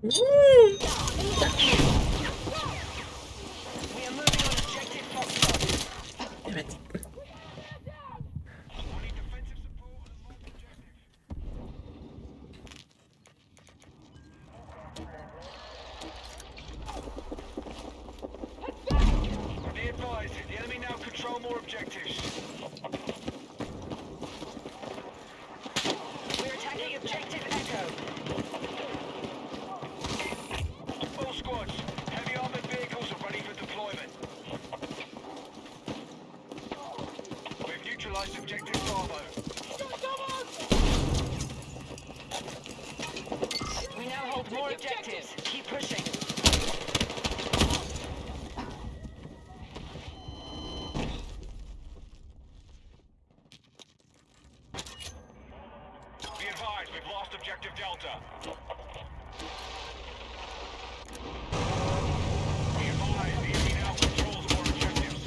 Damn it. Be advised, the enemy now control more objectives. We're attacking objective Echo. All squads, heavy armored vehicles are ready for deployment. We've neutralized objective Bravo. We now hold more objectives. Keep pushing. Be advised, we've lost objective Delta. Be advised, the enemy now controls more objectives.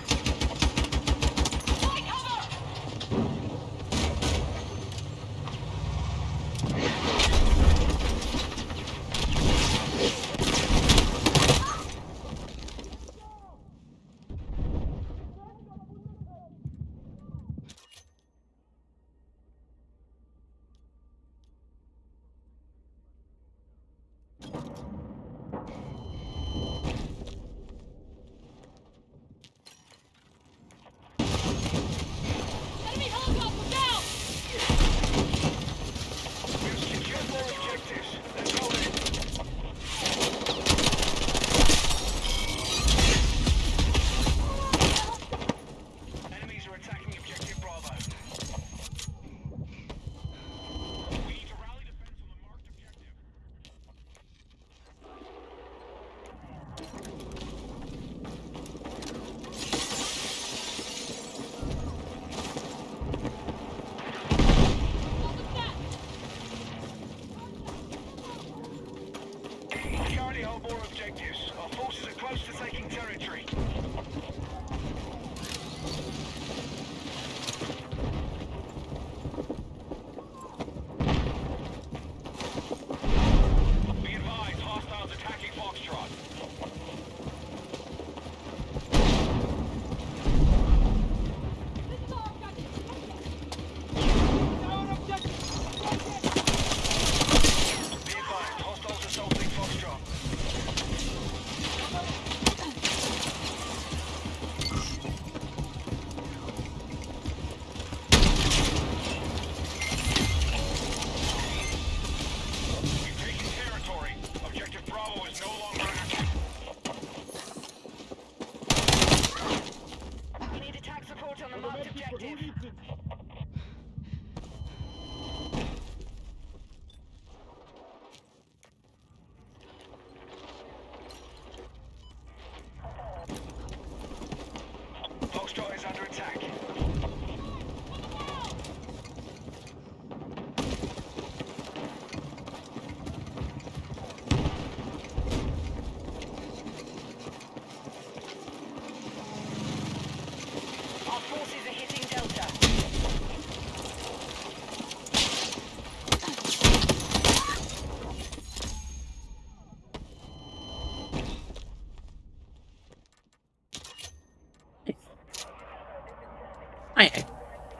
I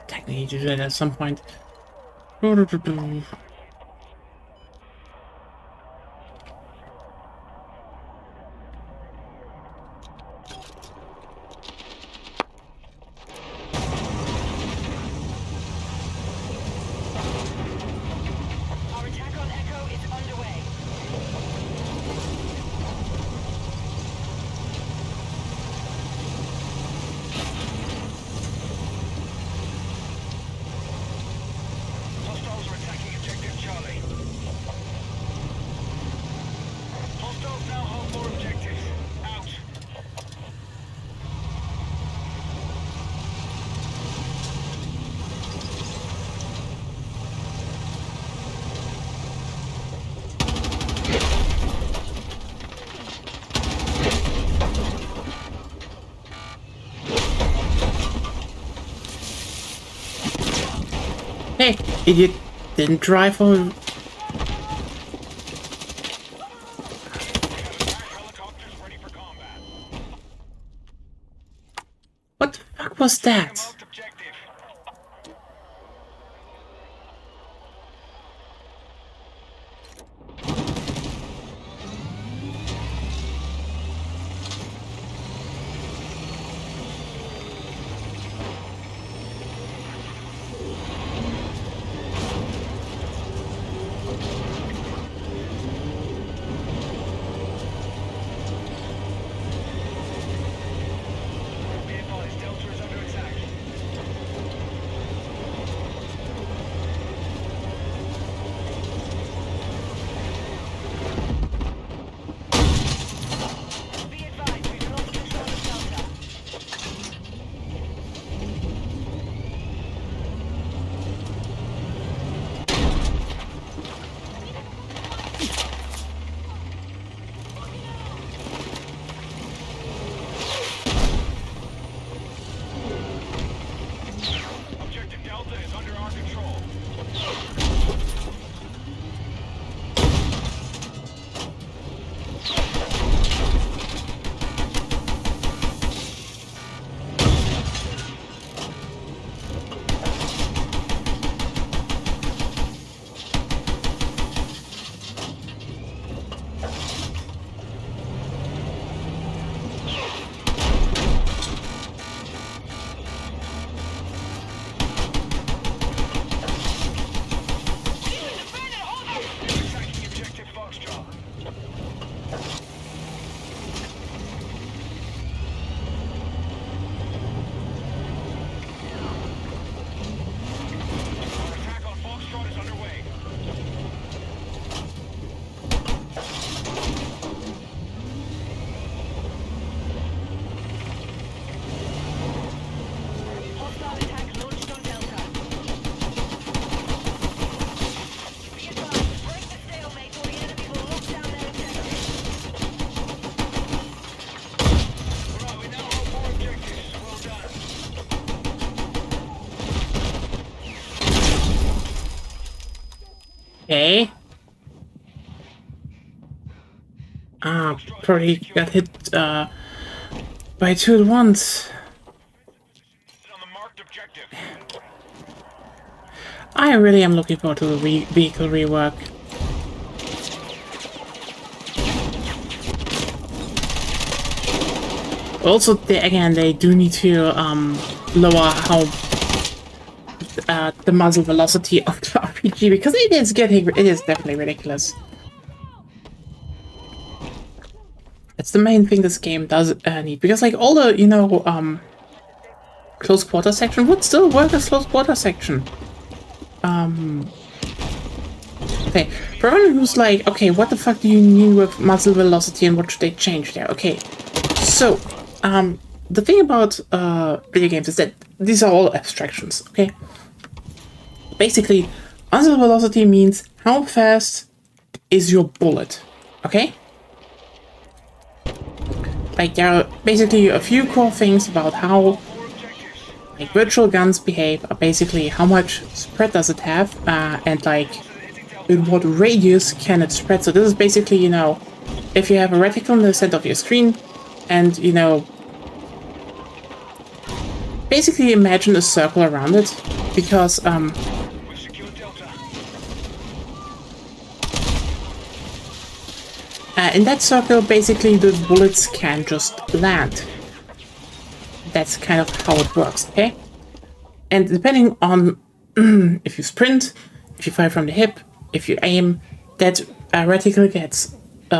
technically need to do that at some point. Our attack on Echo is underway. Hostiles are attacking objective Charlie. Hostiles now hold more objectives. Out. Hey, idiot! Didn't drive for. We have attack helicopters ready for combat. What the fuck was that? Marked objective. Be advised, Delta is under attack. Be advised, we've lost control of Delta. Objective Delta is under our control. Attacking objective Foxtrot. Our attack on Foxtrot is underway. Hostile attack launched on Delta. Be advised, break the stalemate or the enemy will lock down their objective. Alright, we now hold more objectives. Well done. Okay. Probably got hit by two at once. On the marked objective. I really am looking forward to the vehicle rework. Also, they do need to lower how the muzzle velocity of the RPG, because it is definitely ridiculous. It's the main thing this game does need, because like all the close quarter section would still work as close quarter section. Okay, for everyone who's like, okay, what the fuck do you mean with muzzle velocity and what should they change there? Okay, so the thing about video games is that these are all abstractions. Okay, basically, muzzle velocity means how fast is your bullet. Okay. Like, there are basically a few core things about how like virtual guns behave, are basically how much spread does it have, and like in what radius can it spread. So this is basically, you know, if you have a reticle in the center of your screen, and you know, basically imagine a circle around it, because We've secured Delta. in that circle, basically the bullets can just land. That's kind of how it works, okay? And depending on if you sprint, if you fire from the hip, if you aim, that reticle gets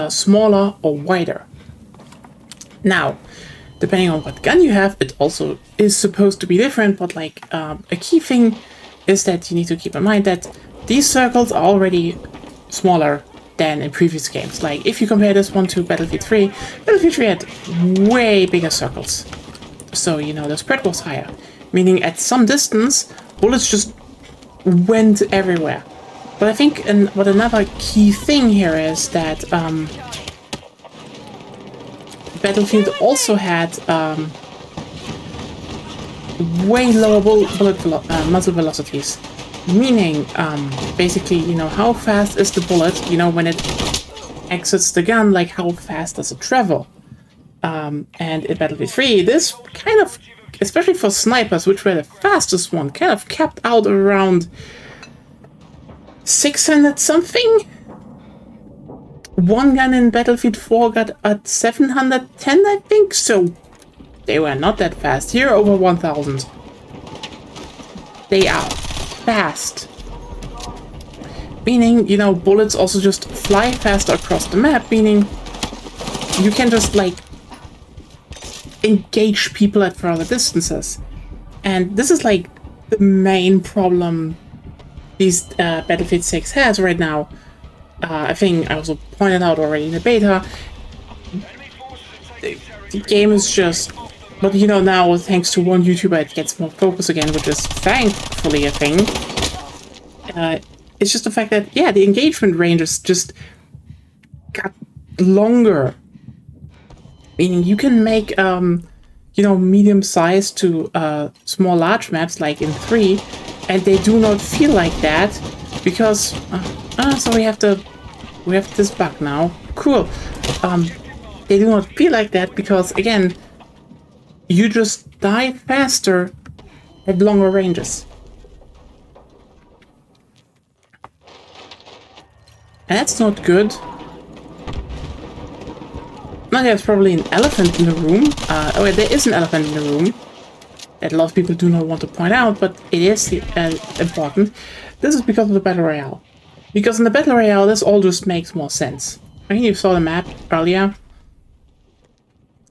smaller or wider. Now, depending on what gun you have, it also is supposed to be different, but like a key thing is that you need to keep in mind that these circles are already smaller than in previous games. Like if you compare this one to Battlefield 3, Battlefield 3 had way bigger circles. So, you know, the spread was higher, meaning at some distance, bullets just went everywhere. But I think what another key thing here is that Battlefield also had way lower muzzle velocities, meaning basically, you know, how fast is the bullet, you know, when it exits the gun, like how fast does it travel? And in Battlefield 3, this kind of, especially for snipers, which were the fastest one, kind of capped out around 600 something. One gun in Battlefield 4 got at 710, I think, so they were not that fast. Here, over 1000. They are fast. Meaning, you know, bullets also just fly faster across the map, meaning you can just, like, engage people at further distances. And this is, like, the main problem these Battlefield 6 has right now. I think I also pointed out already in the beta, the game is just, but you know, now thanks to one YouTuber it gets more focus again, which is thankfully a thing. It's just the fact that, yeah, the engagement ranges just got longer. Meaning you can make, you know, medium size to small large maps like in 3, and they do not feel like that because, so we have this bug now. Cool. They do not feel like that because, again, you just die faster at longer ranges. And that's not good. Now there's probably an elephant in the room. Oh, there is an elephant in the room that a lot of people do not want to point out, but it is important. This is because of the Battle Royale. Because in the Battle Royale, this all just makes more sense. I think you saw the map earlier.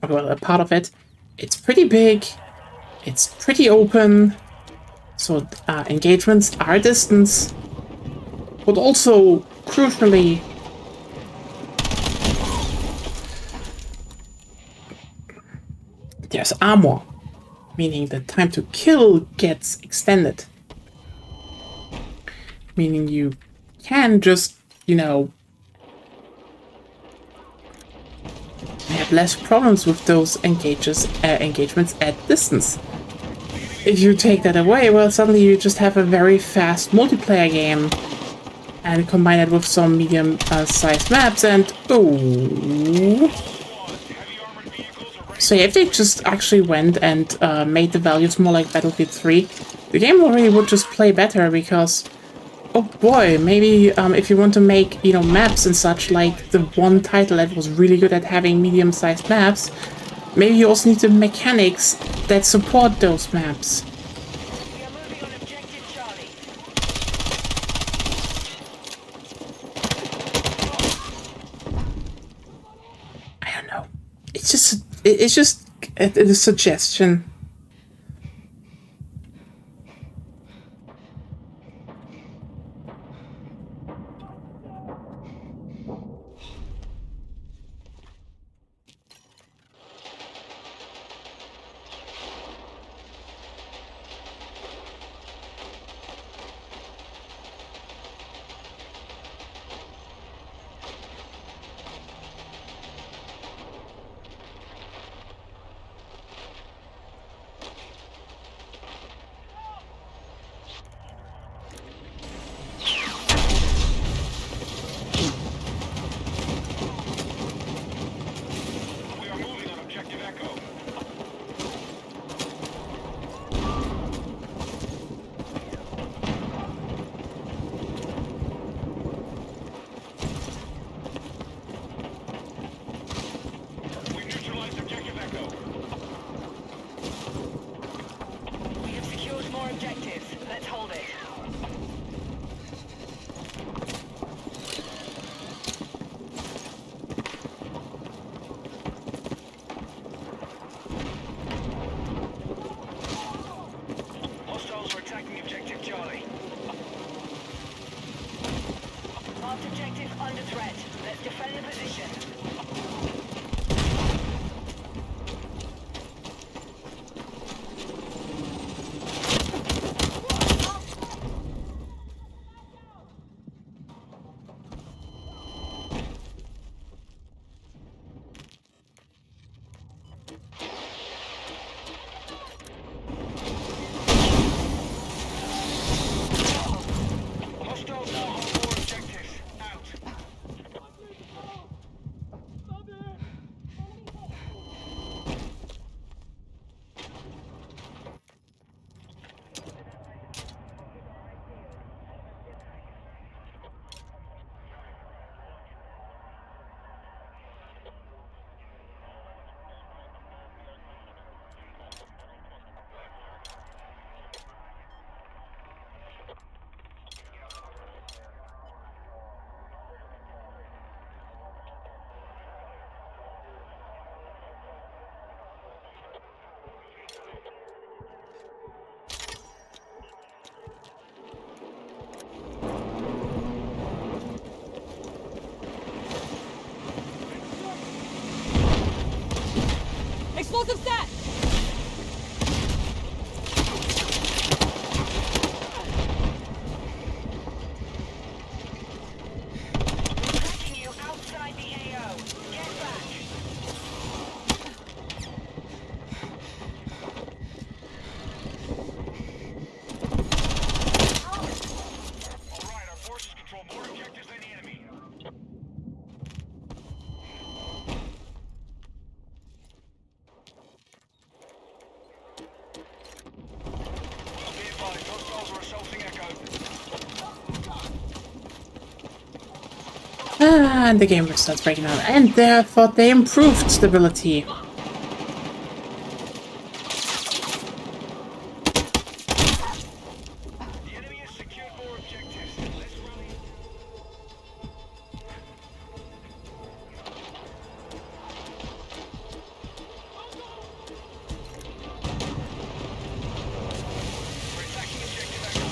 Well, a part of it. It's pretty big. It's pretty open. So engagements are distance. But also, crucially, there's armor. Meaning the time to kill gets extended. Meaning you can just, you know, have less problems with those engagements at distance. If you take that away, well, suddenly you just have a very fast multiplayer game and combine it with some medium-sized maps and ooh. So yeah, if they just actually went and made the values more like Battlefield 3, the game already would just play better because, oh boy, maybe if you want to make, you know, maps and such, like the one title that was really good at having medium-sized maps, maybe you also need the mechanics that support those maps. We are moving on objective Charlie. I don't know. It's just a suggestion. Marked objective under threat. Let's defend the position. Hostiles now hold more objectives. Out. Explosive set! Tracking you outside the AO. Get back. Alright, our forces control more objectives than the enemy. Be advised, hostiles are assaulting Echo. And the game starts breaking down. And therefore they improved stability. The enemy has secured more objectives. Let's rally. We're attacking objective Echo.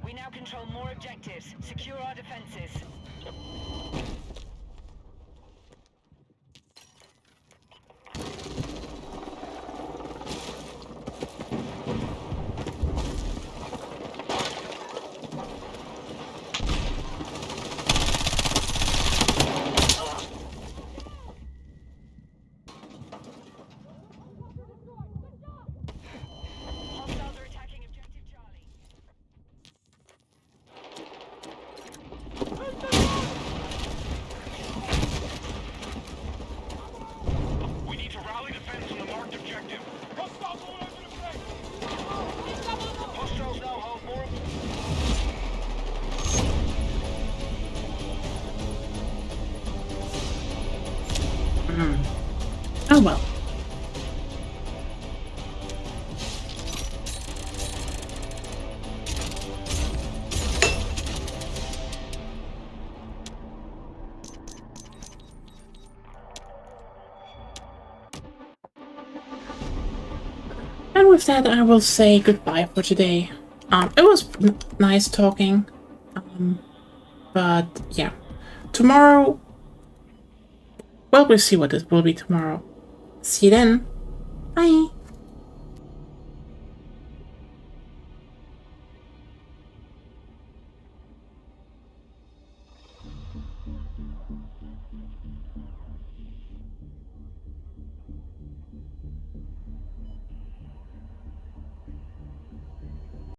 We now control more objectives. Secure our defenses. Hostiles are attacking objective Charlie. We need to rally defense on the marked objective. Hostiles all over the place! Hostiles now hold more. Oh well. And with that, I will say goodbye for today. It was nice talking. But yeah, tomorrow. Well, we'll see what it will be tomorrow. See you then. Bye.